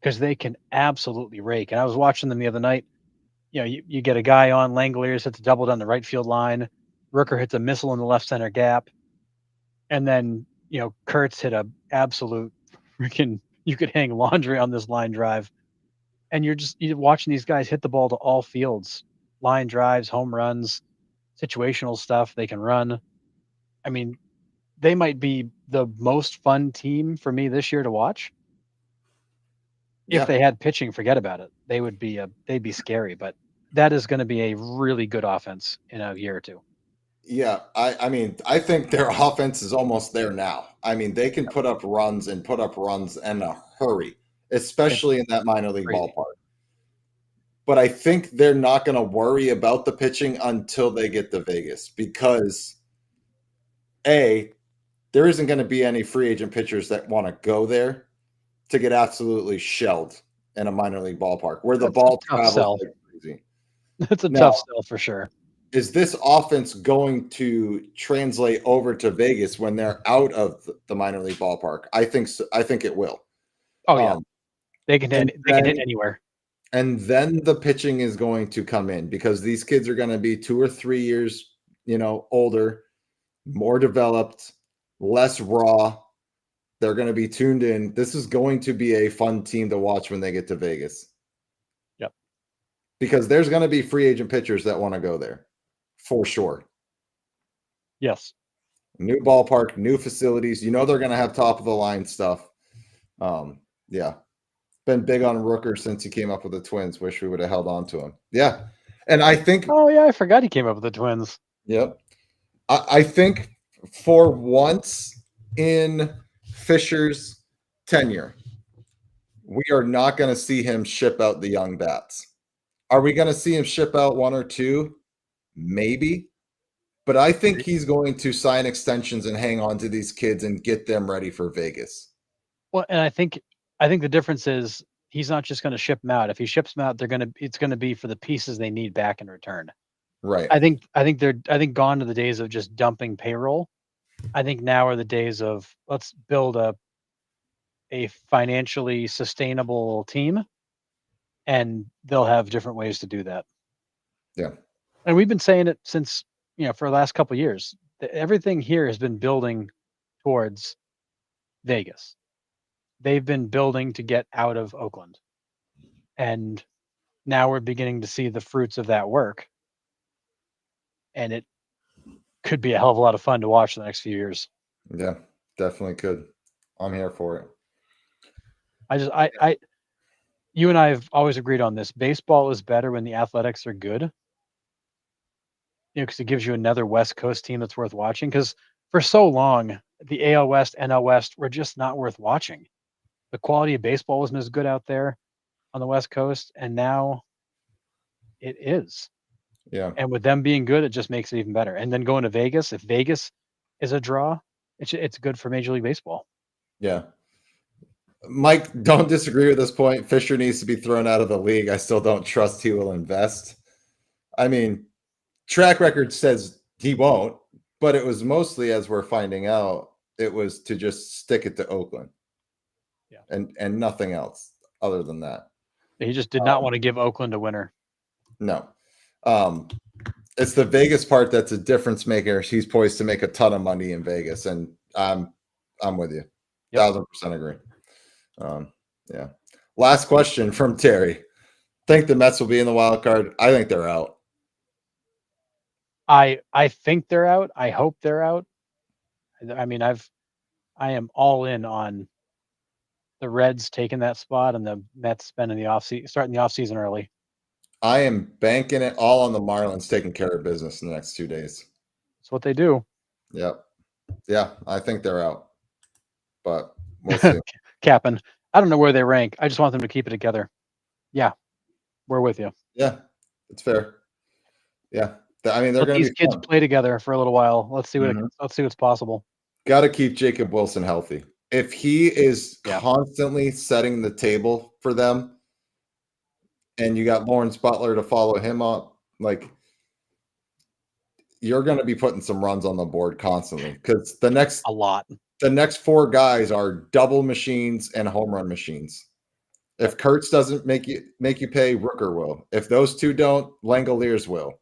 [SPEAKER 2] because they can absolutely rake. And I was watching them the other night. You get a guy on Langoliers hits a double down the right field line. Rooker hits a missile in the left center gap. And then, Kurtz hit a absolute freaking you could hang laundry on this line drive. And you're watching these guys hit the ball to all fields, line drives, home runs, situational stuff they can run. I mean, they might be the most fun team for me this year to watch. If
[SPEAKER 1] Yeah.
[SPEAKER 2] they had pitching, forget about it. They'd be scary, but that is going to be a really good offense in a year or two.
[SPEAKER 1] Yeah, I mean, I think their offense is almost there now. I mean, they can put up runs in a hurry, especially in that minor league
[SPEAKER 2] Crazy.
[SPEAKER 1] ballpark. But I think they're not going to worry about the pitching until they get to Vegas because A, there isn't going to be any free agent pitchers that want to go there to get absolutely shelled in a minor league ballpark where the
[SPEAKER 2] That's a
[SPEAKER 1] ball
[SPEAKER 2] tough
[SPEAKER 1] travels
[SPEAKER 2] sell.
[SPEAKER 1] like crazy.
[SPEAKER 2] That's a
[SPEAKER 1] Now,
[SPEAKER 2] tough sell for sure.
[SPEAKER 1] is this offense going to translate over to Vegas when they're out of the minor league ballpark? I think so. I think it will.
[SPEAKER 2] Oh yeah,
[SPEAKER 1] Um,
[SPEAKER 2] they can
[SPEAKER 1] and
[SPEAKER 2] hit anywhere.
[SPEAKER 1] and then the pitching is going to come in because these kids are going to be 2 or 3 years, older, more developed, less raw. They're going to be tuned in. This is going to be a fun team to watch when they get to Vegas.
[SPEAKER 2] Yep.
[SPEAKER 1] Because there's going to be free agent pitchers that want to go there for sure.
[SPEAKER 2] Yes.
[SPEAKER 1] New ballpark, new facilities. They're going to have top of the line stuff. Yeah. Been big on Rooker since he came up with the Twins. Wish we would have held on to him. Yeah. And I think.
[SPEAKER 2] Oh yeah, I forgot he came up with the Twins.
[SPEAKER 1] Yep. I think for once in Fisher's tenure, we are not going to see him ship out the young bats. Are we going to see him ship out 1 or 2? Maybe. But I think he's going to sign extensions and hang on to these kids and get them ready for Vegas.
[SPEAKER 2] Well, and I think the difference is he's not just going to ship them out. If he ships them out, it's going to be for the pieces they need back in return.
[SPEAKER 1] Right.
[SPEAKER 2] I think gone to the days of just dumping payroll. I think now are the days of let's build a financially sustainable team, and they'll have different ways to do that.
[SPEAKER 1] Yeah.
[SPEAKER 2] And we've been saying it since, for the last couple of years. Everything here has been building towards Vegas. They've been building to get out of Oakland. And now we're beginning to see the fruits of that work. And it could be a hell of a lot of fun to watch the next few years.
[SPEAKER 1] Yeah, definitely could. I'm here for it.
[SPEAKER 2] You and I have always agreed on this. Baseball is better when the Athletics are good. Because it gives you another West Coast team that's worth watching. Because for so long, the AL West, NL West were just not worth watching. The quality of baseball wasn't as good out there on the West Coast, and now it is.
[SPEAKER 1] Yeah.
[SPEAKER 2] And with them being good, it just makes it even better. And then going to Vegas, if Vegas is a draw, it's good for Major League Baseball.
[SPEAKER 1] Yeah. Mike, don't disagree with this point. Fisher needs to be thrown out of the league. I still don't trust he will invest. I mean, track record says he won't, but it was mostly, as we're finding out, it was to just stick it to Oakland.
[SPEAKER 2] Yeah.
[SPEAKER 1] And nothing else other than that.
[SPEAKER 2] He just did not want to give Oakland a winner.
[SPEAKER 1] No. It's the Vegas part that's a difference maker. He's poised to make a ton of money in Vegas, and I'm with you. 1,000% agree. Yeah. Last question from Terry. Think the Mets will be in the wild card? I think they're out.
[SPEAKER 2] I think they're out. I hope they're out. I mean, I am all in on the Reds taking that spot and the Mets starting the offseason early.
[SPEAKER 1] I am banking it all on the Marlins taking care of business in the next 2 days.
[SPEAKER 2] That's what they do.
[SPEAKER 1] Yep. Yeah, I think they're out. But we'll see.
[SPEAKER 2] Captain, I don't know where they rank. I just want them to keep it together. Yeah, we're with you.
[SPEAKER 1] Yeah, it's fair. Yeah. I mean, they're
[SPEAKER 2] Let
[SPEAKER 1] going to
[SPEAKER 2] these kids play together for a little while. Let's see what's possible.
[SPEAKER 1] Got to keep Jacob Wilson healthy. If he is constantly setting the table for them, and you got Lawrence Butler to follow him up, like you're going to be putting some runs on the board constantly because
[SPEAKER 2] A lot.
[SPEAKER 1] the next four guys are double machines and home run machines. If Kurtz doesn't make you pay, Rooker will. If those two don't, Langoliers will.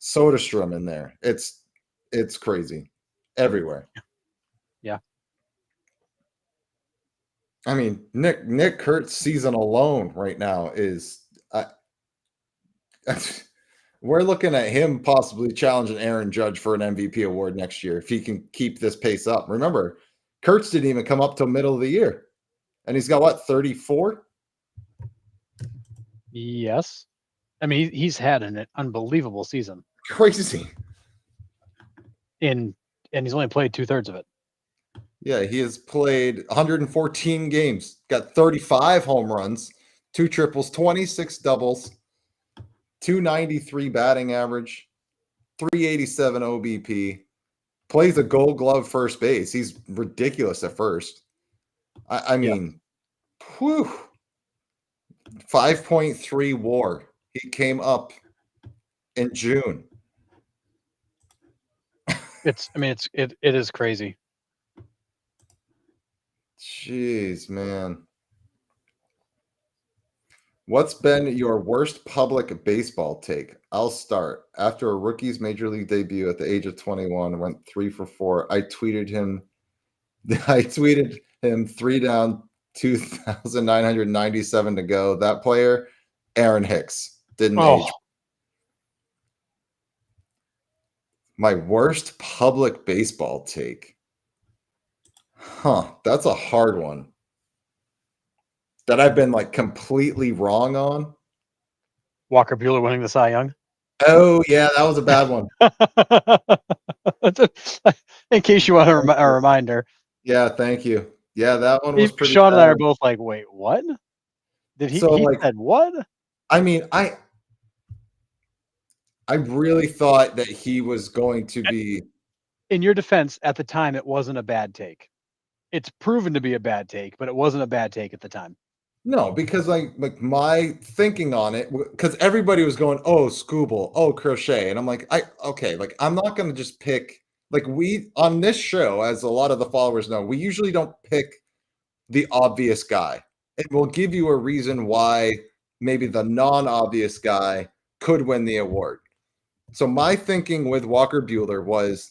[SPEAKER 1] Soderstrom in there. It's crazy everywhere.
[SPEAKER 2] Yeah.
[SPEAKER 1] I mean, Nick Kurtz season alone right now is we're looking at him possibly challenging Aaron Judge for an MVP award next year if he can keep this pace up. Remember, Kurtz didn't even come up till middle of the year. And he's got what, 34?
[SPEAKER 2] Yes. I mean, he's had an unbelievable season.
[SPEAKER 1] Crazy.
[SPEAKER 2] And he's only played 2/3 of it.
[SPEAKER 1] Yeah, he has played 114 games, got 35 home runs, 2 triples, 26 doubles, 293 batting average, 387 OBP, plays a Gold Glove first base. He's ridiculous at first. I mean, whew, 5.3 WAR. He came up in June.
[SPEAKER 2] It is crazy.
[SPEAKER 1] Jeez, man. What's been your worst public baseball take? I'll start. After a rookie's major league debut at the age of 21, went 3 for 4. I tweeted him 3 down, 2,997 to go. That player, Aaron Hicks, didn't age. My worst public baseball take. Huh, that's a hard one. That I've been like completely wrong on.
[SPEAKER 2] Walker Buehler winning the Cy Young.
[SPEAKER 1] Oh yeah, that was a bad one.
[SPEAKER 2] In case you want a reminder.
[SPEAKER 1] Yeah, thank you. Yeah, that one was pretty.
[SPEAKER 2] Sean and I are both like, wait, what? Did he? He said what?
[SPEAKER 1] I mean, I really thought that he was going to be.
[SPEAKER 2] In your defense, at the time, it wasn't a bad take. It's proven to be a bad take, but it wasn't a bad take at the time.
[SPEAKER 1] No, because like my thinking on it, because everybody was going, oh, Skubal, oh, Crochet. And I'm like, I'm not going to just pick, like we, on this show, as a lot of the followers know, we usually don't pick the obvious guy. And we'll give you a reason why maybe the non-obvious guy could win the award. So my thinking with Walker Buehler was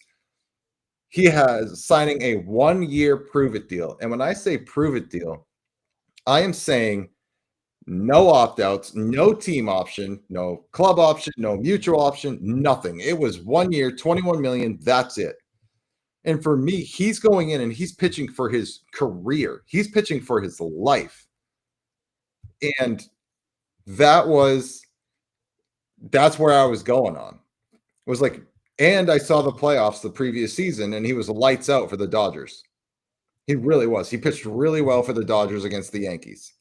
[SPEAKER 1] he has signing a 1-year prove-it deal. And when I say prove-it deal, I am saying no opt-outs, no team option, no club option, no mutual option, nothing. It was 1 year, 21 million. That's it. And for me, he's going in and he's pitching for his career. He's pitching for his life. And that's where I was going on. It was like, and I saw the playoffs the previous season and he was lights out for the Dodgers. He really was. He pitched really well for the Dodgers against the Yankees.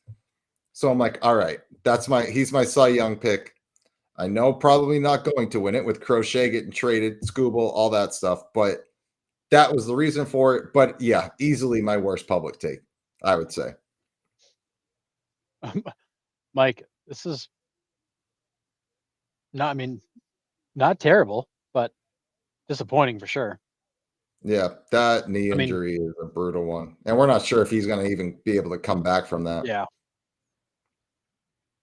[SPEAKER 1] So I'm like, all right, he's my Cy Young pick. I know probably not going to win it with Crochet getting traded, Skubal, all that stuff, but that was the reason for it. But yeah, easily my worst public take, I would say.
[SPEAKER 2] Mike, this is not terrible, but disappointing for sure.
[SPEAKER 1] Yeah, that knee injury is a brutal one. And we're not sure if he's going to even be able to come back from that.
[SPEAKER 2] Yeah.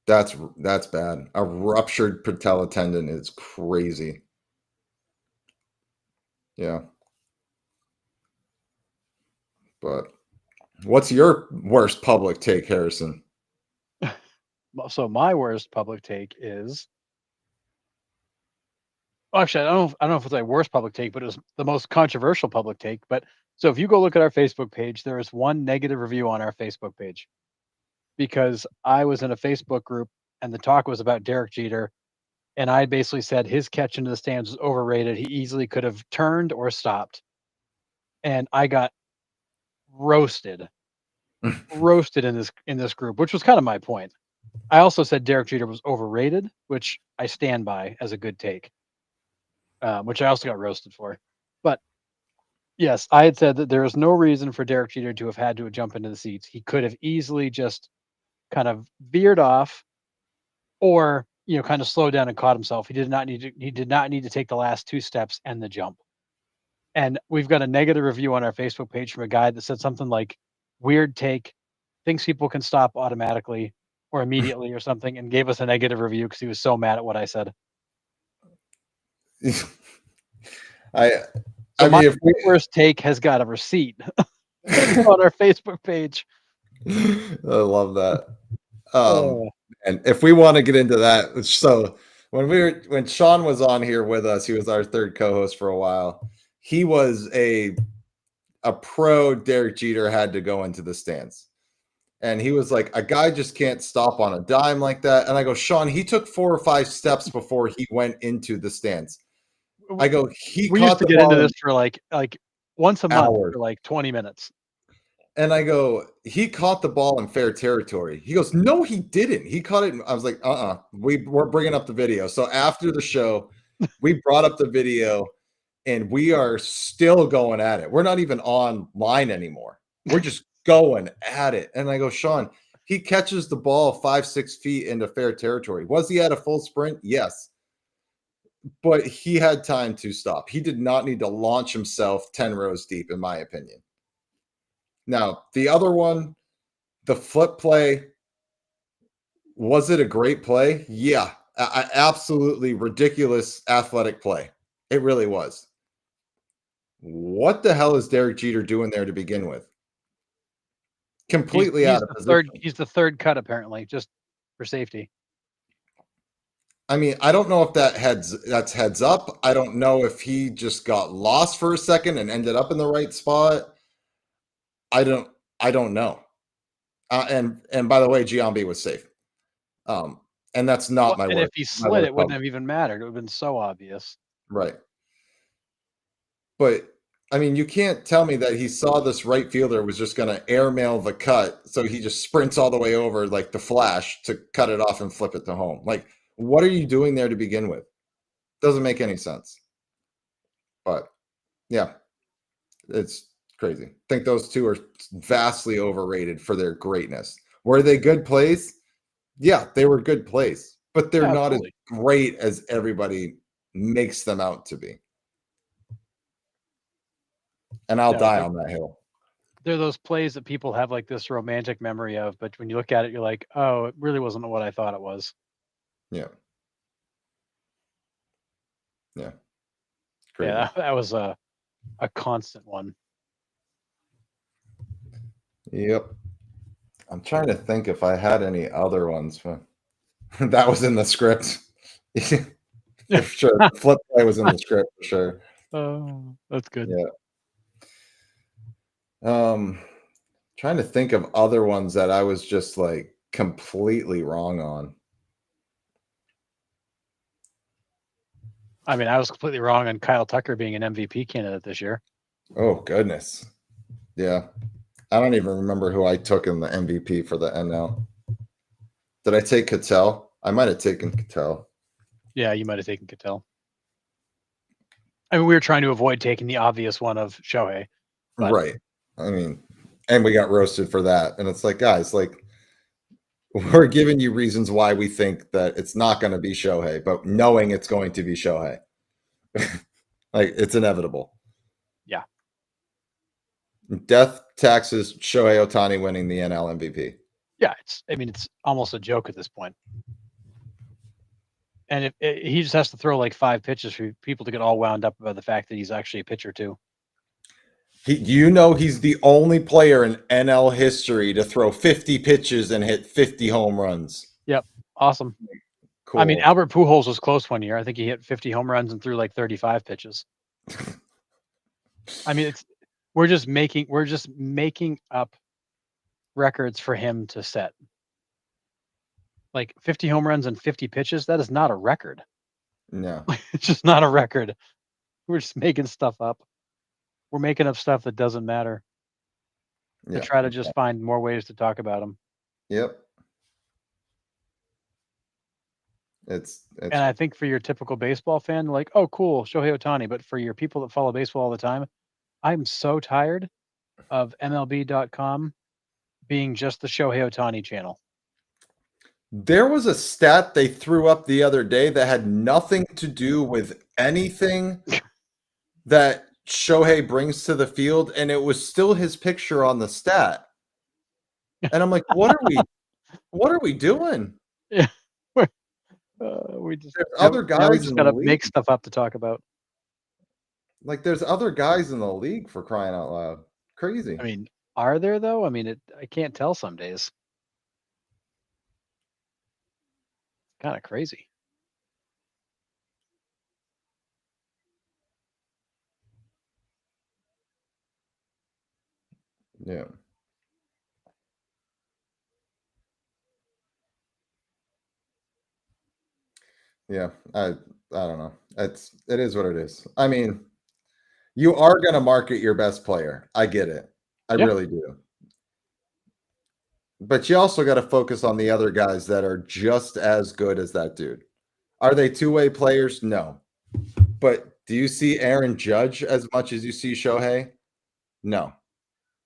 [SPEAKER 1] That's bad. A ruptured patella tendon is crazy. Yeah. But what's your worst public take, Harrison?
[SPEAKER 2] So my worst public take is, actually, I don't know if it's my worst public take, but it was the most controversial public take. But so if you go look at our Facebook page, there is one negative review on our Facebook page because I was in a Facebook group and the talk was about Derek Jeter. And I basically said his catch into the stands was overrated. He easily could have turned or stopped. And I got roasted in this group, which was kind of my point. I also said Derek Jeter was overrated, which I stand by as a good take, which I also got roasted for. But yes, I had said that there is no reason for Derek Jeter to have had to jump into the seats. He could have easily just kind of veered off or kind of slowed down and caught himself. He did not need to take the last 2 steps and the jump. And we've got a negative review on our Facebook page from a guy that said something like, "Weird take, thinks people can stop automatically or immediately or something," and gave us a negative review because he was so mad at what I said.
[SPEAKER 1] I
[SPEAKER 2] So my
[SPEAKER 1] mean, if we,
[SPEAKER 2] worst take has got a receipt on our Facebook page.
[SPEAKER 1] I love that.
[SPEAKER 2] Oh.
[SPEAKER 1] And if we want to get into that, so when Sean was on here with us, he was our third co-host for a while. He was a pro Derek Jeter had to go into the stands. And he was like, a guy just can't stop on a dime like that. And I go, Sean, he took 4 or 5 steps before he went into the stands. I go, he
[SPEAKER 2] We used
[SPEAKER 1] caught
[SPEAKER 2] to
[SPEAKER 1] the
[SPEAKER 2] get into
[SPEAKER 1] ball in
[SPEAKER 2] this for like once a month
[SPEAKER 1] hours.
[SPEAKER 2] for like 20 minutes.
[SPEAKER 1] And I go, he caught the ball in fair territory. He goes, no, he didn't. He caught it. I was like, we're bringing up the video. So after the show, we brought up the video and we are still going at it. We're not even online anymore. We're just going at it. And I go, Sean, he catches the ball 5-6 feet into fair territory. Was he at a full sprint? Yes. But he had time to stop. He did not need to launch himself 10 rows deep, in my opinion. Now, the other one, the flip play, was it a great play? Yeah, absolutely ridiculous athletic play. It really was. What the hell is Derek Jeter doing there to begin with? Completely out of position.
[SPEAKER 2] He's the third cut apparently, just for safety.
[SPEAKER 1] I mean, I don't know if that's heads up. I don't know if he just got lost for a second and ended up in the right spot. I don't know. And by the way, Giambi was safe. And that's not my
[SPEAKER 2] And
[SPEAKER 1] word.
[SPEAKER 2] if he slid, it wouldn't have even mattered. It would have been so obvious.
[SPEAKER 1] Right. But I mean, you can't tell me that he saw this right fielder was just going to airmail the cut, so he just sprints all the way over like the Flash to cut it off and flip it to home. Like, what are you doing there to begin with? Doesn't make any sense. But yeah, it's crazy. I think those two are vastly overrated for their greatness. Were they good plays? Yeah, they were good plays, but they're not as great as everybody makes them out to be. And I'll die on that hill.
[SPEAKER 2] They're those plays that people have like this romantic memory of, but when you look at it, you're like, oh, it really wasn't what I thought it was.
[SPEAKER 1] Yeah. Yeah.
[SPEAKER 2] Crazy. Yeah, that was a constant one.
[SPEAKER 1] Yep. I'm trying to think if I had any other ones. That was in the script. For sure. The flip play was in the script for sure.
[SPEAKER 2] Oh, that's good.
[SPEAKER 1] Yeah. Trying to think of other ones that I was just like completely wrong on.
[SPEAKER 2] I mean, I was completely wrong on Kyle Tucker being an MVP candidate this year.
[SPEAKER 1] Oh, goodness. Yeah. I don't even remember who I took in the MVP for the NL. Did I take Ketel? I might have taken Ketel.
[SPEAKER 2] Yeah, you might have taken Ketel. I mean, we were trying to avoid taking the obvious one of Shohei.
[SPEAKER 1] Right. I mean, and we got roasted for that. And it's like, guys, like, we're giving you reasons why we think that it's not going to be Shohei, but knowing it's going to be Shohei. Like, it's inevitable.
[SPEAKER 2] Yeah.
[SPEAKER 1] Death taxes Shohei Ohtani winning the NL MVP.
[SPEAKER 2] Yeah, it's almost a joke at this point. And he just has to throw like 5 pitches for people to get all wound up about the fact that he's actually a pitcher too.
[SPEAKER 1] He's the only player in NL history to throw 50 pitches and hit 50 home runs.
[SPEAKER 2] Yep. Awesome.
[SPEAKER 1] Cool.
[SPEAKER 2] I mean, Albert Pujols was close one year. I think he hit 50 home runs and threw like 35 pitches. I mean, we're just making up records for him to set. Like 50 home runs and 50 pitches, that is not a record.
[SPEAKER 1] No.
[SPEAKER 2] It's just not a record. We're just making stuff up. We're making up stuff that doesn't matter. To try to just find more ways to talk about him.
[SPEAKER 1] Yep.
[SPEAKER 2] And I think for your typical baseball fan, like, oh, cool, Shohei Ohtani. But for your people that follow baseball all the time, I'm so tired of MLB.com being just the Shohei Ohtani channel.
[SPEAKER 1] There was a stat they threw up the other day that had nothing to do with anything that Shohei brings to the field, and it was still his picture on the stat. And I'm like, what are we doing?
[SPEAKER 2] Yeah. We just
[SPEAKER 1] There's other
[SPEAKER 2] we
[SPEAKER 1] guys
[SPEAKER 2] just
[SPEAKER 1] in
[SPEAKER 2] gotta
[SPEAKER 1] the
[SPEAKER 2] make
[SPEAKER 1] league.
[SPEAKER 2] stuff up to talk about.
[SPEAKER 1] Like, there's other guys in the league, for crying out loud. Crazy.
[SPEAKER 2] I mean, are there though? I mean, I can't tell some days. Kind of crazy.
[SPEAKER 1] Yeah. Yeah. I don't know. It is what it is. I mean, you are going to market your best player. I get it. I
[SPEAKER 2] Yeah.
[SPEAKER 1] really do. But you also got to focus on the other guys that are just as good as that dude. Are they two-way players? No. But do you see Aaron Judge as much as you see Shohei? No.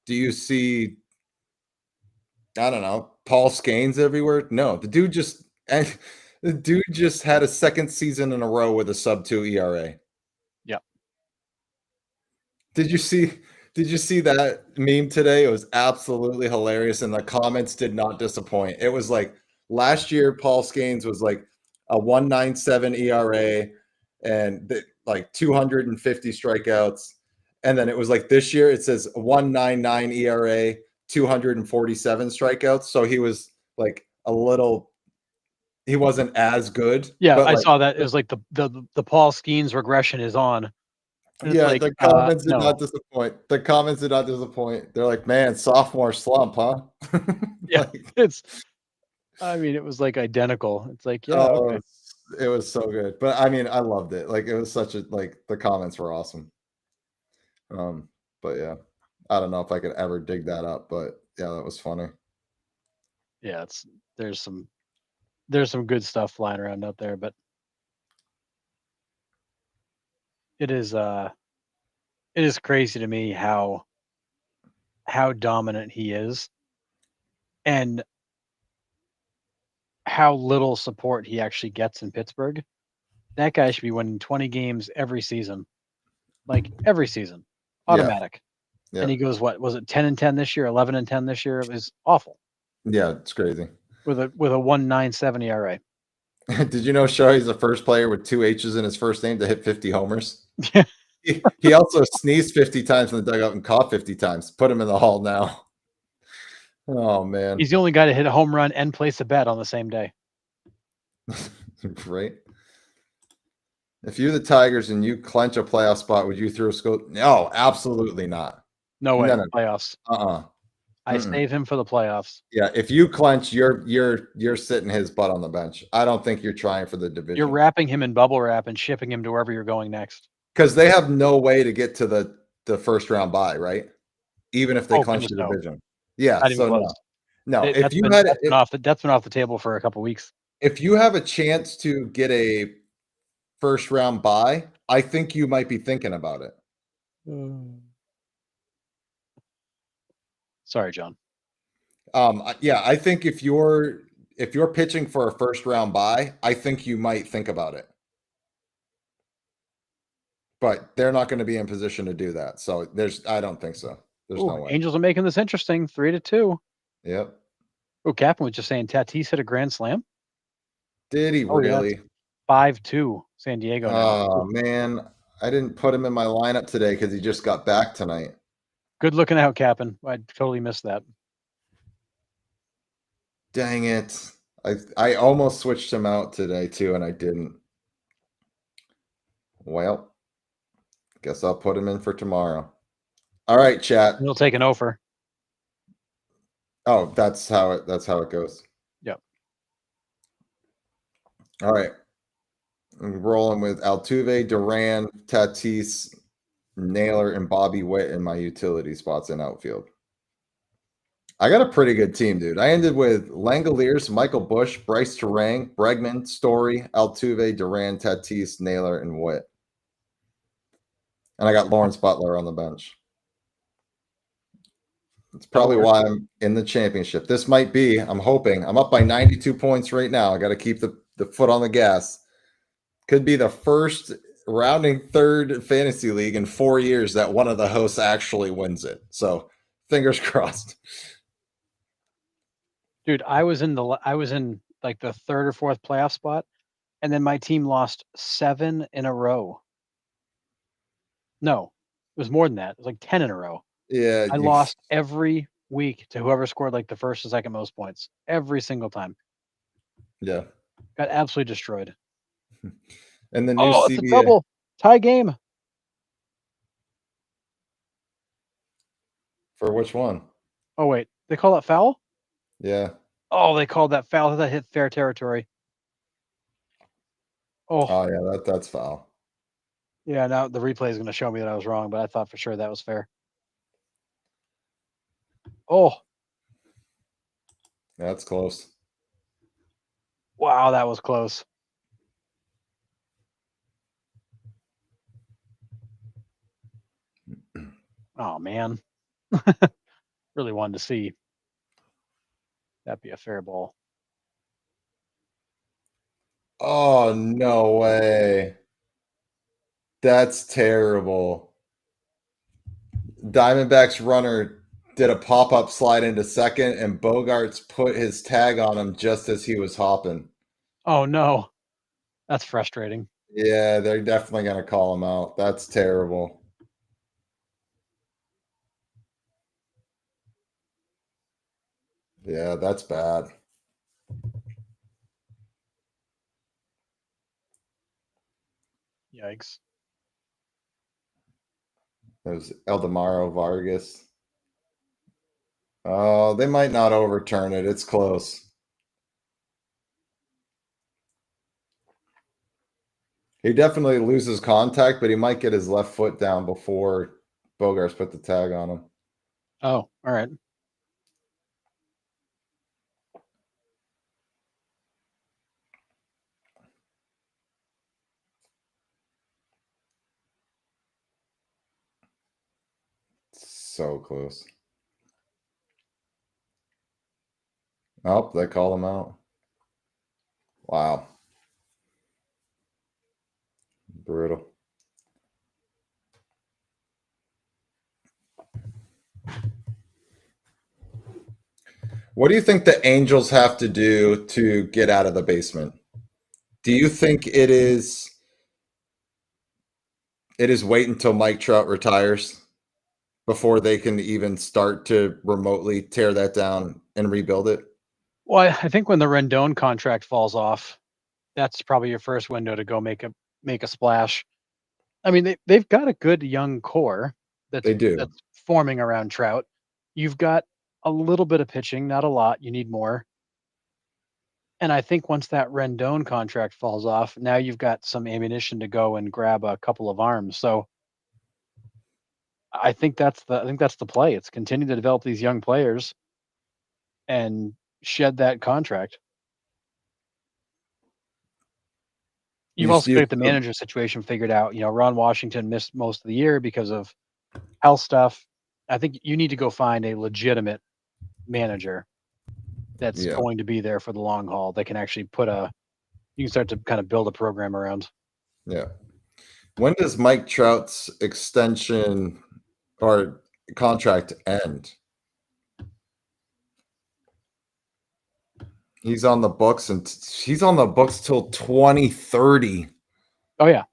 [SPEAKER 1] Do you see, I don't know, Paul Scanes everywhere? No. The dude just had a second season in a row with a sub-2 ERA.
[SPEAKER 2] Yep.
[SPEAKER 1] Did you see that meme today? It was absolutely hilarious, and the comments did not disappoint. It was like last year, Paul Scanes was like a 1.97 ERA and like 250 strikeouts. And then it was like this year, it says 1.99 ERA, 247 strikeouts. So he was like he wasn't as good.
[SPEAKER 2] Yeah,
[SPEAKER 1] but
[SPEAKER 2] I
[SPEAKER 1] like,
[SPEAKER 2] saw that. It was like the Paul Skeens regression is on. And it's
[SPEAKER 1] yeah,
[SPEAKER 2] like,
[SPEAKER 1] the comments did
[SPEAKER 2] no.
[SPEAKER 1] not disappoint. The comments did not disappoint. They're like, man, sophomore slump, huh?
[SPEAKER 2] Yeah,
[SPEAKER 1] Like,
[SPEAKER 2] I mean, it was like identical. It's like, yeah,
[SPEAKER 1] oh,
[SPEAKER 2] okay.
[SPEAKER 1] it was so good. But I mean, I loved it. Like, it was such a the comments were awesome. But yeah, I don't know if I could ever dig that up, but yeah, that was funny.
[SPEAKER 2] Yeah, there's some good stuff flying around out there, but it is crazy to me how dominant he is and how little support he actually gets in Pittsburgh. That guy should be winning 20 games every season. Like every season.
[SPEAKER 1] Yeah,
[SPEAKER 2] Automatic. And
[SPEAKER 1] yeah,
[SPEAKER 2] he goes, what was it, 10-10 this year, 11-10 this year? It was awful.
[SPEAKER 1] yeah. It's crazy.
[SPEAKER 2] With a 1.97 ERA.
[SPEAKER 1] Did you know Shohei's the first player with 2 H's in his first name to hit 50 homers?
[SPEAKER 2] Yeah.
[SPEAKER 1] He also sneezed 50 times in the dugout and coughed 50 times. Put him in the hall now. Oh man.
[SPEAKER 2] He's the only guy to hit a home run and place a bet on the same day.
[SPEAKER 1] Right. If you're the Tigers and you clench a playoff spot, would you throw Scope? No, absolutely not.
[SPEAKER 2] No way.
[SPEAKER 1] No.
[SPEAKER 2] Playoffs. I save him for the playoffs.
[SPEAKER 1] Yeah, if you clench, you're sitting his butt on the bench. I don't think you're trying for the division.
[SPEAKER 2] You're wrapping him in bubble wrap and shipping him to wherever you're going next.
[SPEAKER 1] Because they have no way to get to the first round bye, right? Even if they clinch the division. Yeah, so no. If you had
[SPEAKER 2] that's been off the table for a couple weeks.
[SPEAKER 1] If you have a chance to get a first round bye, I think you might be thinking about it.
[SPEAKER 2] Sorry, John.
[SPEAKER 1] Yeah, I think if you're pitching for a first round bye, I think you might think about it. But they're not going to be in position to do that. So I don't think so. There's no way.
[SPEAKER 2] Angels are making this interesting. 3-2.
[SPEAKER 1] Yep.
[SPEAKER 2] Oh, Captain was just saying Tatis hit a grand slam.
[SPEAKER 1] Did he really?
[SPEAKER 2] Yeah, 5-2 San Diego.
[SPEAKER 1] Oh man, I didn't put him in my lineup today because he just got back tonight.
[SPEAKER 2] Good looking out, Captain. I totally missed that.
[SPEAKER 1] Dang it. I almost switched him out today too, and I didn't. Well, guess I'll put him in for tomorrow. All right, chat.
[SPEAKER 2] He'll take an offer.
[SPEAKER 1] Oh, that's how it goes.
[SPEAKER 2] Yep.
[SPEAKER 1] All right. I'm rolling with Altuve, Duran, Tatis, Naylor, and Bobby Witt in my utility spots in outfield. I got a pretty good team, dude. I ended with Langoliers, Michael Busch, Bryce Terang, Bregman, Story, Altuve, Duran, Tatis, Naylor, and Witt. And I got Lawrence Butler on the bench. It's probably
[SPEAKER 2] work.
[SPEAKER 1] why I'm in the championship. This might be, I'm hoping. I'm up by 92 points right now. I got to keep the foot on the gas. Could be the first rounding third fantasy league in 4 years that one of the hosts actually wins it. So fingers crossed.
[SPEAKER 2] Dude, I was in like the third or fourth playoff spot, and then my team lost 7 in a row. No, it was more than that. It was like 10 in a row.
[SPEAKER 1] Yeah,
[SPEAKER 2] I lost every week to whoever scored like the first and second most points every single time.
[SPEAKER 1] yeah.
[SPEAKER 2] Got absolutely destroyed.
[SPEAKER 1] And the new
[SPEAKER 2] Oh, it's a
[SPEAKER 1] CBA
[SPEAKER 2] double tie game.
[SPEAKER 1] for which one?
[SPEAKER 2] Oh wait, they call that foul?
[SPEAKER 1] Yeah.
[SPEAKER 2] Oh, they called that foul. That hit fair territory. Oh,
[SPEAKER 1] Oh yeah, that's foul.
[SPEAKER 2] yeah. Now the replay is going to show me that I was wrong, but I thought for sure that was fair. Oh,
[SPEAKER 1] That's close.
[SPEAKER 2] wow, that was close. Oh man, really wanted to see that be a fair ball.
[SPEAKER 1] Oh no way. That's terrible. Diamondbacks runner did a pop-up slide into second, and Bogarts put his tag on him just as he was hopping.
[SPEAKER 2] Oh no, that's frustrating.
[SPEAKER 1] Yeah, they're definitely going to call him out. That's terrible. Yeah, that's bad.
[SPEAKER 2] Yikes.
[SPEAKER 1] It was Eldemaro Vargas. Oh, they might not overturn it. It's close. He definitely loses contact, but he might get his left foot down before Bogarts put the tag on him.
[SPEAKER 2] Oh, all right.
[SPEAKER 1] So close. Oh, they call him out. Wow. Brutal. What do you think the Angels have to do to get out of the basement? Do you think it is wait until Mike Trout retires before they can even start to remotely tear that down and rebuild it?
[SPEAKER 2] Well, I think when the Rendon contract falls off, that's probably your first window to go make a splash. I mean, they've got a good young core
[SPEAKER 1] They do.
[SPEAKER 2] that's forming around Trout. You've got a little bit of pitching, not a lot. You need more. And I think once that Rendon contract falls off, now you've got some ammunition to go and grab a couple of arms. So I think that's the play. It's continue to develop these young players and shed that contract. You've also got to get the manager situation figured out. You know, Ron Washington missed most of the year because of health stuff. I think you need to go find a legitimate manager that's
[SPEAKER 1] Yeah.
[SPEAKER 2] going to be there for the long haul that can actually you can start to kind of build a program around.
[SPEAKER 1] Yeah. When does Mike Trout's extension or contract end? He's on the books till 2030.
[SPEAKER 2] Oh yeah.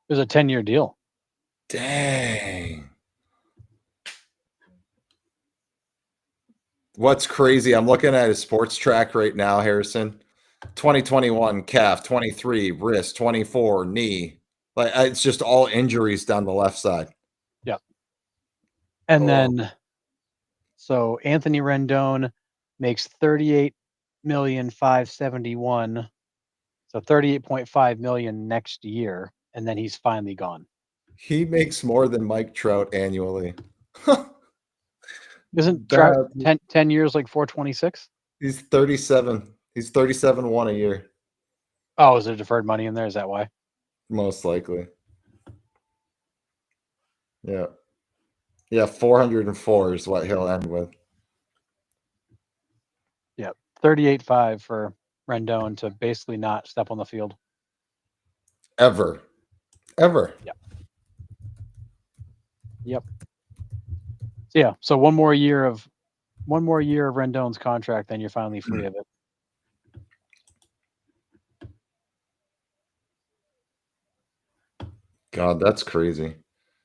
[SPEAKER 2] There's a 10-year deal.
[SPEAKER 1] Dang. What's crazy? I'm looking at his sports track right now, Harrison. 2021 calf, 23 wrist, 24 knee. Like it's just all injuries down the left side.
[SPEAKER 2] Yeah. And
[SPEAKER 1] Oh.
[SPEAKER 2] then so Anthony Rendon makes 38,571,000. So 38.5 million next year, and then he's finally gone.
[SPEAKER 1] He makes more than Mike Trout annually.
[SPEAKER 2] Isn't Trout 10 years like 426?
[SPEAKER 1] He's 37. He's 37-1 a year.
[SPEAKER 2] Oh, is there deferred money in there? Is that why?
[SPEAKER 1] Most likely. Yeah. Yeah, 404 is what he'll end with.
[SPEAKER 2] 38.5 for Rendon to basically not step on the field.
[SPEAKER 1] Ever.
[SPEAKER 2] Yep. So yeah. So one more year of Rendon's contract, then you're finally free of it.
[SPEAKER 1] God, that's crazy.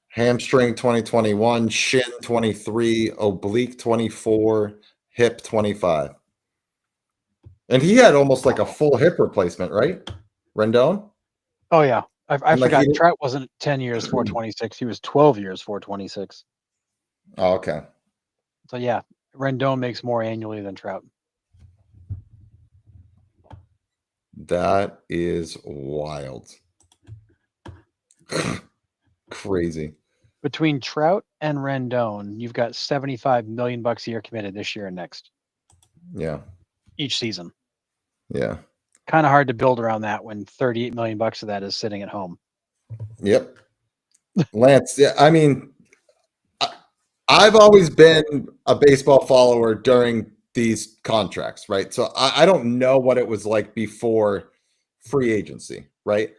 [SPEAKER 1] Hamstring 2021, shin 23, oblique 24, hip 25. And he had almost like a full hip replacement, right? Rendon?
[SPEAKER 2] Oh yeah. I
[SPEAKER 1] And, like, he
[SPEAKER 2] forgot
[SPEAKER 1] didn't-
[SPEAKER 2] Trout wasn't 10 years 426. He was 12 years 426.
[SPEAKER 1] Oh, okay.
[SPEAKER 2] So yeah, Rendon makes more annually than Trout.
[SPEAKER 1] That is wild. Crazy.
[SPEAKER 2] Between Trout and Rendon, you've got $75 million a year committed this year and next,
[SPEAKER 1] Yeah.
[SPEAKER 2] each season.
[SPEAKER 1] Yeah.
[SPEAKER 2] Kind of hard to build around that when $38 million of that is sitting at home.
[SPEAKER 1] Yep. Lance, yeah, I mean, I've always been a baseball follower during these contracts, right? So I don't know what it was like before free agency, right?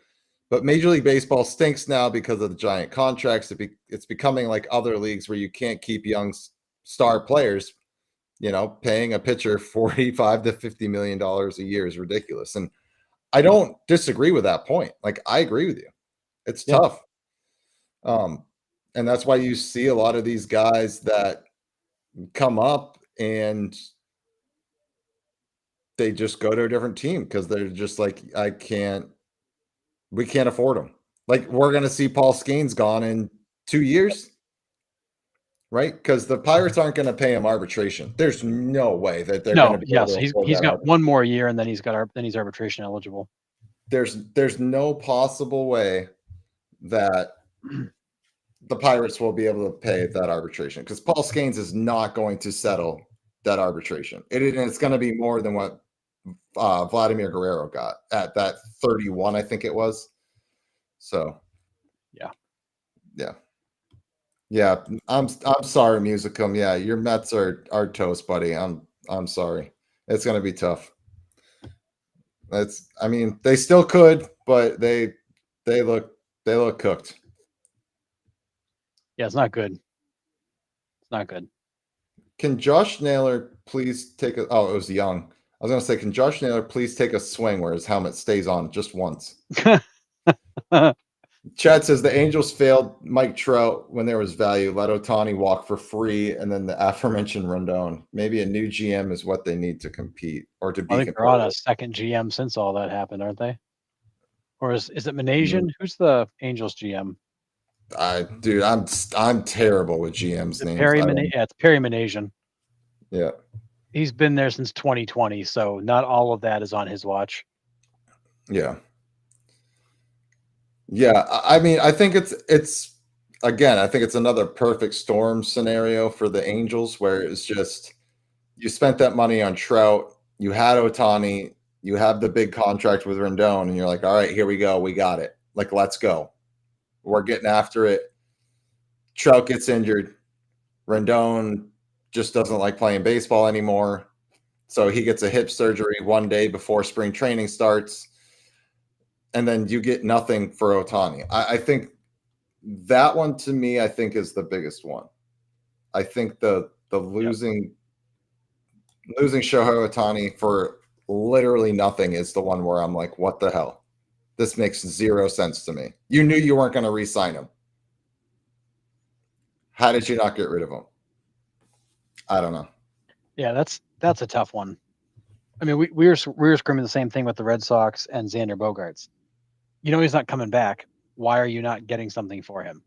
[SPEAKER 1] But Major League Baseball stinks now because of the giant contracts. It's becoming like other leagues where you can't keep young star players. Paying a pitcher $45 to $50 million a year is ridiculous. And I don't disagree with that point. Like, I agree with you. It's tough. And that's why you see a lot of these guys that come up and they just go to a different team because they're just like, we can't afford them. Like, we're going to see Paul Skeens gone in 2 years, right? Because the Pirates aren't going to pay him arbitration. There's no way that they're going to be able to afford
[SPEAKER 2] he's
[SPEAKER 1] that
[SPEAKER 2] got one more year and then he's arbitration eligible.
[SPEAKER 1] There's no possible way that the Pirates will be able to pay that arbitration because Paul Skeens is not going to settle that arbitration. It's going to be more than what Vladimir Guerrero got at that 31, I think it was. So, yeah. I'm sorry, Musicum. Yeah, your Mets are toast, buddy. I'm sorry. It's going to be tough. I mean, they still could, but they look cooked.
[SPEAKER 2] Yeah, it's not good. It's not good.
[SPEAKER 1] Can Josh Naylor please take a? Oh, it was Young. I was going to say, can Josh Naylor please take a swing where his helmet stays on just once? Chad says the Angels failed Mike Trout when there was value. Let Ohtani walk for free, and then the aforementioned Rendon. Maybe a new GM is what they need to compete or to be.
[SPEAKER 2] I think they're on a second GM since all that happened, aren't they? Or is it Manasian? Who's the Angels GM?
[SPEAKER 1] Dude, I'm terrible with GM's names.
[SPEAKER 2] Yeah, it's Perry Manasian.
[SPEAKER 1] Yeah.
[SPEAKER 2] He's been there since 2020, so not all of that is on his watch.
[SPEAKER 1] Yeah. Yeah, I mean, I think it's again, I think it's another perfect storm scenario for the Angels where it's just you spent that money on Trout, you had Ohtani, you have the big contract with Rendon, and you're like, all right, here we go, we got it. Like, let's go. We're getting after it. Trout gets injured. Rendon just doesn't like playing baseball anymore. So he gets a hip surgery one day before spring training starts. And then you get nothing for Ohtani. I think that one to me, I think is the biggest one. I think the losing Shohei Ohtani for literally nothing is the one where I'm like, what the hell? This makes zero sense to me. You knew you weren't going to re-sign him. How did you not get rid of him? I don't know.
[SPEAKER 2] Yeah, that's a tough one. I mean, we were screaming the same thing with the Red Sox and Xander Bogaerts. He's not coming back. Why are you not getting something for him?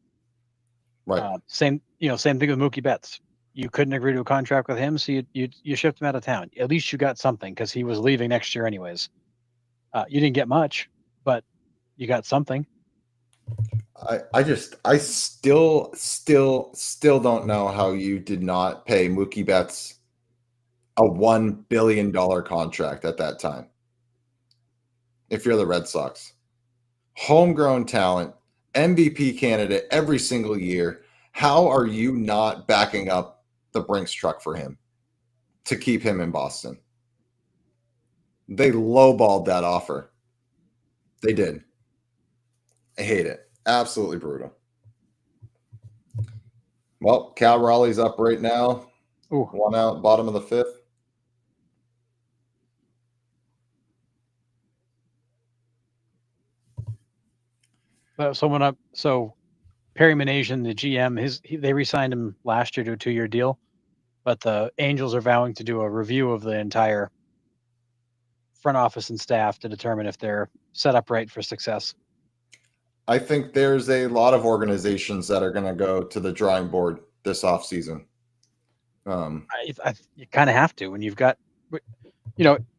[SPEAKER 1] Right.
[SPEAKER 2] Same thing with Mookie Betts. You couldn't agree to a contract with him, so you shipped him out of town. At least you got something because he was leaving next year anyways. You didn't get much, but you got something.
[SPEAKER 1] I still don't know how you did not pay Mookie Betts a $1 billion contract at that time. If you're the Red Sox, homegrown talent, MVP candidate every single year, how are you not backing up the Brinks truck for him to keep him in Boston? They lowballed that offer. They did. I hate it. Absolutely brutal. Well, Cal Raleigh's up right now.
[SPEAKER 2] Ooh.
[SPEAKER 1] 1 out, bottom of the 5th.
[SPEAKER 2] So Perry Manasian, the GM, they re-signed him last year to a 2-year deal, but the Angels are vowing to do a review of the entire front office and staff to determine if they're set up right for success.
[SPEAKER 1] I think there's a lot of organizations that are going to go to the drawing board this offseason.
[SPEAKER 2] You kind of have to when you've got,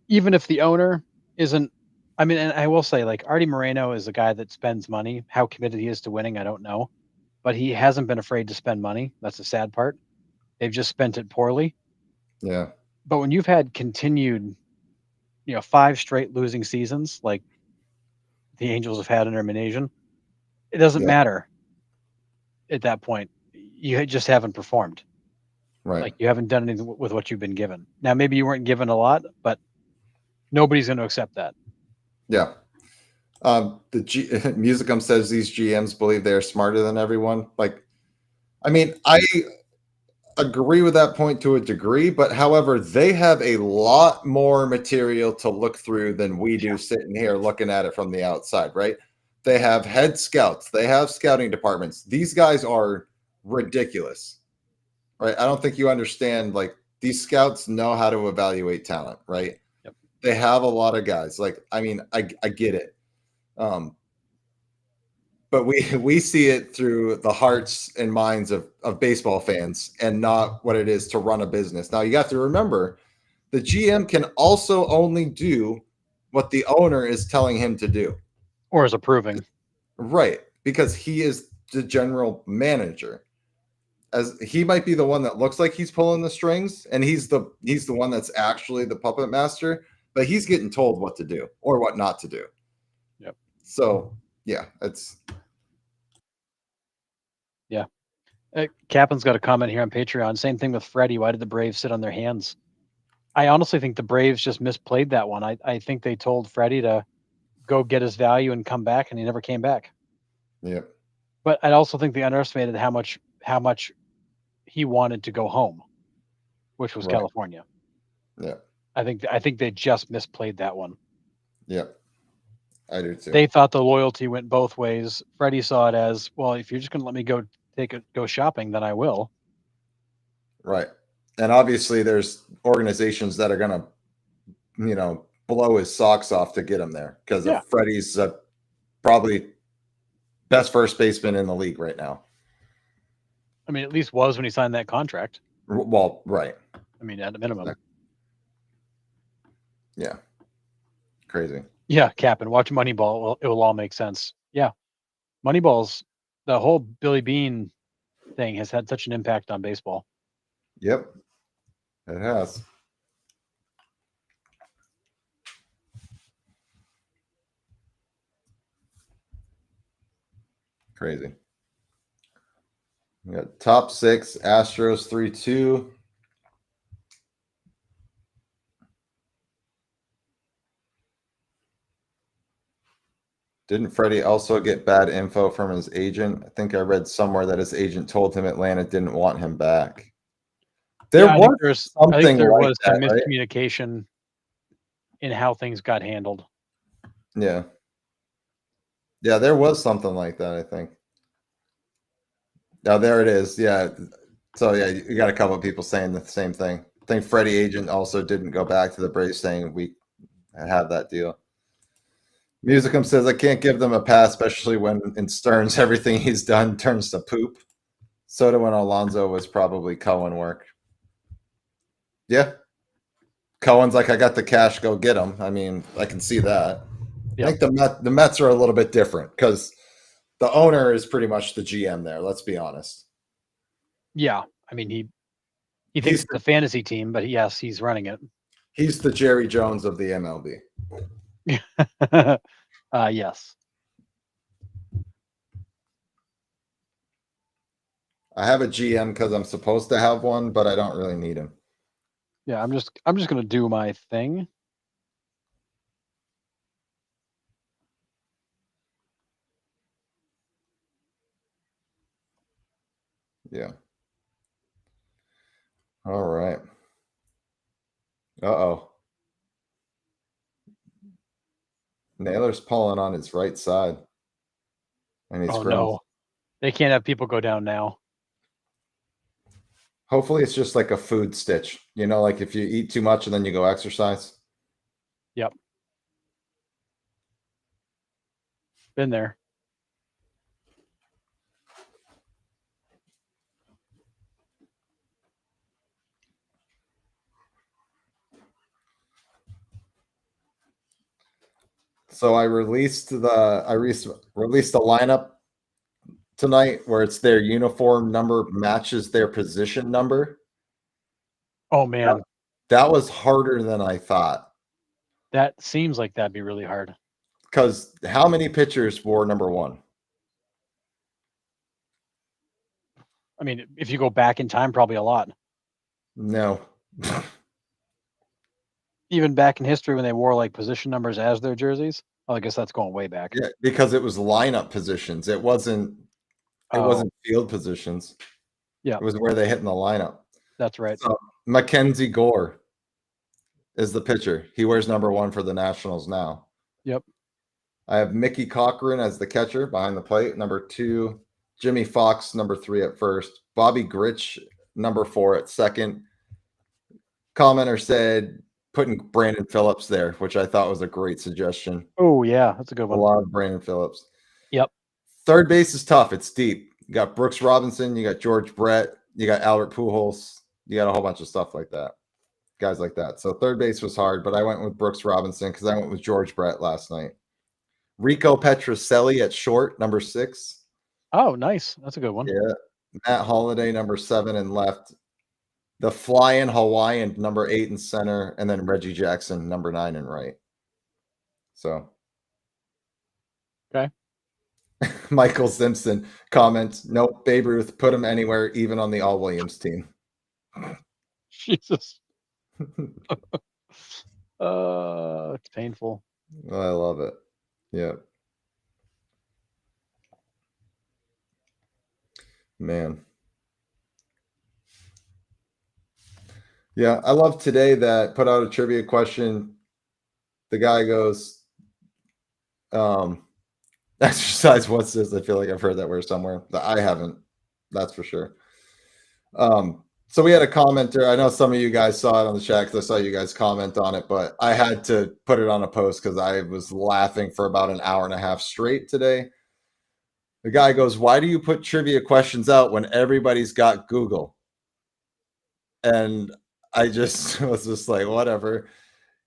[SPEAKER 2] even if the owner isn't. I mean, and I will say, like, Artie Moreno is a guy that spends money. How committed he is to winning, I don't know, but he hasn't been afraid to spend money. That's the sad part. They've just spent it poorly.
[SPEAKER 1] Yeah.
[SPEAKER 2] But when you've had continued, 5 straight losing seasons, like the Angels have had under Manasian, it doesn't matter at that point. You just haven't performed.
[SPEAKER 1] Right.
[SPEAKER 2] Like, you haven't done anything with what you've been given. Now, maybe you weren't given a lot, but nobody's going to accept that.
[SPEAKER 1] Yeah. Musicum says these GMs believe they're smarter than everyone. Like, I mean, I agree with that point to a degree, but however, they have a lot more material to look through than we do sitting here looking at it from the outside, right? They have head scouts, they have scouting departments. These guys are ridiculous, right? I don't think you understand. Like, these scouts know how to evaluate talent, right?
[SPEAKER 2] Yep.
[SPEAKER 1] They have a lot of guys. Like, I mean, I get it. But we see it through the hearts and minds of baseball fans and not what it is to run a business. Now, you have to remember, the GM can also only do what the owner is telling him to do.
[SPEAKER 2] Or is approving.
[SPEAKER 1] Right, because he is the general manager. As he might be the one that looks like he's pulling the strings, and he's the one that's actually the puppet master, but he's getting told what to do or what not to do.
[SPEAKER 2] Yep.
[SPEAKER 1] So, yeah, it's...
[SPEAKER 2] Yeah. Kaplan's got a comment here on Patreon. Same thing with Freddie. Why did the Braves sit on their hands? I honestly think the Braves just misplayed that one. I think they told Freddie to go get his value and come back, and he never came back.
[SPEAKER 1] Yep.
[SPEAKER 2] But I also think they underestimated how much he wanted to go home, which was California.
[SPEAKER 1] Yeah.
[SPEAKER 2] I think they just misplayed that one.
[SPEAKER 1] Yep. I do too.
[SPEAKER 2] They thought the loyalty went both ways. Freddie saw it as, well, if you're just going to let me go shopping, then I will.
[SPEAKER 1] Right. And obviously there's organizations that are going to, blow his socks off to get him there because Freddie's probably best first baseman in the league right now.
[SPEAKER 2] I mean, at least was when he signed that contract.
[SPEAKER 1] Well, right.
[SPEAKER 2] I mean, at a minimum.
[SPEAKER 1] Yeah. Crazy.
[SPEAKER 2] Yeah, Cap, and watch Moneyball. It will all make sense. Yeah. Moneyball's, the whole Billy Bean thing has had such an impact on baseball.
[SPEAKER 1] Yep. It has. Crazy. We got top 6, Astros 3-2. Didn't Freddie also get bad info from his agent? I think I read somewhere that his agent told him Atlanta didn't want him back.
[SPEAKER 2] I think there was some miscommunication,
[SPEAKER 1] right?
[SPEAKER 2] in how things got handled.
[SPEAKER 1] Yeah. Yeah, there was something like that, I think. Now, there it is. Yeah. So, yeah, you got a couple of people saying the same thing. I think Freddie agent also didn't go back to the Braves saying we have that deal. Musicum says, I can't give them a pass, especially when in Stearns, everything he's done turns to poop. Soto and Alonso was probably Cohen work. Yeah. Cohen's like, I got the cash, go get him. I mean, I can see that. Yep. I think the Mets are a little bit different because the owner is pretty much the GM there. Let's be honest.
[SPEAKER 2] Yeah. I mean, he thinks it's a fantasy team, but yes, he's running it.
[SPEAKER 1] He's the Jerry Jones of the MLB.
[SPEAKER 2] Yes.
[SPEAKER 1] I have a GM because I'm supposed to have one, but I don't really need him.
[SPEAKER 2] Yeah, I'm just gonna do my thing.
[SPEAKER 1] Yeah. All right. Uh-oh. Naylor's pulling on his right side. And he's
[SPEAKER 2] Oh
[SPEAKER 1] grown.
[SPEAKER 2] no, they can't have people go down now.
[SPEAKER 1] Hopefully it's just like a food stitch. You know, like if you eat too much and then you go exercise.
[SPEAKER 2] Yep, been there.
[SPEAKER 1] So I released the released the lineup tonight where it's their uniform number matches their position number.
[SPEAKER 2] Oh man,
[SPEAKER 1] That was harder than I thought.
[SPEAKER 2] that seems like that'd be really hard.
[SPEAKER 1] Because how many pitchers wore number 1?
[SPEAKER 2] I mean, if you go back in time, probably a lot.
[SPEAKER 1] No.
[SPEAKER 2] Even back in history when they wore like position numbers as their jerseys. Oh, I guess that's going way back.
[SPEAKER 1] Yeah, because it was lineup positions. It wasn't field positions.
[SPEAKER 2] Yeah,
[SPEAKER 1] It was where they hit in the lineup.
[SPEAKER 2] that's right.
[SPEAKER 1] So Mackenzie Gore is the pitcher. He wears number 1 for the Nationals now.
[SPEAKER 2] Yep.
[SPEAKER 1] I have Mickey Cochran as the catcher behind the plate. Number 2, Jimmy Fox, number 3 at first. Bobby Grich, number 4 at second. Commenter said putting Brandon Phillips there, which I thought was a great suggestion.
[SPEAKER 2] Oh yeah, that's a good
[SPEAKER 1] A
[SPEAKER 2] one.
[SPEAKER 1] lot of Brandon Phillips.
[SPEAKER 2] Yep.
[SPEAKER 1] Third base is tough. It's deep. You got Brooks Robinson. You got George Brett. You got Albert Pujols. You got a whole bunch of stuff like that. Guys like that. So third base was hard, but I went with Brooks Robinson because I went with George Brett last night. Rico Petrocelli at short, number 6.
[SPEAKER 2] Oh, nice. That's a good one.
[SPEAKER 1] Yeah. Matt Holliday, number 7 and left. The flying Hawaiian, number 8 in center, and then Reggie Jackson, number 9 and right. So.
[SPEAKER 2] Okay.
[SPEAKER 1] Michael Simpson comments, nope, Babe Ruth, put him anywhere, even on the All Williams team.
[SPEAKER 2] Jesus. It's painful.
[SPEAKER 1] I love it. Yeah. Man. Yeah, I love today that put out a trivia question. The guy goes, exercise, what's this? I feel like I've heard that word somewhere. I haven't. That's for sure. So we had a commenter. I know some of you guys saw it on the chat because I saw you guys comment on it, but I had to put it on a post because I was laughing for about an hour and a half straight today. The guy goes, why do you put trivia questions out when everybody's got Google? And I just was just like, whatever.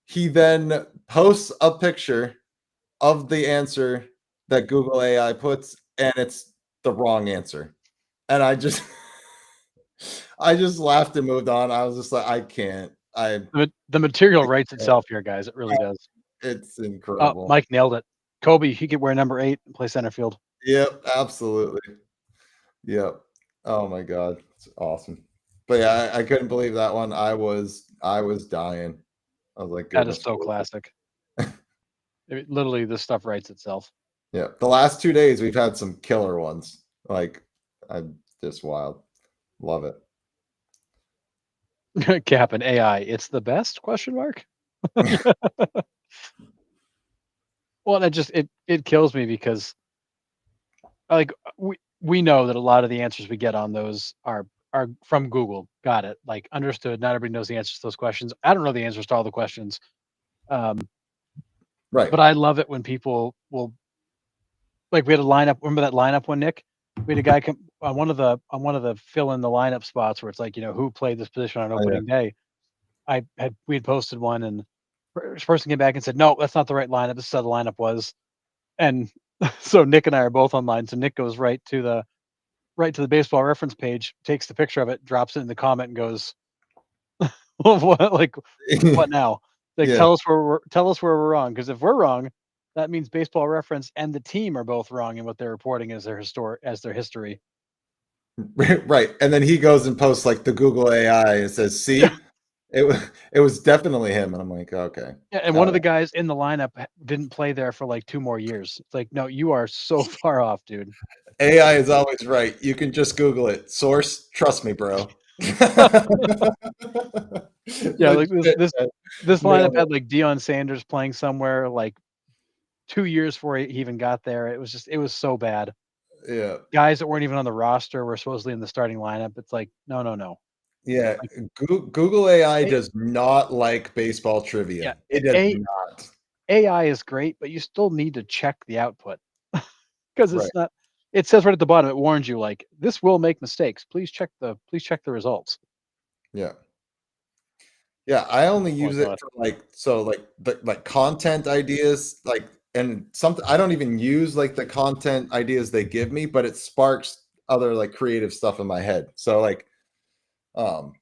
[SPEAKER 1] He then posts a picture of the answer that Google AI puts, and it's the wrong answer. And I just laughed and moved on. I was just like, I can't.
[SPEAKER 2] The material writes itself here, guys. It really does.
[SPEAKER 1] It's incredible.
[SPEAKER 2] Mike nailed it. Kobe, he could wear number 8 and play center field.
[SPEAKER 1] Yep, absolutely. Yep. Oh my God, it's awesome. But yeah, I couldn't believe that one. I was dying. I was like,
[SPEAKER 2] that is so classic. Literally, this stuff writes itself.
[SPEAKER 1] Yeah, the last 2 days we've had some killer ones. Like, I'm just wild. Love it.
[SPEAKER 2] Cap and AI, it's the best? Question mark. Well, it kills me because like we know that a lot of the answers we get on those are from Google. Got it. Like understood. Not everybody knows the answers to those questions. I don't know the answers to all the questions.
[SPEAKER 1] Right.
[SPEAKER 2] But I love it when people will, like we had a lineup. Remember that lineup one, Nick? We had a guy come on one of the fill in the lineup spots where it's like, who played this position on opening day. We had posted one, and this person came back and said, no, that's not the right lineup. This is how the lineup was. And so Nick and I are both online. So Nick goes right to the baseball reference page, takes the picture of it, drops it in the comment, and goes, "What? Like, what now? Like, tell us where we're wrong. Because if we're wrong, that means Baseball Reference and the team are both wrong in what they're reporting as their history."
[SPEAKER 1] Right, and then he goes and posts like the Google AI and says, "See, it was definitely him, and I'm like, okay.
[SPEAKER 2] Yeah, and one of the guys in the lineup didn't play there for like 2 more years. It's like, no, you are so far off, dude.
[SPEAKER 1] AI is always right. You can just Google it. Source, trust me, bro.
[SPEAKER 2] Yeah, like
[SPEAKER 1] Legit, man.
[SPEAKER 2] this lineup
[SPEAKER 1] Nailed it.
[SPEAKER 2] had like Deion Sanders playing somewhere like 2 years before he even got there. It was so bad.
[SPEAKER 1] Yeah.
[SPEAKER 2] Guys that weren't even on the roster were supposedly in the starting lineup. It's like, no, no, no.
[SPEAKER 1] Yeah.
[SPEAKER 2] Like,
[SPEAKER 1] Google AI
[SPEAKER 2] A
[SPEAKER 1] does not like baseball
[SPEAKER 2] yeah,
[SPEAKER 1] trivia. It does
[SPEAKER 2] A
[SPEAKER 1] not.
[SPEAKER 2] AI is great, but you still need to check the output because
[SPEAKER 1] Right.
[SPEAKER 2] it's not. It says right at the bottom. It warns you like this will make mistakes. Please check the results.
[SPEAKER 1] Yeah. Yeah, I only
[SPEAKER 2] Oh my
[SPEAKER 1] use it
[SPEAKER 2] god.
[SPEAKER 1] for like content ideas, and something I don't even use like the content ideas they give me, but it sparks other like creative stuff in my head. So um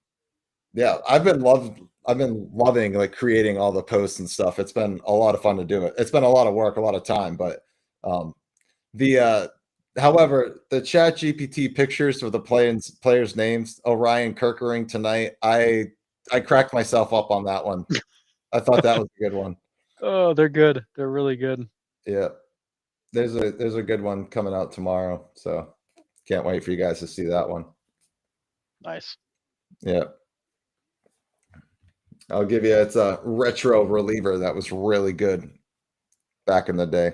[SPEAKER 1] yeah, I've been loving like creating all the posts and stuff. It's been a lot of fun to do it. It's been a lot of work, a lot of time, but um the however, the Chat GPT pictures of the players' names, Orion Kirkering tonight, I cracked myself up on that one. I thought that was a good one.
[SPEAKER 2] Oh, they're good. They're really good.
[SPEAKER 1] Yeah. There's a good one coming out tomorrow. So can't wait for you guys to see that one.
[SPEAKER 2] Nice.
[SPEAKER 1] Yeah. I'll give you it's a retro reliever that was really good back in the day.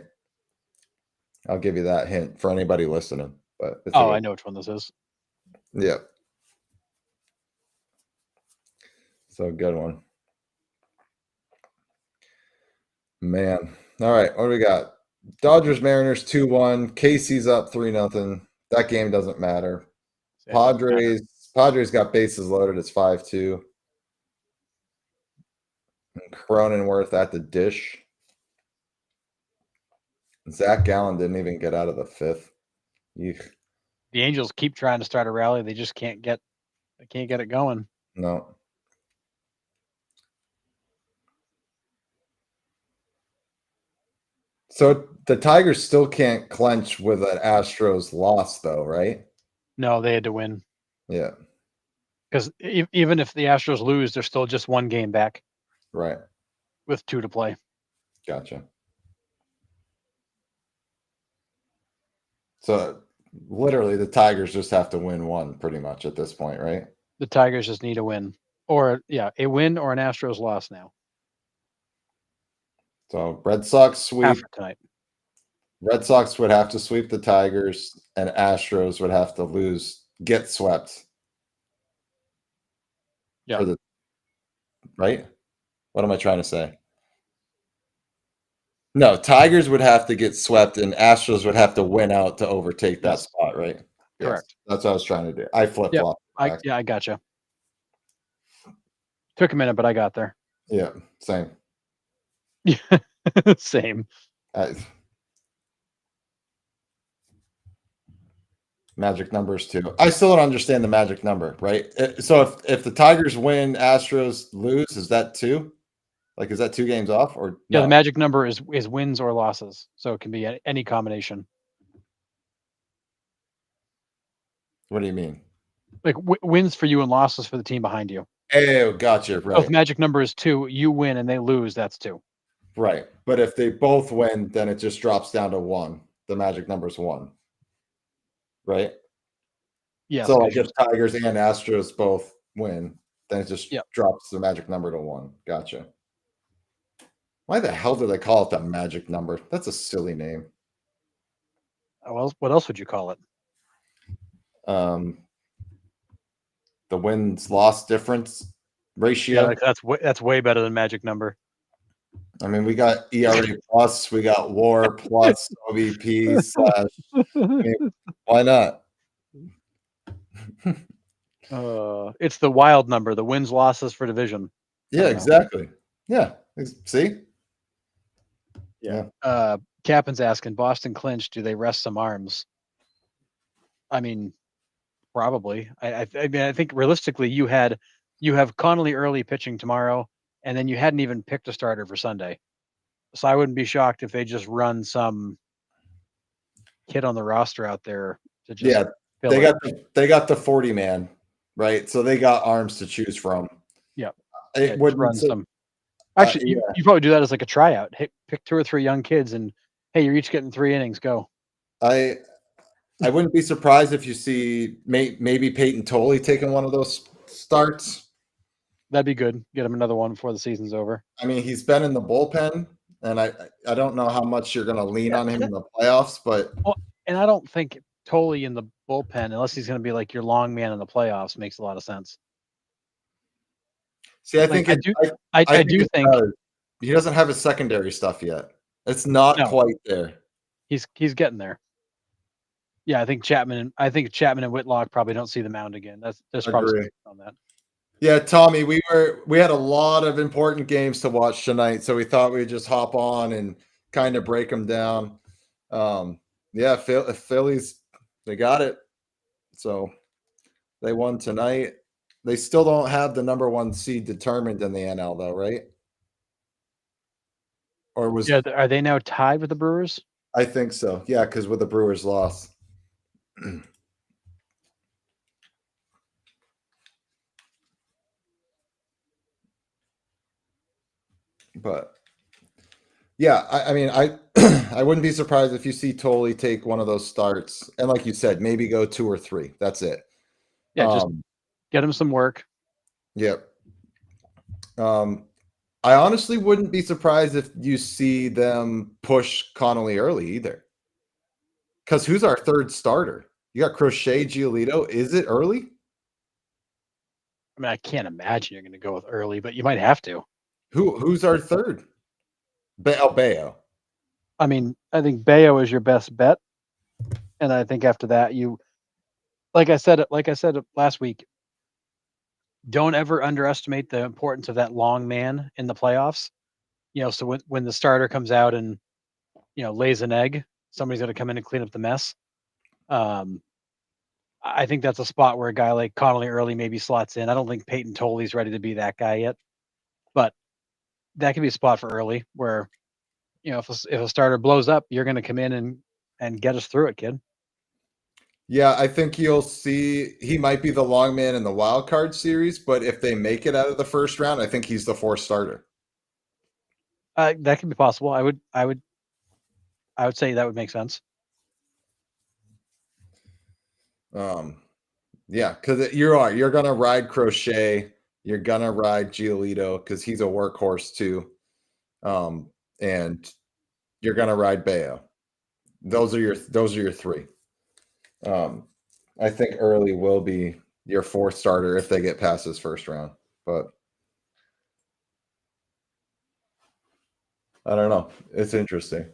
[SPEAKER 1] I'll give you that hint for anybody listening. But it's a
[SPEAKER 2] Oh,
[SPEAKER 1] good
[SPEAKER 2] I know which one this is.
[SPEAKER 1] yeah. So good one. Man. All right. What do we got? Dodgers Mariners 2-1. Casey's up 3-0. That game doesn't matter.
[SPEAKER 2] It doesn't matter.
[SPEAKER 1] Padres got bases loaded. It's 5-2. And Cronenworth at the dish. Zach Gallen didn't even get out of the fifth. Eek.
[SPEAKER 2] The Angels keep trying to start a rally. They just can't get it going.
[SPEAKER 1] No. So the Tigers still can't clinch with an Astros loss, though, right?
[SPEAKER 2] No, they had to win
[SPEAKER 1] Yeah.
[SPEAKER 2] because even if the Astros lose, they're still just one game back
[SPEAKER 1] Right.
[SPEAKER 2] with 2 to play.
[SPEAKER 1] Gotcha. So literally, the Tigers just have to win one pretty much at this point, right?
[SPEAKER 2] The Tigers just need a win, or a win or an Astros loss now
[SPEAKER 1] So Red Sox sweep.
[SPEAKER 2] after tonight.
[SPEAKER 1] Red Sox would have to sweep the Tigers, and Astros would have to lose, get swept.
[SPEAKER 2] Yeah.
[SPEAKER 1] For the right? What am I trying to say? No, Tigers would have to get swept, and Astros would have to win out to overtake that
[SPEAKER 2] Yes.
[SPEAKER 1] spot, right?
[SPEAKER 2] Correct.
[SPEAKER 1] Yes, that's what I was trying to do. I flip
[SPEAKER 2] Yep.
[SPEAKER 1] flop.
[SPEAKER 2] I gotcha. Took a minute, but I got there.
[SPEAKER 1] Yeah, same.
[SPEAKER 2] Same.
[SPEAKER 1] Magic numbers too. I still don't understand the magic number, right? So if the Tigers win, Astros lose, is that 2? Like, is that 2 games off or
[SPEAKER 2] Yeah,
[SPEAKER 1] no?
[SPEAKER 2] the magic number is wins or losses, so it can be any combination.
[SPEAKER 1] What do you mean?
[SPEAKER 2] Like wins for you and losses for the team behind you.
[SPEAKER 1] Oh, gotcha.
[SPEAKER 2] So if
[SPEAKER 1] Right,
[SPEAKER 2] magic number is 2, you win and they lose, that's 2.
[SPEAKER 1] right. But if they both win, then it just drops down to 1. The magic number is 1, right?
[SPEAKER 2] Yes.
[SPEAKER 1] So like if Tigers and Astros both win, then it just
[SPEAKER 2] Yep.
[SPEAKER 1] drops the magic number to 1. Gotcha. Why the hell do they call it the magic number? That's a silly name.
[SPEAKER 2] Well, what else would you call it?
[SPEAKER 1] The wins loss difference ratio.
[SPEAKER 2] Yeah, like that's way better than magic number.
[SPEAKER 1] I mean, we got ERA plus, we got WAR plus, OVP slash. I mean, why not?
[SPEAKER 2] It's the wild number, the wins losses for division.
[SPEAKER 1] Yeah, exactly. Yeah. See?
[SPEAKER 2] Yeah. Captain's asking, Boston clinch, do they rest some arms? I mean, probably. I mean, I think realistically, you have Connolly early pitching tomorrow, and then you hadn't even picked a starter for Sunday. So I wouldn't be shocked if they just run some kid on the roster out there to just
[SPEAKER 1] they got the 40 man, right? So they got arms to choose from.
[SPEAKER 2] Yep.
[SPEAKER 1] it
[SPEAKER 2] just
[SPEAKER 1] wouldn't.
[SPEAKER 2] run some. Actually,
[SPEAKER 1] Yeah,
[SPEAKER 2] you probably do that as like a tryout. Pick 2 or 3 young kids, and hey, you're each getting 3 innings. Go.
[SPEAKER 1] I wouldn't be surprised if you see maybe Peyton Tolley taking one of those starts.
[SPEAKER 2] That'd be good. Get him another one before the season's over.
[SPEAKER 1] I mean, he's been in the bullpen, and I don't know how much you're going to lean
[SPEAKER 2] Yeah,
[SPEAKER 1] on him in the playoffs, but
[SPEAKER 2] well, and I don't think Tolley in the bullpen, unless he's going to be like your long man in the playoffs, makes a lot of sense.
[SPEAKER 1] see, I
[SPEAKER 2] Like
[SPEAKER 1] think
[SPEAKER 2] I
[SPEAKER 1] it.
[SPEAKER 2] do,
[SPEAKER 1] I
[SPEAKER 2] I
[SPEAKER 1] think
[SPEAKER 2] do
[SPEAKER 1] it
[SPEAKER 2] think
[SPEAKER 1] does. He doesn't have his secondary stuff yet. It's not
[SPEAKER 2] no,
[SPEAKER 1] quite there.
[SPEAKER 2] he's getting there. Yeah, I think Chapman and Whitlock probably don't see the mound again. There's probably
[SPEAKER 1] Agree.
[SPEAKER 2] some on that.
[SPEAKER 1] Yeah, Tommy, we had a lot of important games to watch tonight, so we thought we'd just hop on and kind of break them down. Yeah, Phillies, they got it. So they won tonight. They still don't have the number 1 seed determined in the NL, though, right? Or was
[SPEAKER 2] Yeah, are they now tied with the Brewers?
[SPEAKER 1] I think so? Yeah, because with the Brewers' loss. But yeah, I mean, I wouldn't be surprised if you see Tolley take one of those starts, and like you said, maybe go 2 or 3. That's it.
[SPEAKER 2] Yeah, just get him some work.
[SPEAKER 1] Yep. I honestly wouldn't be surprised if you see them push Connolly early either. Because who's our third starter? You got Crochet, Giolito. Is it early?
[SPEAKER 2] I mean, I can't imagine you're going to go with early, but you might have to.
[SPEAKER 1] Who's our third? Bayo.
[SPEAKER 2] I mean, I think Bayo is your best bet, and I think after that, like I said last week, don't ever underestimate the importance of that long man in the playoffs. So when the starter comes out and lays an egg, somebody's going to come in and clean up the mess. I think that's a spot where a guy like Connolly early maybe slots in. I don't think Peyton Tolley's ready to be that guy yet, but that could be a spot for early where if a starter blows up, you're going to come in and get us through it, kid.
[SPEAKER 1] Yeah, I think you'll see he might be the long man in the wild card series, but if they make it out of the first round, I think he's the 4th starter.
[SPEAKER 2] That could be possible. I would say that would make sense.
[SPEAKER 1] Yeah, because you're gonna ride Crochet, you're gonna ride Giolito because he's a workhorse too, and you're gonna ride Bayo. Those are your 3. I think early will be your 4th starter if they get past this first round, but I don't know. It's interesting.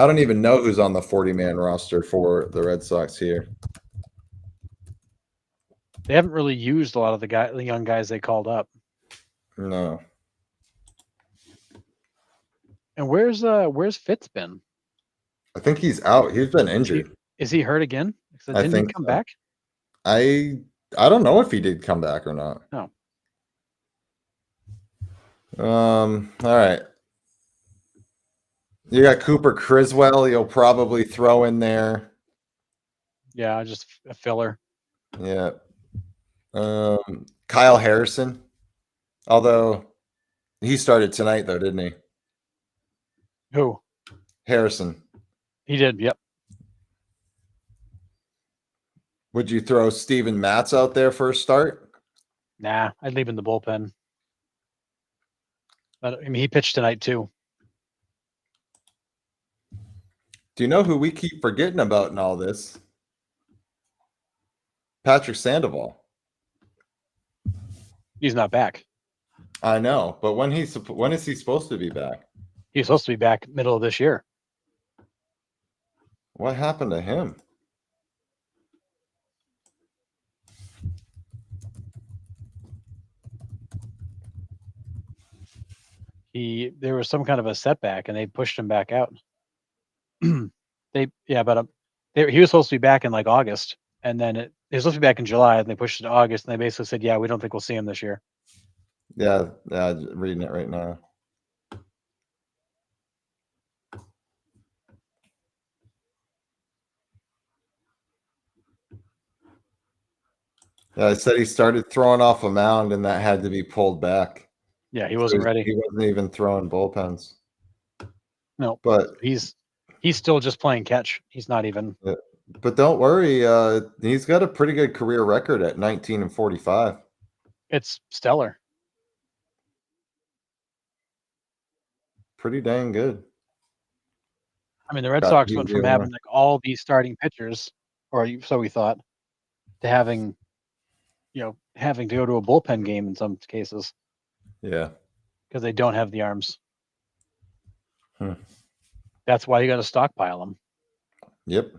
[SPEAKER 1] I don't even know who's on the 40-man roster for the Red Sox here.
[SPEAKER 2] They haven't really used a lot of the young guys they called up.
[SPEAKER 1] No.
[SPEAKER 2] And where's Fitz been?
[SPEAKER 1] I think he's out. He's been injured.
[SPEAKER 2] Is he hurt again?
[SPEAKER 1] I
[SPEAKER 2] Didn't he
[SPEAKER 1] think
[SPEAKER 2] come
[SPEAKER 1] so.
[SPEAKER 2] back?
[SPEAKER 1] I don't know if he did come back or not.
[SPEAKER 2] No.
[SPEAKER 1] All right. You got Cooper Criswell. You'll probably throw in there.
[SPEAKER 2] Yeah, just a filler.
[SPEAKER 1] Yeah. Kyle Harrison. Although he started tonight, though, didn't he?
[SPEAKER 2] Who?
[SPEAKER 1] Harrison.
[SPEAKER 2] He did. Yep.
[SPEAKER 1] Would you throw Steven Matz out there for a start?
[SPEAKER 2] Nah, I'd leave him in the bullpen. But I mean, he pitched tonight too.
[SPEAKER 1] Do you know who we keep forgetting about in all this? Patrick Sandoval.
[SPEAKER 2] He's not back.
[SPEAKER 1] I know, but when is he supposed to be back?
[SPEAKER 2] He's supposed to be back middle of this year.
[SPEAKER 1] What happened to him?
[SPEAKER 2] There was some kind of a setback and they pushed him back out. He was supposed to be back in like August, and then he was supposed to be back in July, and they pushed it to August, and they basically said, "Yeah, we don't think we'll see him this year."
[SPEAKER 1] Yeah, reading it right now. I said he started throwing off a mound, and that had to be pulled back.
[SPEAKER 2] Yeah, he
[SPEAKER 1] So
[SPEAKER 2] wasn't ready.
[SPEAKER 1] he wasn't even throwing bullpens.
[SPEAKER 2] No,
[SPEAKER 1] But
[SPEAKER 2] he's still just playing catch. He's not even.
[SPEAKER 1] but don't worry, he's got a pretty good career record at 19 and 45.
[SPEAKER 2] It's stellar.
[SPEAKER 1] Pretty dang good.
[SPEAKER 2] I mean, the Red
[SPEAKER 1] Got
[SPEAKER 2] Sox
[SPEAKER 1] to
[SPEAKER 2] went
[SPEAKER 1] be
[SPEAKER 2] from
[SPEAKER 1] the
[SPEAKER 2] having
[SPEAKER 1] owner.
[SPEAKER 2] like all these starting pitchers, so we thought, to having having to go to a bullpen game in some cases
[SPEAKER 1] Yeah.
[SPEAKER 2] because they don't have the arms.
[SPEAKER 1] Hmm.
[SPEAKER 2] That's why you got to stockpile them.
[SPEAKER 1] Yep.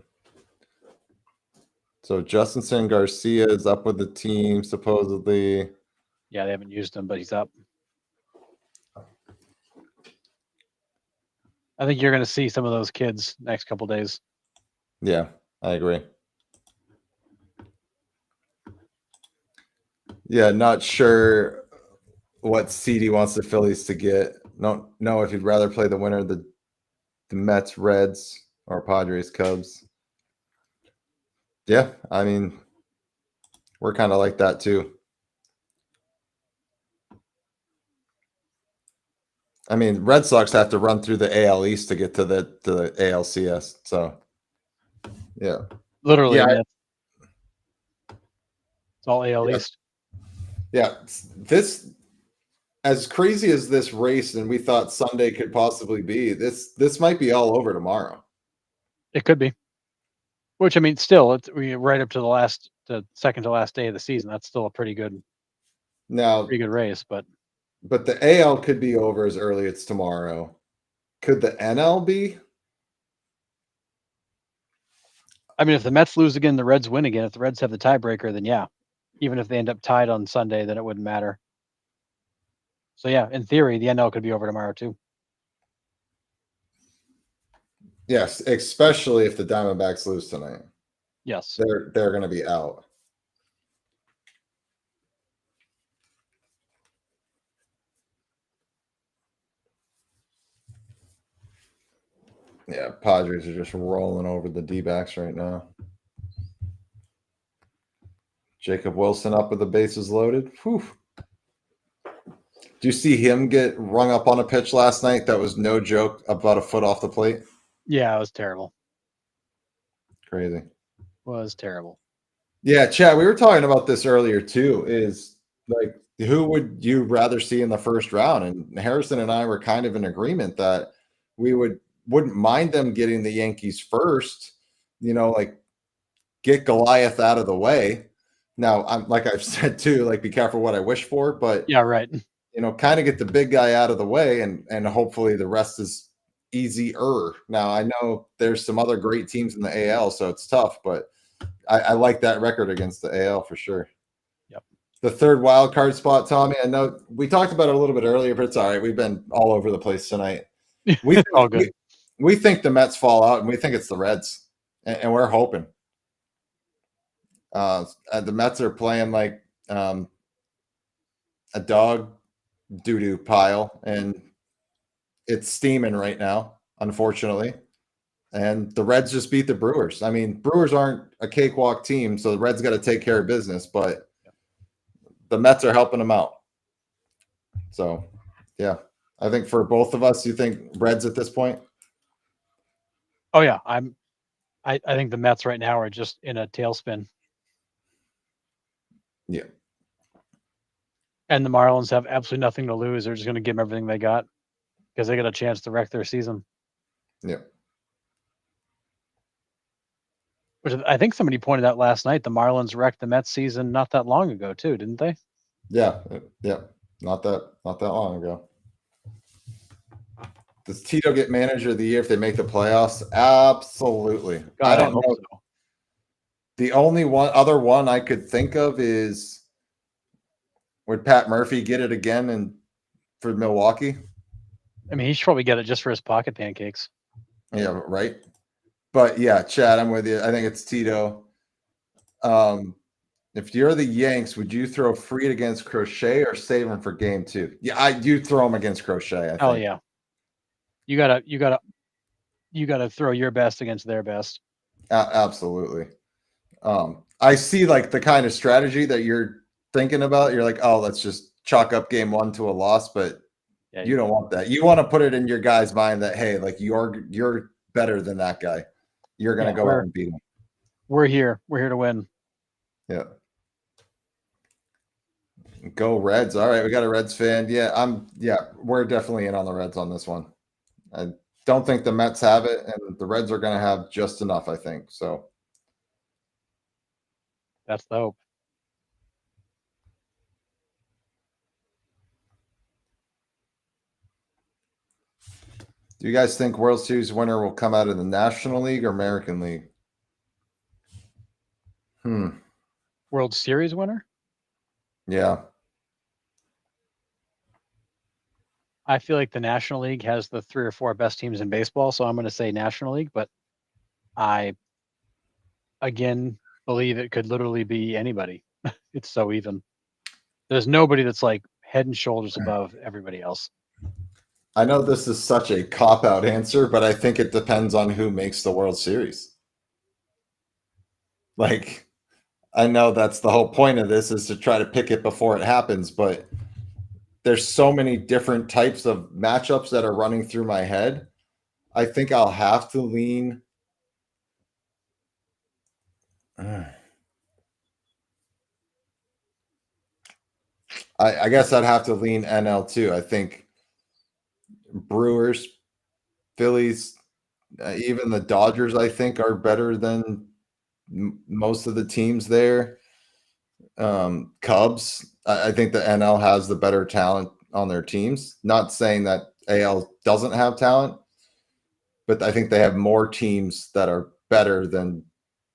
[SPEAKER 1] So Justinson Garcia is up with the team supposedly.
[SPEAKER 2] Yeah, they haven't used him, but he's up. I think you're going to see some of those kids next couple days.
[SPEAKER 1] Yeah, I agree. Yeah, not sure what seed he wants the Phillies to get. Don't know if he'd rather play the winner of the Mets Reds or Padres Cubs. Yeah, I mean, we're kind of like that too. I mean, Red Sox have to run through the AL East to get to the ALCS. So, yeah,
[SPEAKER 2] Literally,
[SPEAKER 1] yeah,
[SPEAKER 2] I mean, it's all AL
[SPEAKER 1] yeah,
[SPEAKER 2] East.
[SPEAKER 1] yeah. This, as crazy as this race, and we thought Sunday could possibly be, this might be all over tomorrow.
[SPEAKER 2] It could be. Which, I mean, still, we right up to the second to last day of the season. That's still a pretty good race. But
[SPEAKER 1] the AL could be over as early as tomorrow. Could the NL be?
[SPEAKER 2] I mean, if the Mets lose again, the Reds win again. If the Reds have the tiebreaker, then yeah, even if they end up tied on Sunday, then it wouldn't matter. So yeah, in theory, the NL could be over tomorrow too.
[SPEAKER 1] Yes, especially if the Diamondbacks lose tonight.
[SPEAKER 2] Yes,
[SPEAKER 1] They're going to be out. Yeah, Padres are just rolling over the D-backs right now. Jacob Wilson up with the bases loaded. Whew. Do you see him get rung up on a pitch last night? That was no joke, about a foot off the plate.
[SPEAKER 2] Yeah, it was terrible.
[SPEAKER 1] Crazy.
[SPEAKER 2] It was terrible.
[SPEAKER 1] Yeah, Chad, we were talking about this earlier too. Is like, who would you rather see in the first round? And Harrison and I were kind of in agreement that we wouldn't mind them getting the Yankees first. Like, get Goliath out of the way. Now, I'm like I've said too, like, be careful what I wish for, but
[SPEAKER 2] yeah, right.
[SPEAKER 1] Kind of get the big guy out of the way, and hopefully the rest is easier. Now, I know there's some other great teams in the AL, so it's tough, but I like that record against the AL for sure.
[SPEAKER 2] Yep.
[SPEAKER 1] The third wild card spot, Tommy. I know we talked about it a little bit earlier, but it's all right. We've been all over the place tonight.
[SPEAKER 2] All good.
[SPEAKER 1] We think the Mets fall out, and we think it's the Reds, and we're hoping. The Mets are playing like a dog doo-doo pile, and it's steaming right now, unfortunately. And the Reds just beat the Brewers. I mean, Brewers aren't a cakewalk team, so the Reds got to take care of business, but the Mets are helping them out. So, yeah, I think for both of us, you think Reds at this point?
[SPEAKER 2] Oh yeah, I think the Mets right now are just in a tailspin.
[SPEAKER 1] Yeah.
[SPEAKER 2] And the Marlins have absolutely nothing to lose. They're just going to give them everything they got because they got a chance to wreck their season.
[SPEAKER 1] Yeah.
[SPEAKER 2] Which I think somebody pointed out last night. The Marlins wrecked the Mets season not that long ago too, didn't they?
[SPEAKER 1] Yeah. Yeah. Not that long ago. Does Tito get manager of the year if they make the playoffs? Absolutely.
[SPEAKER 2] God,
[SPEAKER 1] I don't know.
[SPEAKER 2] so.
[SPEAKER 1] The only other one I could think of is, would Pat Murphy get it again and for Milwaukee?
[SPEAKER 2] I mean, he should probably get it just for his pocket pancakes.
[SPEAKER 1] Yeah, right. But yeah, Chad, I'm with you. I think it's Tito. If you're the Yanks, would you throw Fried against Crochet or save him for game 2? Yeah, I do throw him against Crochet.
[SPEAKER 2] Oh yeah. You gotta throw your best against their best.
[SPEAKER 1] Absolutely. I see like the kind of strategy that you're thinking about. You're like, oh, let's just chalk up game one to a loss, but
[SPEAKER 2] Yeah,
[SPEAKER 1] you don't want that. You want to put it in your guy's mind that hey, like you're better than that guy. You're gonna
[SPEAKER 2] yeah,
[SPEAKER 1] go out and beat him.
[SPEAKER 2] we're here. We're here to win.
[SPEAKER 1] Yeah. Go Reds. All right, we got a Reds fan. Yeah, we're definitely in on the Reds on this one. I don't think the Mets have it, and the Reds are gonna have just enough, I think. So
[SPEAKER 2] That's the hope.
[SPEAKER 1] do you guys think World Series winner will come out of the National League or American League?
[SPEAKER 2] World Series winner?
[SPEAKER 1] Yeah.
[SPEAKER 2] I feel like the National League has the 3 or 4 best teams in baseball, so I'm going to say National League, but I again believe it could literally be anybody. It's so even. There's nobody that's like head and shoulders above everybody else.
[SPEAKER 1] I know this is such a cop-out answer, but I think it depends on who makes the World Series. Like, I know that's the whole point of this is to try to pick it before it happens, but there's so many different types of matchups that are running through my head. I think I'll have to lean. I guess I'd have to lean NL too. I think Brewers, Phillies, even the Dodgers, I think, are better than most of the teams there. Cubs, I think the NL has the better talent on their teams. Not saying that AL doesn't have talent, but I think they have more teams that are better than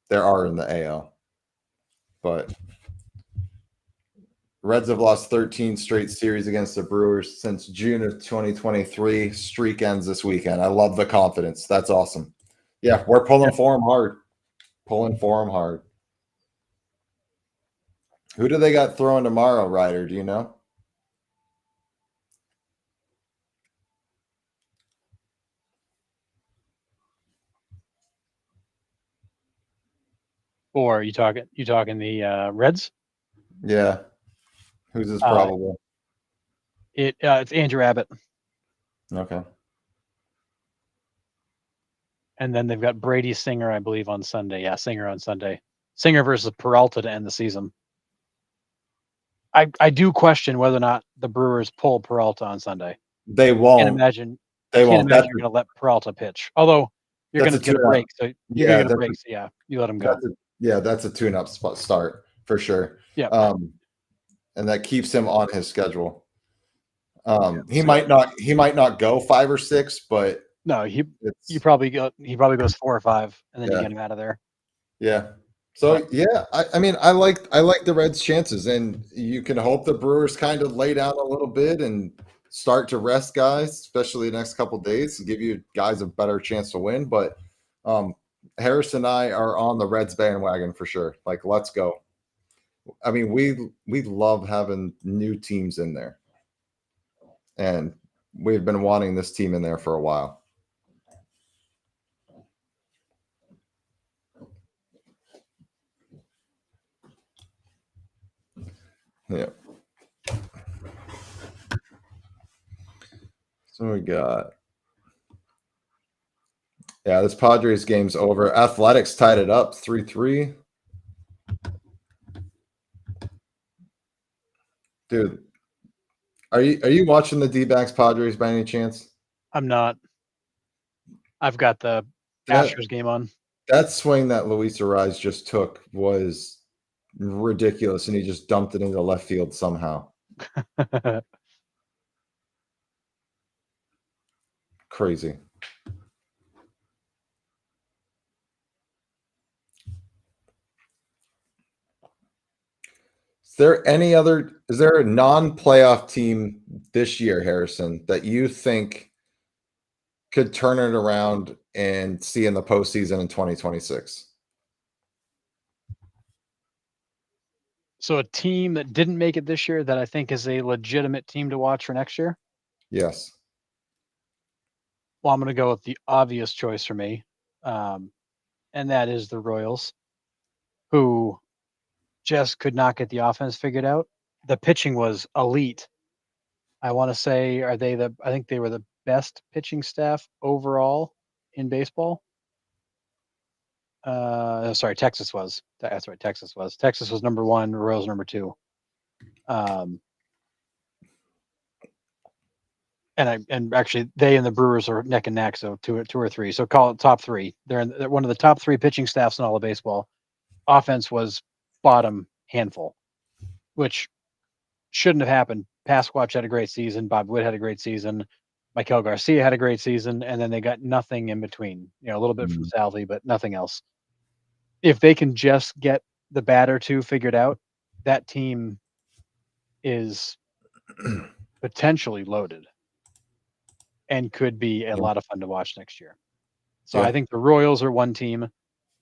[SPEAKER 1] there are in the AL. But Reds have lost 13 straight series against the Brewers since June of 2023. Streak ends this weekend. I love the confidence. That's awesome. Yeah, we're pulling for them hard. Pulling for them hard. Who do they got throwing tomorrow, Ryder? Do you know?
[SPEAKER 2] Or you talking the Reds?
[SPEAKER 1] Yeah. Who's this
[SPEAKER 2] Uh,
[SPEAKER 1] probable?
[SPEAKER 2] It's Andrew Abbott,
[SPEAKER 1] Okay.
[SPEAKER 2] and then they've got Brady Singer, I believe, on Sunday. Yeah, Singer on Sunday. Singer versus Peralta to end the season. I do question whether or not the Brewers pull Peralta on Sunday.
[SPEAKER 1] They
[SPEAKER 2] Can't
[SPEAKER 1] won't.
[SPEAKER 2] imagine.
[SPEAKER 1] They
[SPEAKER 2] Can't
[SPEAKER 1] won't.
[SPEAKER 2] imagine you're going to let Peralta pitch. Although you're
[SPEAKER 1] That's
[SPEAKER 2] going
[SPEAKER 1] a
[SPEAKER 2] to get a
[SPEAKER 1] tune-up.
[SPEAKER 2] break, so you're
[SPEAKER 1] Yeah,
[SPEAKER 2] going to get a break. So yeah, you let him go.
[SPEAKER 1] That's a tune-up start for sure.
[SPEAKER 2] Yeah.
[SPEAKER 1] And that keeps him on his schedule. He
[SPEAKER 2] So-
[SPEAKER 1] might not go 5 or 6, but
[SPEAKER 2] No, he
[SPEAKER 1] it's
[SPEAKER 2] probably goes 4 or 5, and then you
[SPEAKER 1] Yeah.
[SPEAKER 2] get him out of there.
[SPEAKER 1] yeah. So yeah, I mean I like the Reds' chances, and you can hope the Brewers kind of lay down a little bit and start to rest guys, especially the next couple days, to give you guys a better chance to win. But Harris and I are on the Reds bandwagon for sure. Like, let's go. I mean, we love having new teams in there, and we've been wanting this team in there for a while. Yeah. So we got. Yeah, this Padres game's over. Athletics tied it up 3-3. Dude, are you watching the D-backs Padres by any chance?
[SPEAKER 2] I'm not. I've got the
[SPEAKER 1] That
[SPEAKER 2] Astros game on.
[SPEAKER 1] that swing that Luis Ariz just took was ridiculous, and he just dumped it into left field somehow. Crazy. Is there a non-playoff team this year, Harrison, that you think could turn it around and see in the postseason in 2026?
[SPEAKER 2] So a team that didn't make it this year that I think is a legitimate team to watch for next year.
[SPEAKER 1] Yes.
[SPEAKER 2] Well, I'm going to go with the obvious choice for me, and that is the Royals. who just could not get the offense figured out. The pitching was elite. I want to say, I think they were the best pitching staff overall in baseball. Sorry, Texas was. That's right, Texas was. Texas was number one, Royals number two. And actually they and the Brewers are neck and neck, so two or three. So call it top three. They're one of the top three pitching staffs in all of baseball. Offense was bottom handful, which shouldn't have happened. Pasquatch had a great season. Bob Witt had a great season. Michael Garcia had a great season, and then they got nothing in between. A little bit from Salvi, but nothing else. If they can just get the bat or two figured out, that team is potentially loaded and could be a lot of fun to watch next year. So I think the Royals are one team.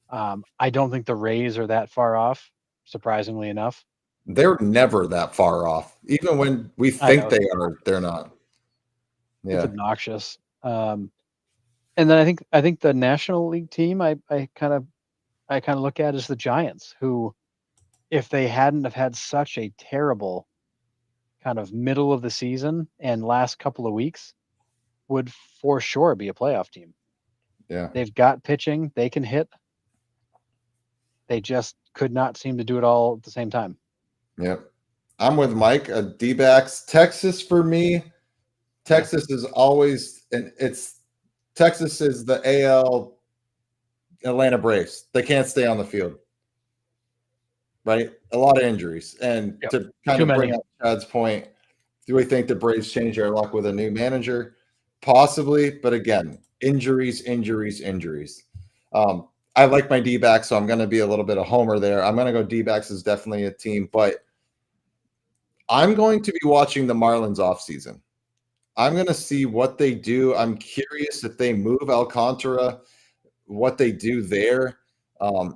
[SPEAKER 2] I don't think the Rays are that far off, surprisingly enough.
[SPEAKER 1] They're never that far off. Even when we think they are, they're not. Yeah.
[SPEAKER 2] It's obnoxious. And then I think the National League team I kind of look at as the Giants, who, if they hadn't have had such a terrible kind of middle of the season and last couple of weeks, would for sure be a playoff team.
[SPEAKER 1] Yeah.
[SPEAKER 2] They've got pitching, they can hit. They just could not seem to do it all at the same time.
[SPEAKER 1] Yep. I'm with Mike. D-backs. Texas for me. Texas is always, and Texas is the AL Atlanta Braves. They can't stay on the field. Right? A lot of injuries. And to kind of bring up Chad's point, do we think the Braves change their luck with a new manager? Possibly, but again, injuries. I like my D-backs, so I'm going to be a little bit of homer there. I'm going to go D-backs is definitely a team, but I'm going to be watching the Marlins offseason. I'm going to see what they do. I'm curious if they move Alcantara, what they do there,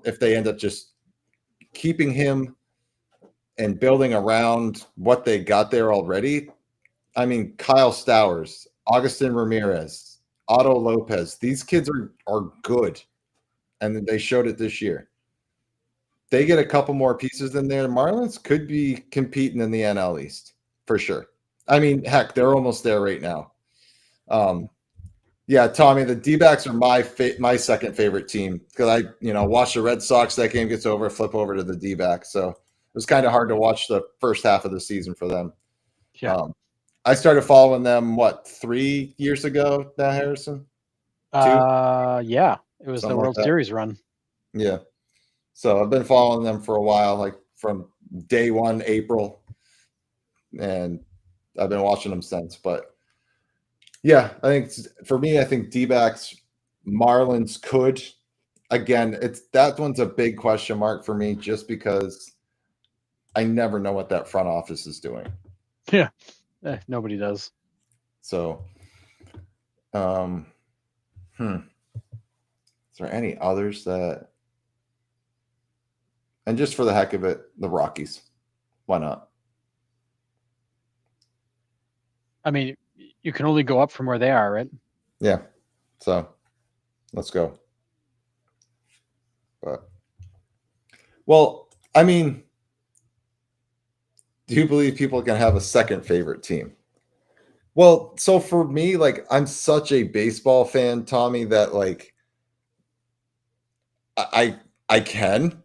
[SPEAKER 1] if they end up just keeping him and building around what they got there already. I mean, Kyle Stowers, Augustin Ramirez, Otto Lopez, these kids are good, and they showed it this year. They get a couple more pieces in there. Marlins could be competing in the NL East for sure. I mean, heck, they're almost there right now. Yeah, Tommy, the D-backs are my second favorite team because I watch the Red Sox. That game gets over, flip over to the D-backs. So it was kind of hard to watch the first half of the season for them.
[SPEAKER 2] Yeah.
[SPEAKER 1] I started following them 3 years ago now, Harrison? 2?
[SPEAKER 2] Yeah, it was
[SPEAKER 1] Something
[SPEAKER 2] the World Series run.
[SPEAKER 1] Yeah. So I've been following them for a while, like from day one, April, and I've been watching them since. But yeah, I think D-backs, Marlins could. Again, that one's a big question mark for me just because I never know what that front office is doing.
[SPEAKER 2] Yeah, nobody does.
[SPEAKER 1] So, is there any others that? And just for the heck of it, the Rockies. Why not?
[SPEAKER 2] I mean, you can only go up from where they are, right?
[SPEAKER 1] Yeah. So let's go. But, well, I mean, do you believe people can have a second favorite team? Well, so for me, I'm such a baseball fan, Tommy, that I can.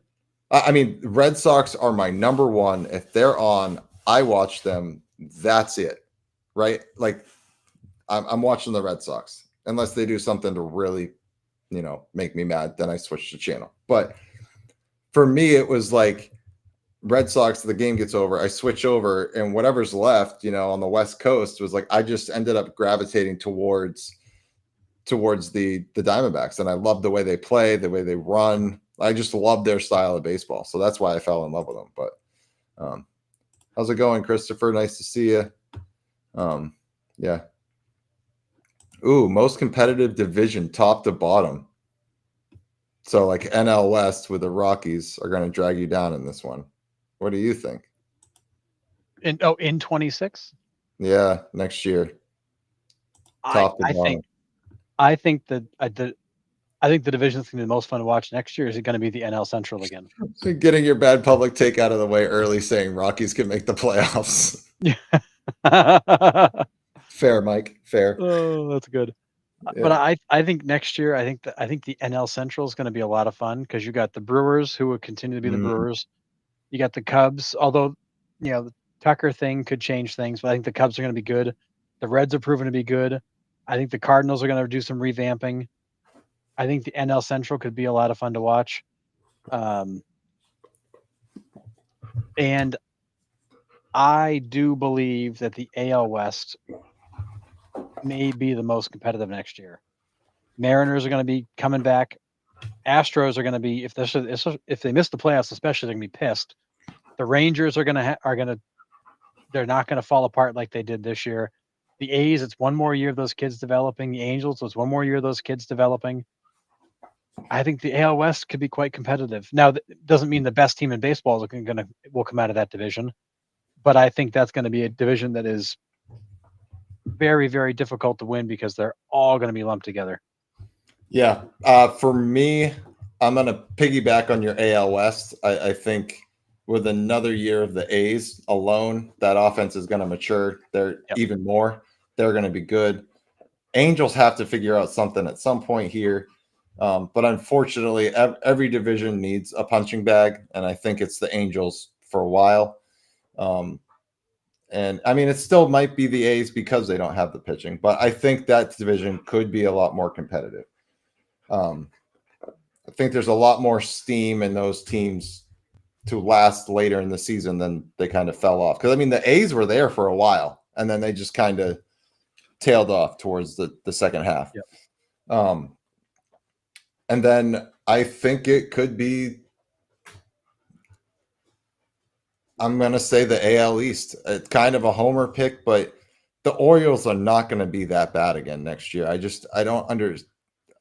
[SPEAKER 1] I mean, Red Sox are my number one. If they're on, I watch them. That's it, right? I'm watching the Red Sox unless they do something to really, make me mad. Then I switch the channel. But for me, it was Red Sox. The game gets over, I switch over, and whatever's left, on the West Coast was I just ended up gravitating towards the Diamondbacks, and I love the way they play, the way they run. I just love their style of baseball. So that's why I fell in love with them. But how's it going, Christopher? Nice to see you. Yeah. Ooh, most competitive division, top to bottom. So NL West with the Rockies are going to drag you down in this one. What do you think?
[SPEAKER 2] In 26?
[SPEAKER 1] Yeah, next year. Top to bottom.
[SPEAKER 2] I think that I think the division that's going to be the most fun to watch next year is going to be the NL Central again.
[SPEAKER 1] Getting your bad public take out of the way early, saying Rockies can make the playoffs.
[SPEAKER 2] Yeah.
[SPEAKER 1] Fair, Mike. Fair.
[SPEAKER 2] Oh, that's good. But
[SPEAKER 1] Yeah.
[SPEAKER 2] I think next year, I think the NL Central is going to be a lot of fun because you got the Brewers who will continue to be the
[SPEAKER 1] Mm,
[SPEAKER 2] Brewers. You got the Cubs, although the Tucker thing could change things, but I think the Cubs are going to be good. The Reds are proven to be good. I think the Cardinals are going to do some revamping. I think the NL Central could be a lot of fun to watch. And I do believe that the AL West may be the most competitive next year. Mariners are going to be coming back. Astros are going to be if they miss the playoffs, especially they're going to be pissed. The Rangers are going to they're not going to fall apart like they did this year. The A's, it's one more year of those kids developing. The Angels, it's one more year of those kids developing. I think the AL West could be quite competitive. Now, that doesn't mean the best team in baseball will come out of that division, but I think that's going to be a division that is very, very difficult to win because they're all going to be lumped together.
[SPEAKER 1] Yeah. For me, I'm going to piggyback on your AL West. I think with another year of the A's alone, that offense is going to mature. They're even more. They're going to be good. Angels have to figure out something at some point here. But unfortunately, every division needs a punching bag, and I think it's the Angels for a while. And I mean, it still might be the A's because they don't have the pitching, but I think that division could be a lot more competitive. I think there's a lot more steam in those teams to last later in the season than they kind of fell off. Because I mean, the A's were there for a while, and then they just kind of tailed off towards the second half.
[SPEAKER 2] Yep.
[SPEAKER 1] And then I think it could be, I'm going to say the AL East. It's kind of a homer pick, but the Orioles are not going to be that bad again next year. I don't understand.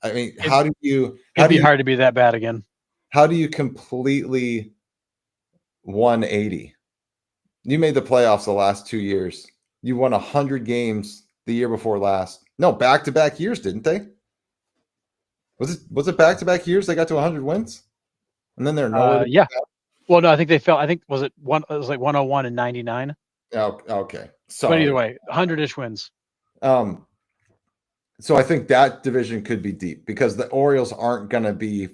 [SPEAKER 1] I mean,
[SPEAKER 2] It'd be hard to be that bad again.
[SPEAKER 1] How do you completely 180? You made the playoffs the last 2 years. You won 100 games the year before last. No, back-to-back years, didn't they? Was it back-to-back years they got to 100 wins? And then they're nowhere.
[SPEAKER 2] Yeah. Well, no, I think they fell. I think it was like 101 and 99.
[SPEAKER 1] Oh, okay.
[SPEAKER 2] But either way, 100-ish wins.
[SPEAKER 1] So I think that division could be deep because the Orioles aren't going to be,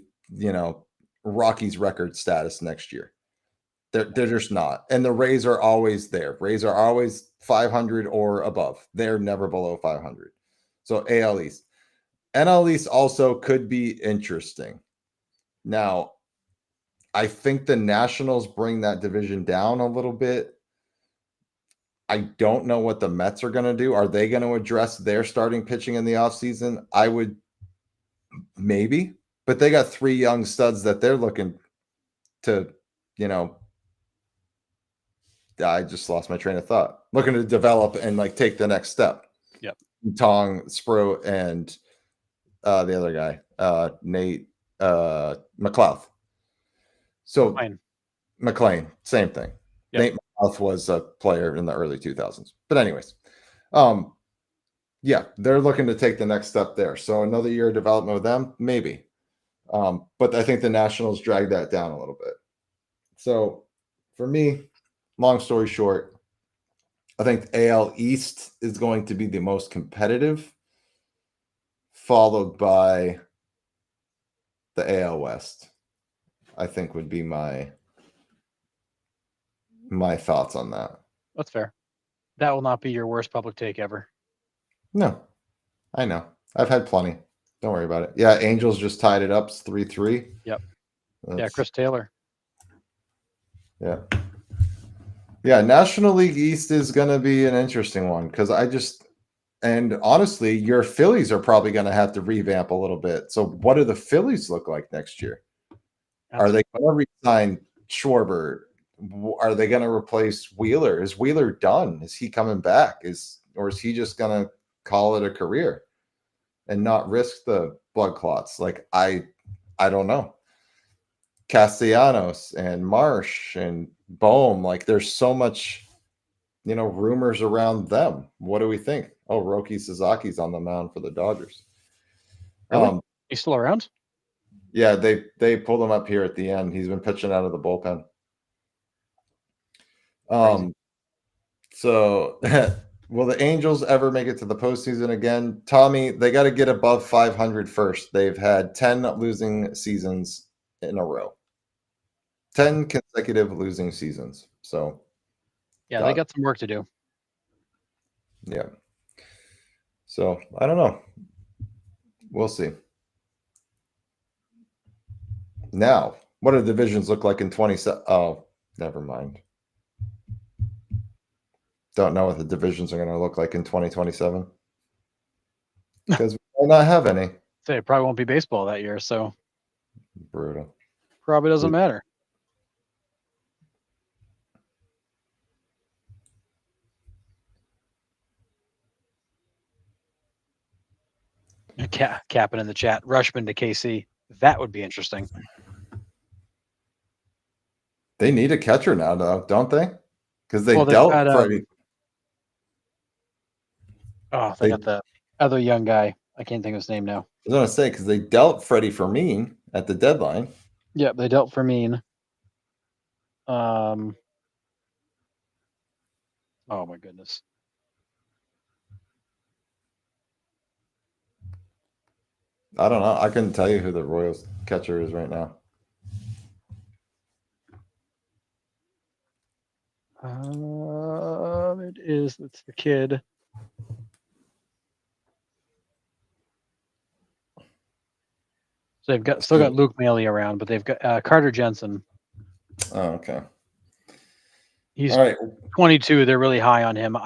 [SPEAKER 1] Rockies record status next year. They're just not. And the Rays are always there. Rays are always 500 or above. They're never below 500. So AL East. NL East also could be interesting. Now, I think the Nationals bring that division down a little bit. I don't know what the Mets are going to do. Are they going to address their starting pitching in the offseason? I would maybe, but they got 3 young studs that they're looking to, I just lost my train of thought. Looking to develop and take the next step.
[SPEAKER 2] Yep.
[SPEAKER 1] Tong, Sprout, and the other guy, Nate McLeod. So McLean, same thing. Yep. Nate McLeod was a player in the early 2000s. But anyways, yeah, they're looking to take the next step there. So another year of development with them, maybe. But I think the Nationals drag that down a little bit. So for me, long story short, I think AL East is going to be the most competitive, followed by the AL West. I think would be my thoughts on that.
[SPEAKER 2] That's fair. That will not be your worst public take ever.
[SPEAKER 1] No, I know. I've had plenty. Don't worry about it. Yeah, Angels just tied it up. It's 3-3.
[SPEAKER 2] Yep. Yeah, Chris Taylor.
[SPEAKER 1] Yeah. Yeah, National League East is going to be an interesting one because and honestly, your Phillies are probably going to have to revamp a little bit. So what do the Phillies look like next year? Are they going to resign Schwarber? Are they going to replace Wheeler? Is Wheeler done? Is he coming back? Or is he just going to call it a career and not risk the blood clots? I don't know. Castellanos and Marsh and Bohm, there's so much, rumors around them. What do we think? Oh, Roki Suzuki's on the mound for the Dodgers.
[SPEAKER 2] Really? He's still around?
[SPEAKER 1] Yeah, they pulled him up here at the end. He's been pitching out of the bullpen.
[SPEAKER 2] Crazy.
[SPEAKER 1] So will the Angels ever make it to the postseason again? Tommy, they got to get above 500 first. They've had 10 losing seasons in a row. 10 consecutive losing seasons. So
[SPEAKER 2] Yeah, they got some work to do.
[SPEAKER 1] yeah. So I don't know. We'll see. Now, what do divisions look like in 27? Oh, never mind. Don't know what the divisions are going to look like in 2027 because we might not have any.
[SPEAKER 2] Say it probably won't be baseball that year, so
[SPEAKER 1] Brutal.
[SPEAKER 2] probably doesn't matter. Capping in the chat, Rushman to KC. That would be interesting.
[SPEAKER 1] They need a catcher now, though, don't they? Because they
[SPEAKER 2] Well, they've
[SPEAKER 1] dealt
[SPEAKER 2] got,
[SPEAKER 1] Freddie.
[SPEAKER 2] they got the other young guy. I can't think of his name now.
[SPEAKER 1] I was going to say, because they dealt Freddie Fermin at the deadline.
[SPEAKER 2] Yeah, they dealt Fermin. Oh my goodness.
[SPEAKER 1] I don't know. I couldn't tell you who the Royals catcher is right now.
[SPEAKER 2] It's the kid. So they've still got Luke Maley around, but they've got Carter Jensen.
[SPEAKER 1] Oh, okay.
[SPEAKER 2] He's
[SPEAKER 1] all right.
[SPEAKER 2] 22. They're really high on him.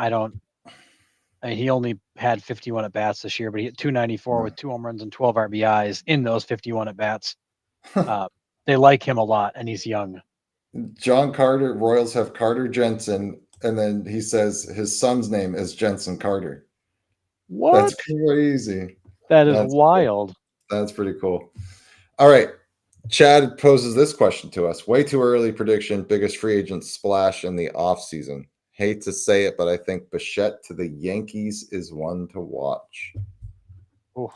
[SPEAKER 2] He only had 51 at bats this year, but he hit 294 with 2 home runs and 12 RBIs in those 51 at bats. They like him a lot, and he's young.
[SPEAKER 1] John Carter, Royals have Carter Jensen, and then he says his son's name is Jensen Carter.
[SPEAKER 2] What?
[SPEAKER 1] That's crazy.
[SPEAKER 2] That's wild.
[SPEAKER 1] Cool. That's pretty cool. All right. Chad poses this question to us. Way too early prediction, biggest free agent splash in the offseason. Hate to say it, but I think Bichette to the Yankees is one to watch.
[SPEAKER 2] Ooh.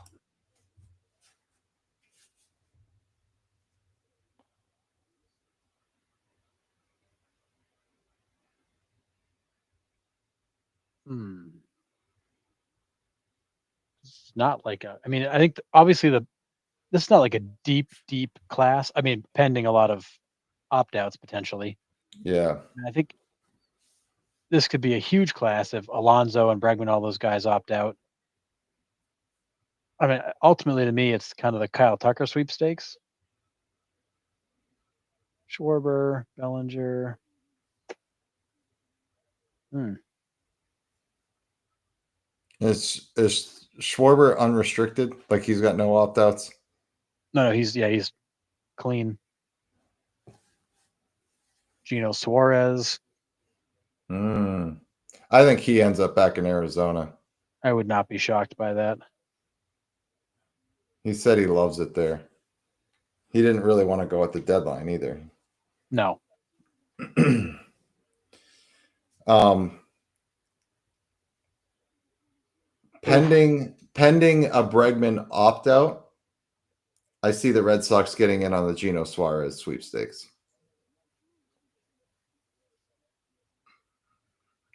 [SPEAKER 2] It's not like I think obviously this is not like a deep class. I mean, pending a lot of opt-outs potentially.
[SPEAKER 1] Yeah.
[SPEAKER 2] And I think this could be a huge class if Alonso and Bregman, all those guys opt out. I mean, ultimately to me, it's kind of the Kyle Tucker sweepstakes. Schwarber, Bellinger.
[SPEAKER 1] Is Schwarber unrestricted? Like he's got no opt-outs?
[SPEAKER 2] No, he's clean. Gino Suarez.
[SPEAKER 1] I think he ends up back in Arizona.
[SPEAKER 2] I would not be shocked by that.
[SPEAKER 1] He said he loves it there. He didn't really want to go at the deadline either.
[SPEAKER 2] No.
[SPEAKER 1] Pending a Bregman opt-out, I see the Red Sox getting in on the Gino Suarez sweepstakes.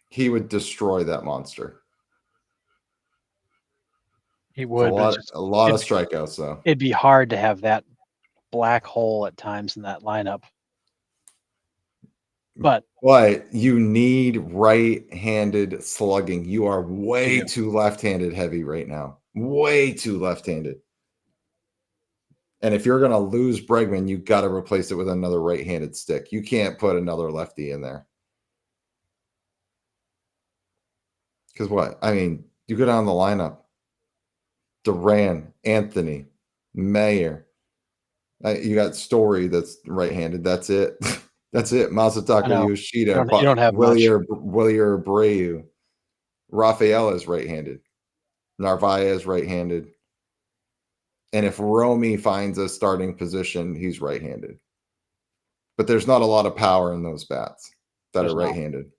[SPEAKER 1] He would destroy that monster.
[SPEAKER 2] He would.
[SPEAKER 1] A lot of strikeouts, though.
[SPEAKER 2] It'd be hard to have that black hole at times in that lineup. But
[SPEAKER 1] you need right-handed slugging. You are way too left-handed heavy right now. Way too left-handed. And if you're going to lose Bregman, you got to replace it with another right-handed stick. You can't put another lefty in there. Because what? I mean, you go down the lineup. Duran, Anthony, Mayer. You got Story that's right-handed. That's it. That's it. Masataka Yoshida.
[SPEAKER 2] You don't have
[SPEAKER 1] Willier Abreu. Rafael is right-handed. Narvaez right-handed. And if Romy finds a starting position, he's right-handed. But there's not a lot of power in those bats that are right-handed.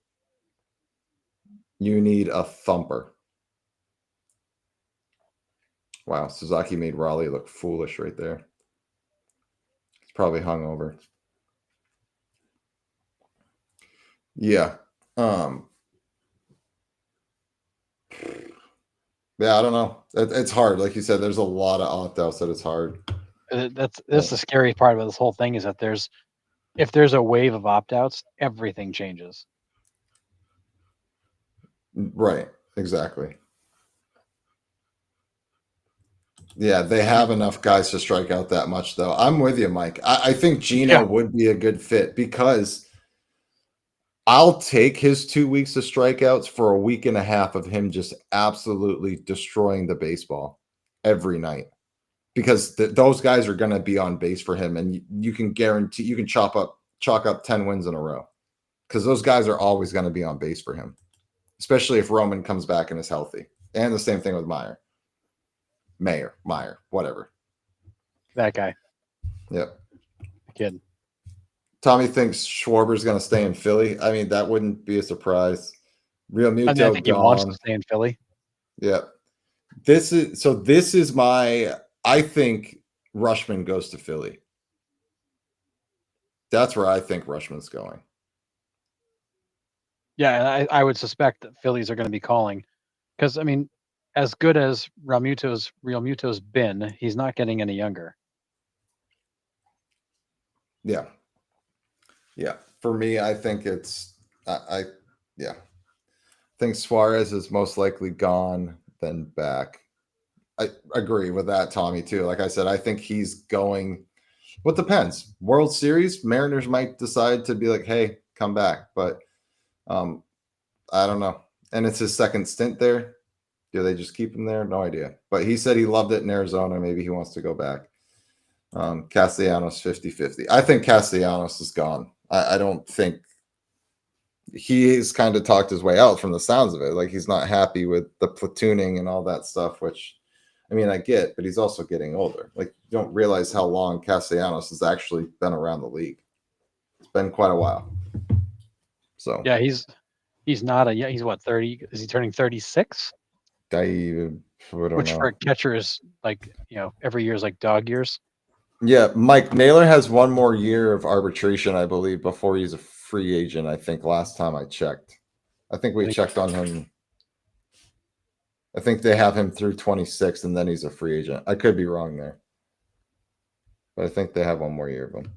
[SPEAKER 1] You need a thumper. Wow, Sasaki made Raleigh look foolish right there. Probably hungover. Yeah. Yeah, I don't know. It's hard. Like you said, there's a lot of opt-outs that it's hard.
[SPEAKER 2] That's the scary part about this whole thing is that if there's a wave of opt-outs, everything changes.
[SPEAKER 1] Right. Exactly. Yeah, they have enough guys to strike out that much, though. I'm with you, Mike. I think Gino
[SPEAKER 2] Yeah.
[SPEAKER 1] would be a good fit because I'll take his 2 weeks of strikeouts for a week and a half of him just absolutely destroying the baseball every night because those guys are going to be on base for him, and you can guarantee you can chalk up 10 wins in a row because those guys are always going to be on base for him, especially if Roman comes back and is healthy. And the same thing with Meyer, whatever.
[SPEAKER 2] That guy.
[SPEAKER 1] Yep.
[SPEAKER 2] The kid.
[SPEAKER 1] Tommy thinks Schwarber's going to stay in Philly. I mean, that wouldn't be a surprise. Real Muto
[SPEAKER 2] I think he wants to
[SPEAKER 1] gone.
[SPEAKER 2] stay in Philly.
[SPEAKER 1] Yeah. This is my. I think Rushman goes to Philly. That's where I think Rushman's going.
[SPEAKER 2] Yeah, and I would suspect that Phillies are going to be calling because I mean, as good as Real Muto's been, he's not getting any younger.
[SPEAKER 1] Yeah. Yeah. For me, I think it's I yeah. I think Suarez is most likely gone, then back. I agree with that, Tommy, too. Like I said, I think he's going. What depends? World Series, Mariners might decide to be like, hey, come back. But I don't know. And it's his second stint there. Do they just keep him there? No idea. But he said he loved it in Arizona. Maybe he wants to go back. Castellanos 50-50. I think Castellanos is gone. I don't think he's kind of talked his way out from the sounds of it. Like he's not happy with the platooning and all that stuff, which I mean I get, but he's also getting older. Like you don't realize how long Castellanos has actually been around the league. It's been quite a while. So
[SPEAKER 2] yeah, he's not he's what 30? Is he turning 36? Which
[SPEAKER 1] know.
[SPEAKER 2] for a catcher is like every year is like dog years.
[SPEAKER 1] Yeah, Mike Naylor has one more year of arbitration, I believe, before he's a free agent. I think last time I checked. I think we checked on him. I think they have him through 26, and then he's a free agent. I could be wrong there, but I think they have one more year of him.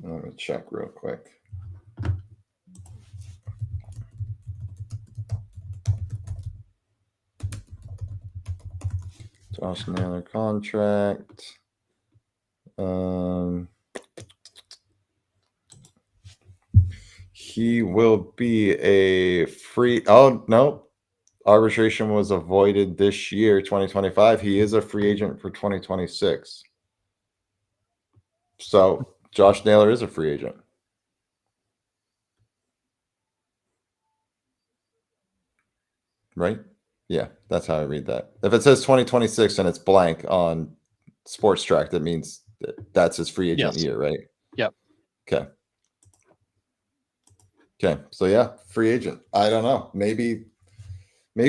[SPEAKER 1] Let me check real quick. Josh Naylor contract. He will be a free. Oh no, arbitration was avoided this year, 2025. He is a free agent for 2026. So Josh Naylor is a free agent. Right? Yeah, that's how I read that. If it says 2026 and it's blank on Sports Track, that means that's his free agent year, right?
[SPEAKER 2] Yep.
[SPEAKER 1] Okay. So yeah, free agent. I don't know. Maybe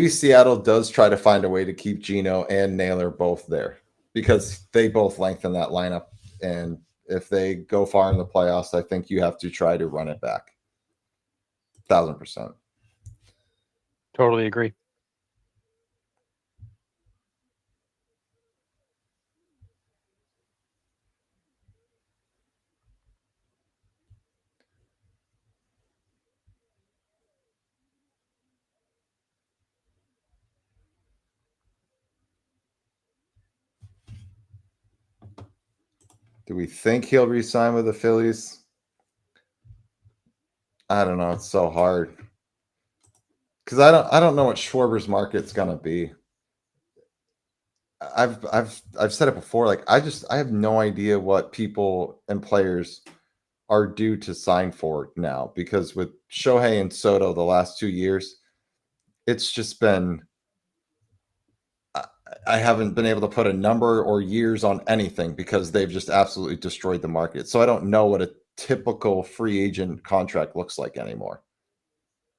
[SPEAKER 1] Seattle does try to find a way to keep Gino and Naylor both there because they both lengthen that lineup. And if they go far in the playoffs, I think you have to try to run it back. 1,000%.
[SPEAKER 2] Totally agree.
[SPEAKER 1] Do we think he'll re-sign with the Phillies? I don't know. It's so hard because I don't know what Schwarber's market's gonna be. I've said it before. Like I have no idea what people and players are due to sign for now because with Shohei and Soto the last 2 years, it's just been. I haven't been able to put a number or years on anything because they've just absolutely destroyed the market. So I don't know what a typical free agent contract looks like anymore.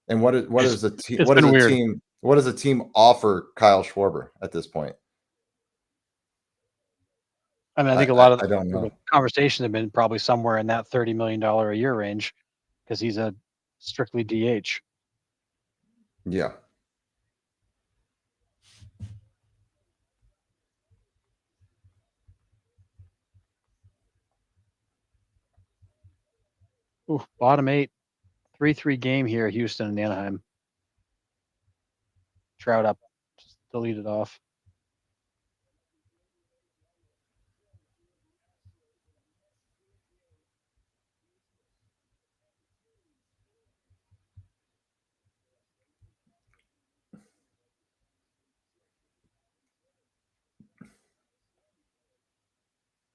[SPEAKER 1] And what does a team offer Kyle Schwarber at this point?
[SPEAKER 2] I mean, I think a lot of
[SPEAKER 1] I don't
[SPEAKER 2] the
[SPEAKER 1] know.
[SPEAKER 2] conversations have been probably somewhere in that $30 million a year range because he's a strictly DH.
[SPEAKER 1] Yeah.
[SPEAKER 2] Ooh, bottom 8, 3-3 game here, Houston and Anaheim. Trout up, just delete it off.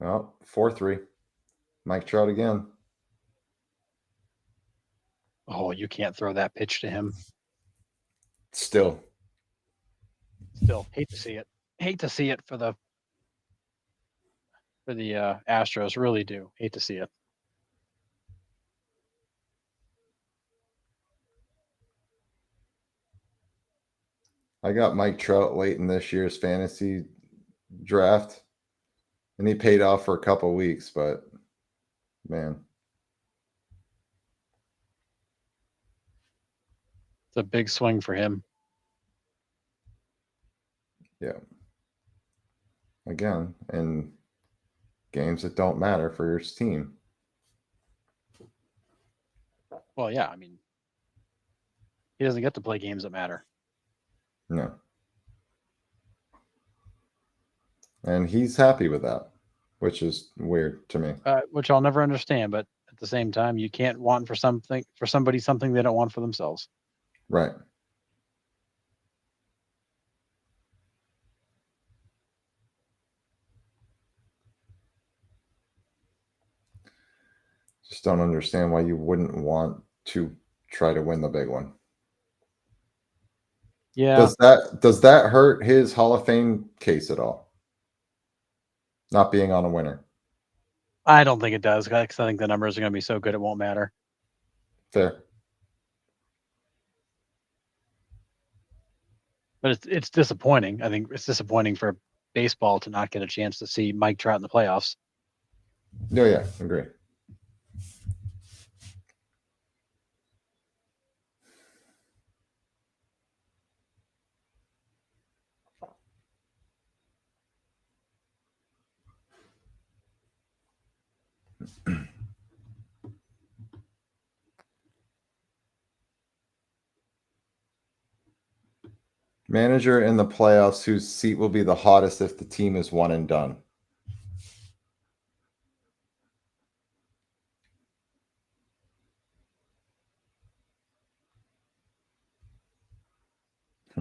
[SPEAKER 1] Oh, 4-3. Mike Trout again.
[SPEAKER 2] Oh, you can't throw that pitch to him.
[SPEAKER 1] Still.
[SPEAKER 2] Still, hate to see it. Hate to see it for the Astros. Really do hate to see it.
[SPEAKER 1] I got Mike Trout late in this year's fantasy draft, and he paid off for a couple weeks, but man,
[SPEAKER 2] It's a big swing for him.
[SPEAKER 1] yeah. Again, in games that don't matter for your team.
[SPEAKER 2] Well, yeah, I mean, he doesn't get to play games that matter.
[SPEAKER 1] No. And he's happy with that, which is weird to me.
[SPEAKER 2] Which I'll never understand. But at the same time, you can't want for somebody something they don't want for themselves.
[SPEAKER 1] Right. Just don't understand why you wouldn't want to try to win the big one.
[SPEAKER 2] Yeah,
[SPEAKER 1] Does that hurt his Hall of Fame case at all? Not being on a winner.
[SPEAKER 2] I don't think it does because I think the numbers are going to be so good it won't matter.
[SPEAKER 1] Fair.
[SPEAKER 2] But it's disappointing. I think it's disappointing for baseball to not get a chance to see Mike Trout in the playoffs.
[SPEAKER 1] No, yeah, agree. Manager in the playoffs whose seat will be the hottest if the team is one and done.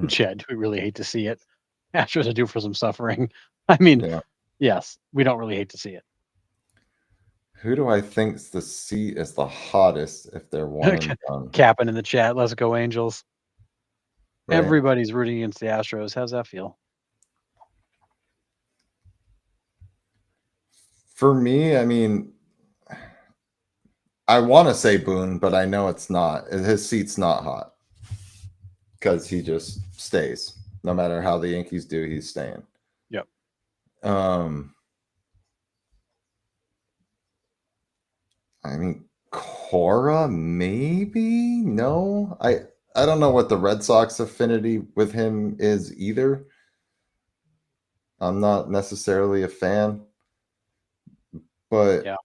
[SPEAKER 2] Chad, we really hate to see it. Astros are due for some suffering. I mean,
[SPEAKER 1] Yeah.
[SPEAKER 2] yes, we don't really hate to see it.
[SPEAKER 1] Who do I think's the seat is the hottest if they're one and done?
[SPEAKER 2] Capping in the chat. Let's go, Angels.
[SPEAKER 1] Right?
[SPEAKER 2] Everybody's rooting against the Astros. How's that feel?
[SPEAKER 1] For me, I mean, I want to say Boone, but I know it's not. His seat's not hot because he just stays. No matter how the Yankees do, he's staying.
[SPEAKER 2] Yep.
[SPEAKER 1] I mean, Cora, maybe? No. I don't know what the Red Sox affinity with him is either. I'm not necessarily a fan. But
[SPEAKER 2] Yeah.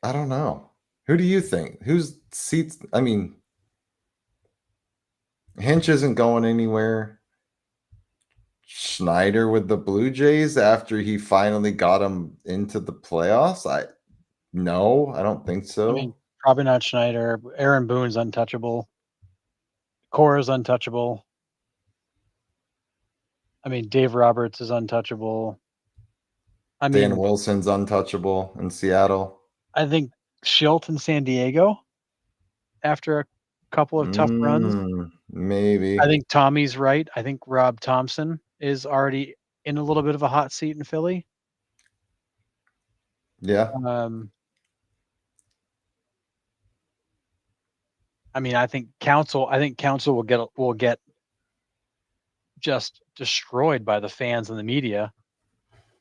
[SPEAKER 1] I don't know. Who do you think? Whose seats? I mean, Hinch isn't going anywhere. Schneider with the Blue Jays after he finally got him into the playoffs? I don't think
[SPEAKER 2] I mean,
[SPEAKER 1] so.
[SPEAKER 2] probably not Schneider. Aaron Boone's untouchable. Cora's untouchable. I mean, Dave Roberts is untouchable. I
[SPEAKER 1] Dan
[SPEAKER 2] mean,
[SPEAKER 1] Wilson's untouchable in Seattle.
[SPEAKER 2] I think Schilt in San Diego after a couple of tough runs.
[SPEAKER 1] Maybe.
[SPEAKER 2] I think Tommy's right. I think Rob Thompson is already in a little bit of a hot seat in Philly.
[SPEAKER 1] Yeah.
[SPEAKER 2] I mean, I think Council will get just destroyed by the fans and the media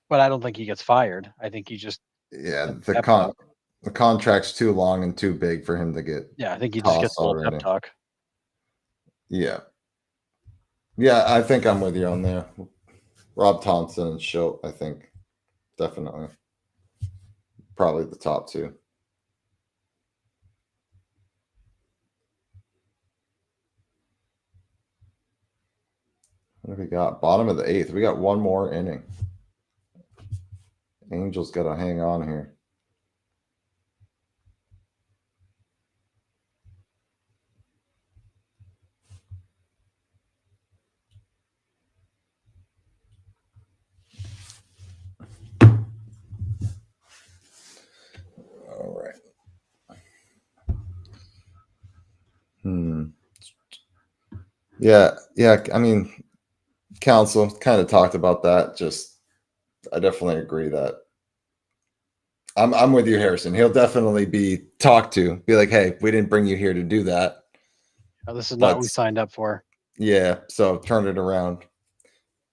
[SPEAKER 2] but I don't think he gets fired. I think he just
[SPEAKER 1] Yeah,
[SPEAKER 2] gets pep talk.
[SPEAKER 1] the contract's too long and too big for him to get
[SPEAKER 2] Yeah, I think he just
[SPEAKER 1] tossed
[SPEAKER 2] gets a little pep
[SPEAKER 1] already.
[SPEAKER 2] talk.
[SPEAKER 1] Yeah. Yeah, I think I'm with you on there. Rob Thompson and Schilt, I think definitely. Probably the top two. What do we got? Bottom of the eighth. We got one more inning. Angels got to hang on here. All right. Yeah. I mean, Council kind of talked about that. Just, I definitely agree that I'm with you, Harrison. He'll definitely be talked to. Be like, hey, we didn't bring you here to do that.
[SPEAKER 2] This is not what we
[SPEAKER 1] Let's
[SPEAKER 2] signed up for.
[SPEAKER 1] Yeah, so turn it around.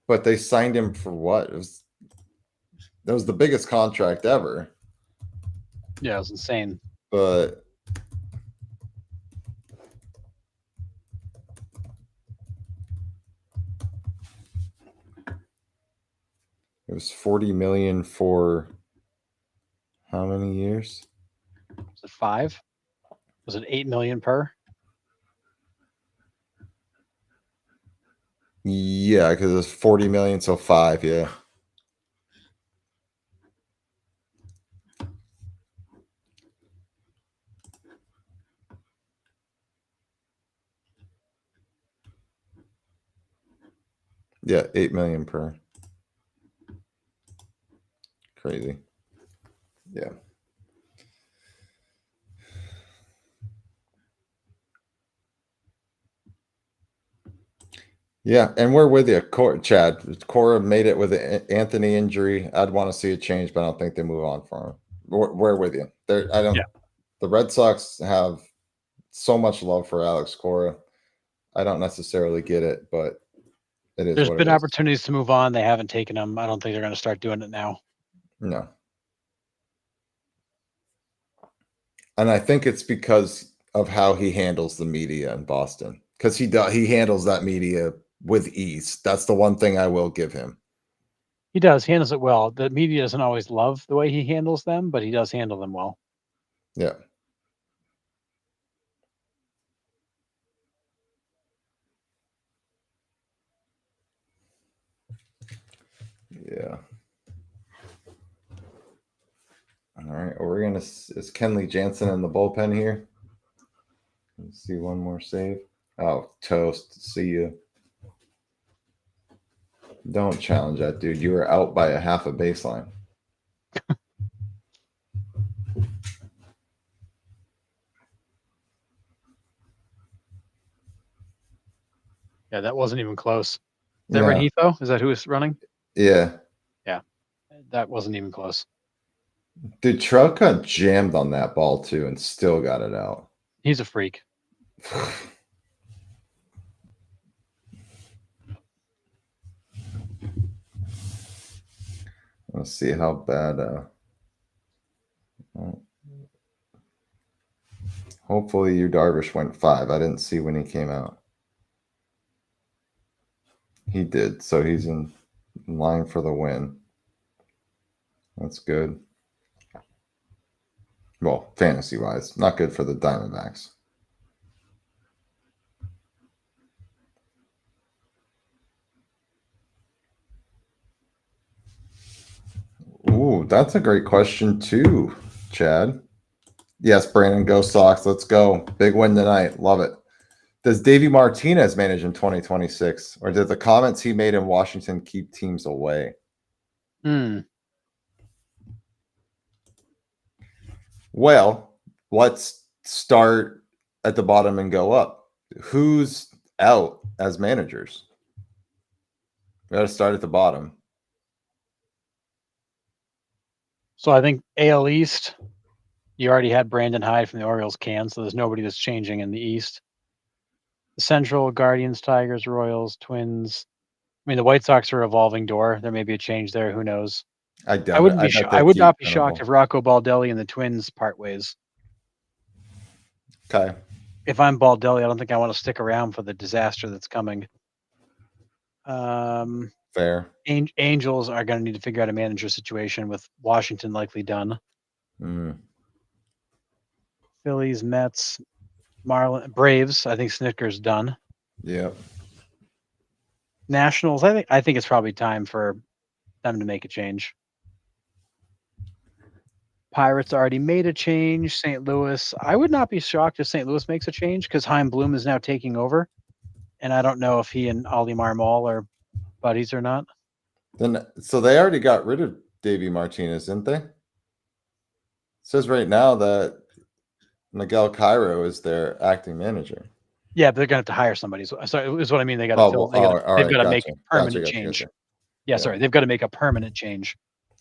[SPEAKER 1] But they signed him for what? That was the biggest contract ever.
[SPEAKER 2] Yeah, it was insane.
[SPEAKER 1] But it was 40 million for how many years?
[SPEAKER 2] Was it 5? Was it 8 million per?
[SPEAKER 1] Yeah, because it was 40 million, so 5, yeah. Yeah, 8 million per. Crazy. Yeah. Yeah, and we're with you, Chad. Cora made it with an Anthony injury. I'd want to see a change, but I don't think they move on for him. We're with you. I don't.
[SPEAKER 2] Yeah.
[SPEAKER 1] The Red Sox have so much love for Alex Cora. I don't necessarily get it, but it is
[SPEAKER 2] There's
[SPEAKER 1] what
[SPEAKER 2] been
[SPEAKER 1] it is.
[SPEAKER 2] opportunities to move on. They haven't taken them. I don't think they're going to start doing it now.
[SPEAKER 1] No. And I think it's because of how he handles the media in Boston. Because he handles that media with ease. That's the one thing I will give him.
[SPEAKER 2] He does. He handles it well. The media doesn't always love the way he handles them, but he does handle them well.
[SPEAKER 1] Yeah. Yeah. All right. Is Kenley Jansen in the bullpen here? Let's see one more save. Oh, toast. See you. Don't challenge that dude. You were out by a half a baseline.
[SPEAKER 2] Yeah, that wasn't even close. Is that Renito? Is that who is running?
[SPEAKER 1] Yeah.
[SPEAKER 2] Yeah. That wasn't even close.
[SPEAKER 1] Dude, Trout got jammed on that ball too and still got it out.
[SPEAKER 2] He's a freak.
[SPEAKER 1] Let's see how bad. Hopefully, Yu Darvish went 5. I didn't see when he came out. He did, so he's in line for the win. That's good. Well, fantasy wise, not good for the Diamondbacks. Ooh, that's a great question too, Chad. Yes, Brandon, go Sox. Let's go. Big win tonight. Love it. Does Davey Martinez manage in 2026, or did the comments he made in Washington keep teams away? Well, let's start at the bottom and go up. Who's out as managers? We got to start at the bottom.
[SPEAKER 2] So I think AL East, you already had Brandon Hyde from the Orioles can, so there's nobody that's changing in the East. The Central, Guardians, Tigers, Royals, Twins. I mean, the White Sox are a revolving door. There may be a change there. Who knows?
[SPEAKER 1] I doubt it. I bet
[SPEAKER 2] I
[SPEAKER 1] they
[SPEAKER 2] would
[SPEAKER 1] keep
[SPEAKER 2] not be shocked
[SPEAKER 1] Venable.
[SPEAKER 2] if Rocco Baldelli and the Twins part ways.
[SPEAKER 1] Okay.
[SPEAKER 2] If I'm Baldelli, I don't think I want to stick around for the disaster that's coming.
[SPEAKER 1] Fair.
[SPEAKER 2] Angels are going to need to figure out a manager situation with Washington likely done.
[SPEAKER 1] Mm.
[SPEAKER 2] Phillies, Mets, Braves. I think Snicker's done.
[SPEAKER 1] Yep.
[SPEAKER 2] Nationals. I think it's probably time for them to make a change. Pirates already made a change. St. Louis. I would not be shocked if St. Louis makes a change because Chaim Bloom is now taking over, and I don't know if he and Ollie Marmol are buddies or not.
[SPEAKER 1] Then so they already got rid of Davey Martinez, didn't they? It says right now that Miguel Cairo is their acting manager.
[SPEAKER 2] Yeah, but they're gonna have to hire somebody. So is what I mean. They got to
[SPEAKER 1] Oh,
[SPEAKER 2] fill.
[SPEAKER 1] well, all
[SPEAKER 2] They've
[SPEAKER 1] right,
[SPEAKER 2] got to make
[SPEAKER 1] gotcha.
[SPEAKER 2] a permanent
[SPEAKER 1] Gotcha.
[SPEAKER 2] change. Yeah,
[SPEAKER 1] Yeah.
[SPEAKER 2] sorry, they've got to make a permanent change.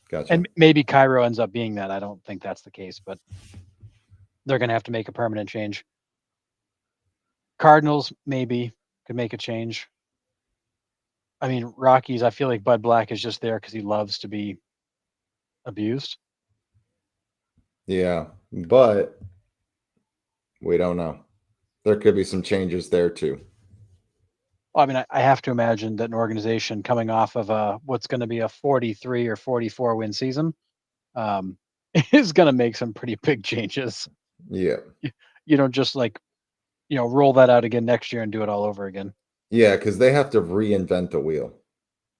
[SPEAKER 1] Gotcha.
[SPEAKER 2] And maybe Cairo ends up being that. I don't think that's the case, but they're gonna have to make a permanent change. Cardinals maybe could make a change. I mean, Rockies. I feel like Bud Black is just there because he loves to be abused.
[SPEAKER 1] Yeah, but we don't know. There could be some changes there too.
[SPEAKER 2] Well, I mean, I have to imagine that an organization coming off of what's going to be a 43 or 44 win season um, is going to make some pretty big changes.
[SPEAKER 1] Yeah.
[SPEAKER 2] You don't just roll that out again next year and do it all over again.
[SPEAKER 1] Yeah, because they have to reinvent the wheel.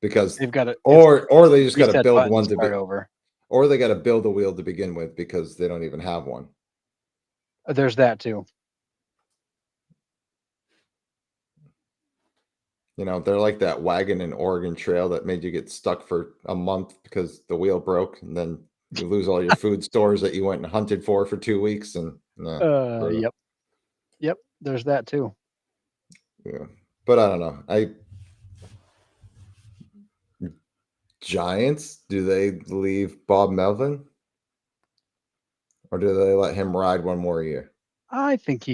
[SPEAKER 1] Because
[SPEAKER 2] They've got to,
[SPEAKER 1] or they just got to build one to be
[SPEAKER 2] over.
[SPEAKER 1] Or they got to build a wheel to begin with because they don't even have one.
[SPEAKER 2] There's that too.
[SPEAKER 1] You know, they're like that wagon in Oregon Trail that made you get stuck for a month because the wheel broke, and then you lose all your food stores that you went and hunted for 2 weeks. And
[SPEAKER 2] Yep. There's that too.
[SPEAKER 1] Yeah, but I don't know. Giants, do they leave Bob Melvin, or do they let him ride one more year?
[SPEAKER 2] I think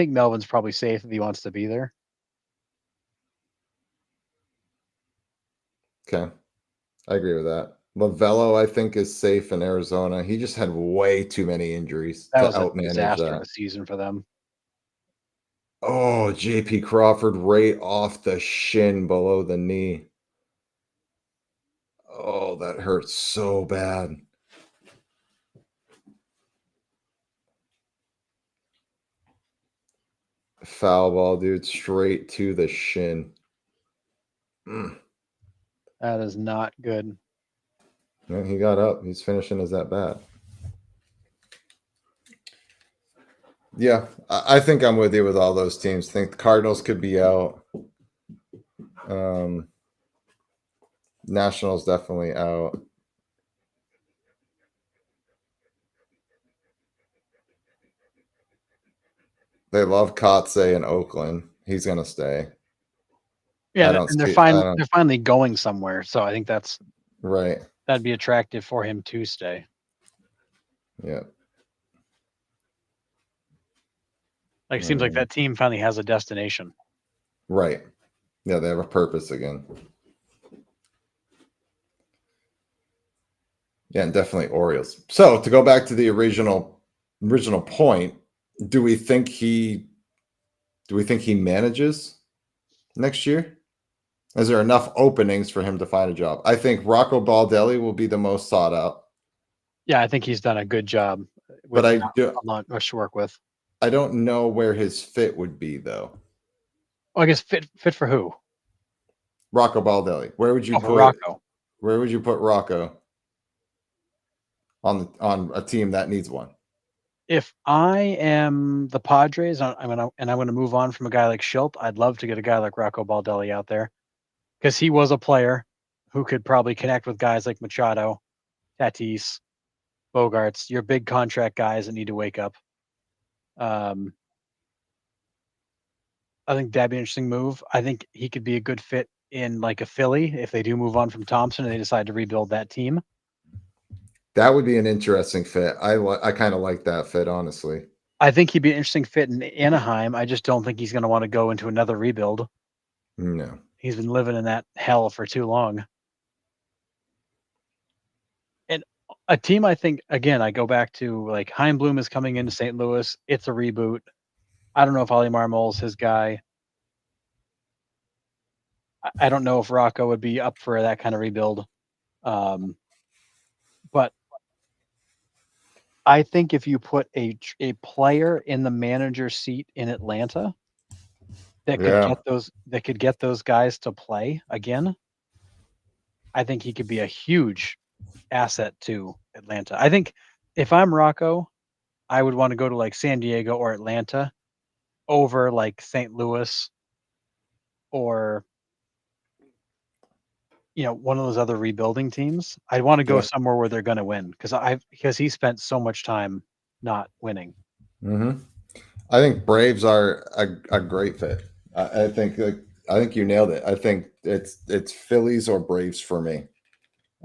[SPEAKER 2] Melvin's probably safe if he wants to be there.
[SPEAKER 1] Okay, I agree with that. Lavello, I think, is safe in Arizona. He just had way too many injuries
[SPEAKER 2] That
[SPEAKER 1] to
[SPEAKER 2] was a
[SPEAKER 1] outmanage
[SPEAKER 2] disaster of
[SPEAKER 1] that.
[SPEAKER 2] a season for them.
[SPEAKER 1] Oh, JP Crawford right off the shin below the knee. Oh, that hurts so bad. Foul ball, dude, straight to the shin.
[SPEAKER 2] That is not good.
[SPEAKER 1] Yeah, he got up. He's finishing his at bat. Yeah, I think I'm with you with all those teams. I think the Cardinals could be out. Nationals definitely out. They love Kotze in Oakland. He's gonna stay.
[SPEAKER 2] Yeah, and they're finally going somewhere. So I think that's
[SPEAKER 1] right.
[SPEAKER 2] That'd be attractive for him to stay.
[SPEAKER 1] Yeah.
[SPEAKER 2] Like it seems like that team finally has a destination.
[SPEAKER 1] Right. Yeah, they have a purpose again. Yeah, and definitely Orioles. So to go back to the original point, do we think he manages next year? Is there enough openings for him to find a job? I think Rocco Baldelli will be the most sought out.
[SPEAKER 2] Yeah, I think he's done a good job.
[SPEAKER 1] But I do
[SPEAKER 2] a lot much to work with.
[SPEAKER 1] I don't know where his fit would be though.
[SPEAKER 2] Oh, I guess fit for who?
[SPEAKER 1] Rocco Baldelli. Where would you put
[SPEAKER 2] Rocco?
[SPEAKER 1] Where would you put Rocco on a team that needs one?
[SPEAKER 2] If I am the Padres, I'm gonna move on from a guy like Schilt. I'd love to get a guy like Rocco Baldelli out there because he was a player who could probably connect with guys like Machado, Tatis, Bogarts, your big contract guys that need to wake up. I think that'd be an interesting move. I think he could be a good fit in like a Philly if they do move on from Thompson and they decide to rebuild that team.
[SPEAKER 1] That would be an interesting fit. I kind of like that fit, honestly.
[SPEAKER 2] I think he'd be an interesting fit in Anaheim. I just don't think he's going to want to go into another rebuild.
[SPEAKER 1] No.
[SPEAKER 2] He's been living in that hell for too long. A team, I think, again, I go back to like Heimblum is coming into St. Louis. It's a reboot. I don't know if Ollie Marmol's his guy. I don't know if Rocco would be up for that kind of rebuild. But I think if you put a player in the manager seat in Atlanta that
[SPEAKER 1] Yeah.
[SPEAKER 2] could get those guys to play again, I think he could be a huge asset to Atlanta. I think if I'm Rocco, I would want to go to like San Diego or Atlanta over like St. Louis or one of those other rebuilding teams. I'd want to go
[SPEAKER 1] Yeah.
[SPEAKER 2] somewhere where they're going to win because he spent so much time not winning.
[SPEAKER 1] hmm I think Braves are a great fit. I think I think you nailed it. I think it's Phillies or Braves for me.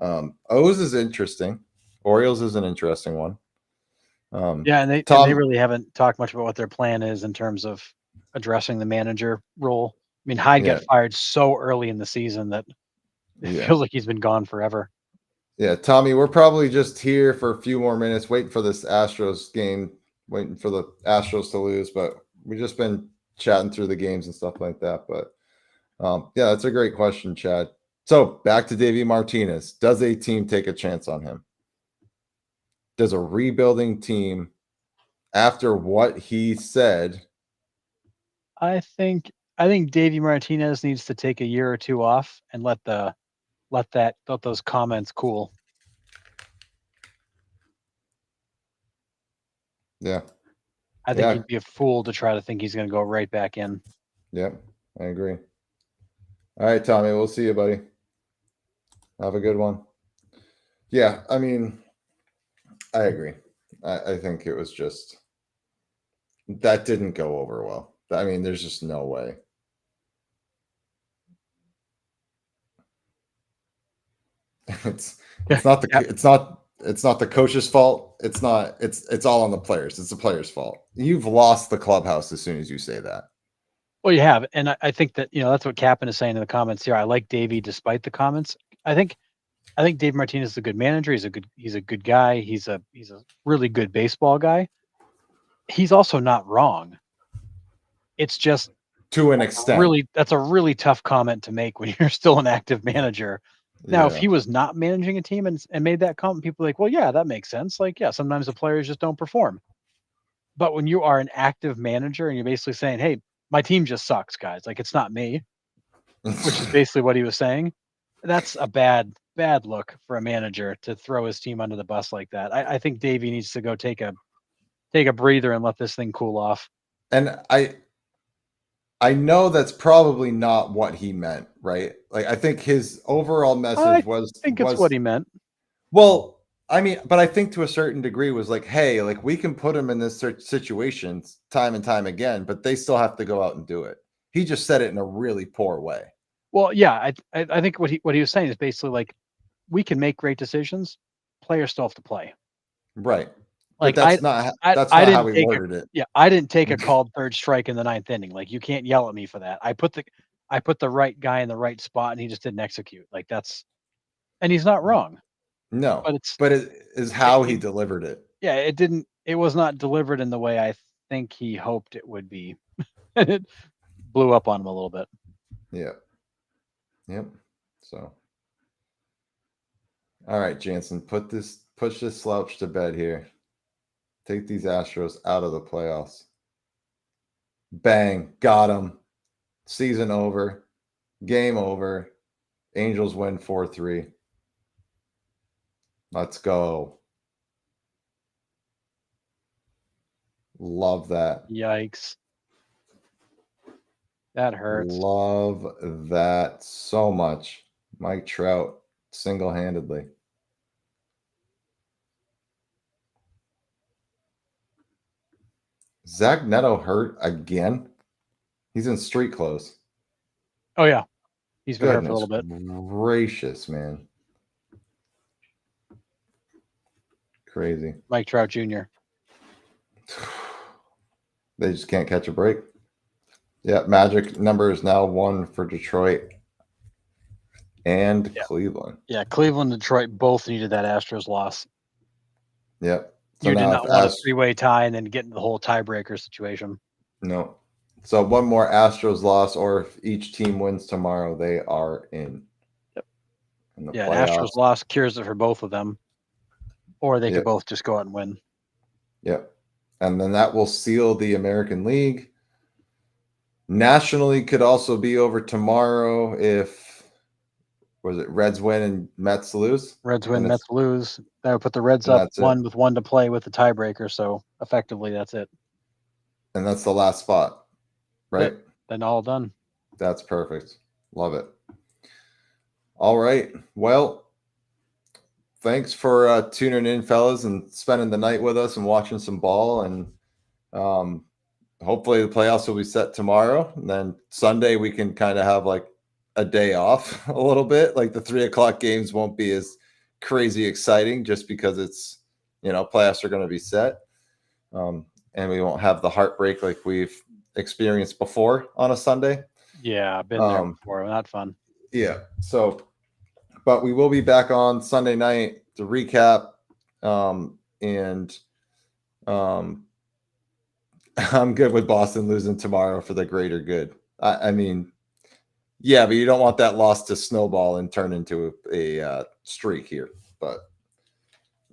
[SPEAKER 1] O's is interesting. Orioles is an interesting one.
[SPEAKER 2] Yeah, and they
[SPEAKER 1] Tom,
[SPEAKER 2] really haven't talked much about what their plan is in terms of addressing the manager role. I mean, Hyde
[SPEAKER 1] yeah,
[SPEAKER 2] got fired so early in the season that it
[SPEAKER 1] yeah,
[SPEAKER 2] feels like he's been gone forever.
[SPEAKER 1] yeah. Tommy, we're probably just here for a few more minutes, waiting for this Astros game, waiting for the Astros to lose. But we've just been chatting through the games and stuff like that. But yeah, that's a great question, Chad. So back to Davey Martinez. Does a team take a chance on him? Does a rebuilding team, after what he said?
[SPEAKER 2] I think Davey Martinez needs to take a year or two off and let those comments cool.
[SPEAKER 1] Yeah,
[SPEAKER 2] I think
[SPEAKER 1] yeah,
[SPEAKER 2] he'd be a fool to try to think he's going to go right back in.
[SPEAKER 1] yeah. I agree. All right, Tommy. We'll see you, buddy. Have a good one. Yeah, I mean, I agree. I think it was just that didn't go over well. I mean, there's just no way. It's
[SPEAKER 2] Yeah,
[SPEAKER 1] it's not the
[SPEAKER 2] yeah.
[SPEAKER 1] it's not the coach's fault. It's all on the players. It's the players' fault. You've lost the clubhouse as soon as you say that.
[SPEAKER 2] Well, you have, and I think that that's what Captain is saying in the comments here. I like Davey despite the comments. I think Dave Martinez is a good manager. He's a good guy. He's a really good baseball guy. He's also not wrong. It's just
[SPEAKER 1] To an extent.
[SPEAKER 2] that's a really tough comment to make when you're still an active manager. Now, if
[SPEAKER 1] Yeah.
[SPEAKER 2] he was not managing a team and made that comment, people are like, well, yeah, that makes sense. Like, yeah, sometimes the players just don't perform. But when you are an active manager and you're basically saying, hey, my team just sucks, guys. Like, it's not me, which is basically what he was saying. That's a bad look for a manager to throw his team under the bus like that. I think Davey needs to go take a breather and let this thing cool off.
[SPEAKER 1] And I know that's probably not what he meant, right? Like I think his overall
[SPEAKER 2] I
[SPEAKER 1] message
[SPEAKER 2] think it's what
[SPEAKER 1] was
[SPEAKER 2] he meant.
[SPEAKER 1] well, I mean, but I think to a certain degree was like, hey, like we can put him in this situations time and time again, but they still have to go out and do it. He just said it in a really poor way.
[SPEAKER 2] Well, yeah, I think what he was saying is basically like we can make great decisions. Players still have to play.
[SPEAKER 1] Right. But
[SPEAKER 2] Like I
[SPEAKER 1] how
[SPEAKER 2] didn't
[SPEAKER 1] he
[SPEAKER 2] take
[SPEAKER 1] worded it.
[SPEAKER 2] I didn't take a called third strike in the ninth inning. Like you can't yell at me for that. I put the right guy in the right spot and he just didn't execute. Like and he's not wrong.
[SPEAKER 1] No,
[SPEAKER 2] But it's
[SPEAKER 1] but it is how he delivered it.
[SPEAKER 2] yeah, it was not delivered in the way I think he hoped it would be. It blew up on him a little bit.
[SPEAKER 1] Yeah. Yep. So all right, Jansen, push this slouch to bed here. Take these Astros out of the playoffs. Bang, got him. Season over. Game over. Angels win 4-3. Let's go. Love that.
[SPEAKER 2] Yikes. That hurts.
[SPEAKER 1] Love that so much. Mike Trout single-handedly. Zach Neto hurt again. He's in street clothes.
[SPEAKER 2] Oh yeah. He's been hurt for a
[SPEAKER 1] Goodness
[SPEAKER 2] little bit.
[SPEAKER 1] gracious, man. Crazy.
[SPEAKER 2] Mike Trout Jr.
[SPEAKER 1] They just can't catch a break. Yeah, magic number is now 1 for Detroit and Cleveland.
[SPEAKER 2] Yeah, Cleveland and Detroit both needed that Astros loss.
[SPEAKER 1] Yep. So
[SPEAKER 2] You did
[SPEAKER 1] now
[SPEAKER 2] not want a three-way tie and then get into the whole tiebreaker situation.
[SPEAKER 1] no. So one more Astros loss, or if each team wins tomorrow, they are in.
[SPEAKER 2] Yep.
[SPEAKER 1] In the
[SPEAKER 2] Yeah, an
[SPEAKER 1] playoffs.
[SPEAKER 2] Astros loss cures it for both of them, or they could both just go out and win.
[SPEAKER 1] Yep. And then that will seal the American League. National League could also be over tomorrow if Reds win and Mets lose.
[SPEAKER 2] Reds win, Mets lose. That would put the Reds up one to play with the tiebreaker. So effectively, that's it.
[SPEAKER 1] And that's the last spot, right?
[SPEAKER 2] Yep. Then all done.
[SPEAKER 1] That's perfect. Love it. All right. Well, thanks for tuning in, fellas, and spending the night with us and watching some ball. And hopefully the playoffs will be set tomorrow. And then Sunday we can kind of have like a day off a little bit. Like the 3:00 games won't be as crazy exciting just because it's, playoffs are going to be set. And we won't have the heartbreak like we've experienced before on a Sunday.
[SPEAKER 2] Yeah, I've been there before. Not fun.
[SPEAKER 1] Yeah. So, but we will be back on Sunday night to recap. I'm good with Boston losing tomorrow for the greater good. I mean, yeah, but you don't want that loss to snowball and turn into a streak here. But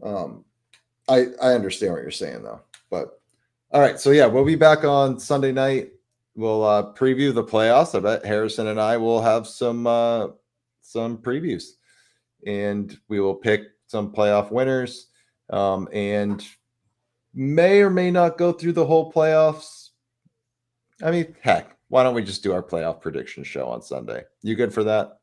[SPEAKER 1] I understand what you're saying, though. But all right, so yeah, we'll be back on Sunday night. We'll preview the playoffs. I bet Harrison and I will have some previews, and we will pick some playoff winners, and may or may not go through the whole playoffs. I mean, heck, why don't we just do our playoff prediction show on Sunday? You good for that?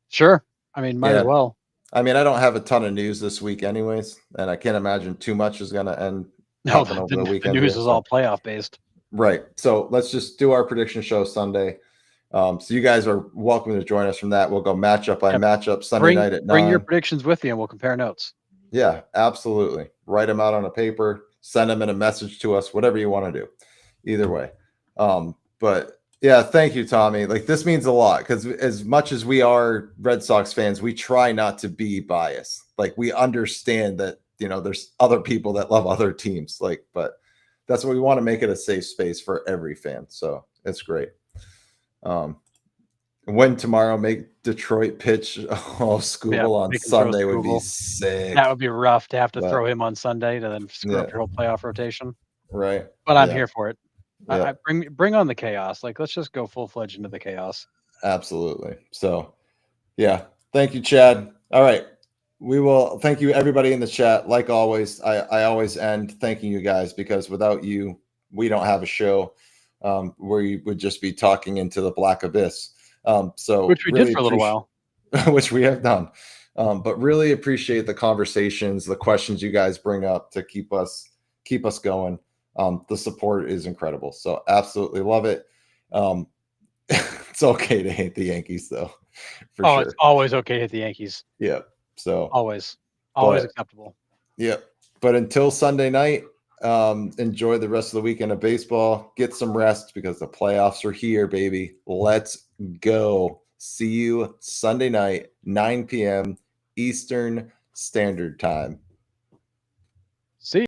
[SPEAKER 2] Sure. I mean, might as well.
[SPEAKER 1] I mean, I don't have a ton of news this week anyways, and I can't imagine too much is going to end.
[SPEAKER 2] No, the weekend. The news is all playoff based.
[SPEAKER 1] Right. So let's just do our prediction show Sunday. So you guys are welcome to join us from that. We'll go matchup by matchup Sunday night at 9.
[SPEAKER 2] Bring your predictions with you and we'll compare notes.
[SPEAKER 1] Yeah, absolutely. Write them out on a paper, send them in a message to us, whatever you want to do. Either way. But yeah, thank you, Tommy. Like, this means a lot because as much as we are Red Sox fans, we try not to be biased. Like, we understand that, there's other people that love other teams. But that's what we want to make it a safe space for every fan. So it's great. When tomorrow, make Detroit pitch Skubal on Sunday would be sick.
[SPEAKER 2] That would be rough to have to throw him on Sunday to then screw up your whole playoff rotation.
[SPEAKER 1] Right.
[SPEAKER 2] But I'm here for it. Yeah. Bring on the chaos. Like, let's just go full-fledged into the chaos.
[SPEAKER 1] Absolutely. So, yeah. Thank you, Chad. All right. We will thank you, everybody in the chat. Like always, I always end thanking you guys because without you, we don't have a show where you would just be talking into the black abyss.
[SPEAKER 2] Which we did for a little while.
[SPEAKER 1] Which we have done. But really appreciate the conversations, the questions you guys bring up to keep us going. The support is incredible. So absolutely love it. It's okay to hate the Yankees, though. For sure.
[SPEAKER 2] It's always okay to hit the Yankees.
[SPEAKER 1] Yeah. So
[SPEAKER 2] always acceptable.
[SPEAKER 1] Yeah. But until Sunday night, enjoy the rest of the weekend of baseball. Get some rest because the playoffs are here, baby. Let's go. See you Sunday night, 9 p.m. Eastern Standard Time.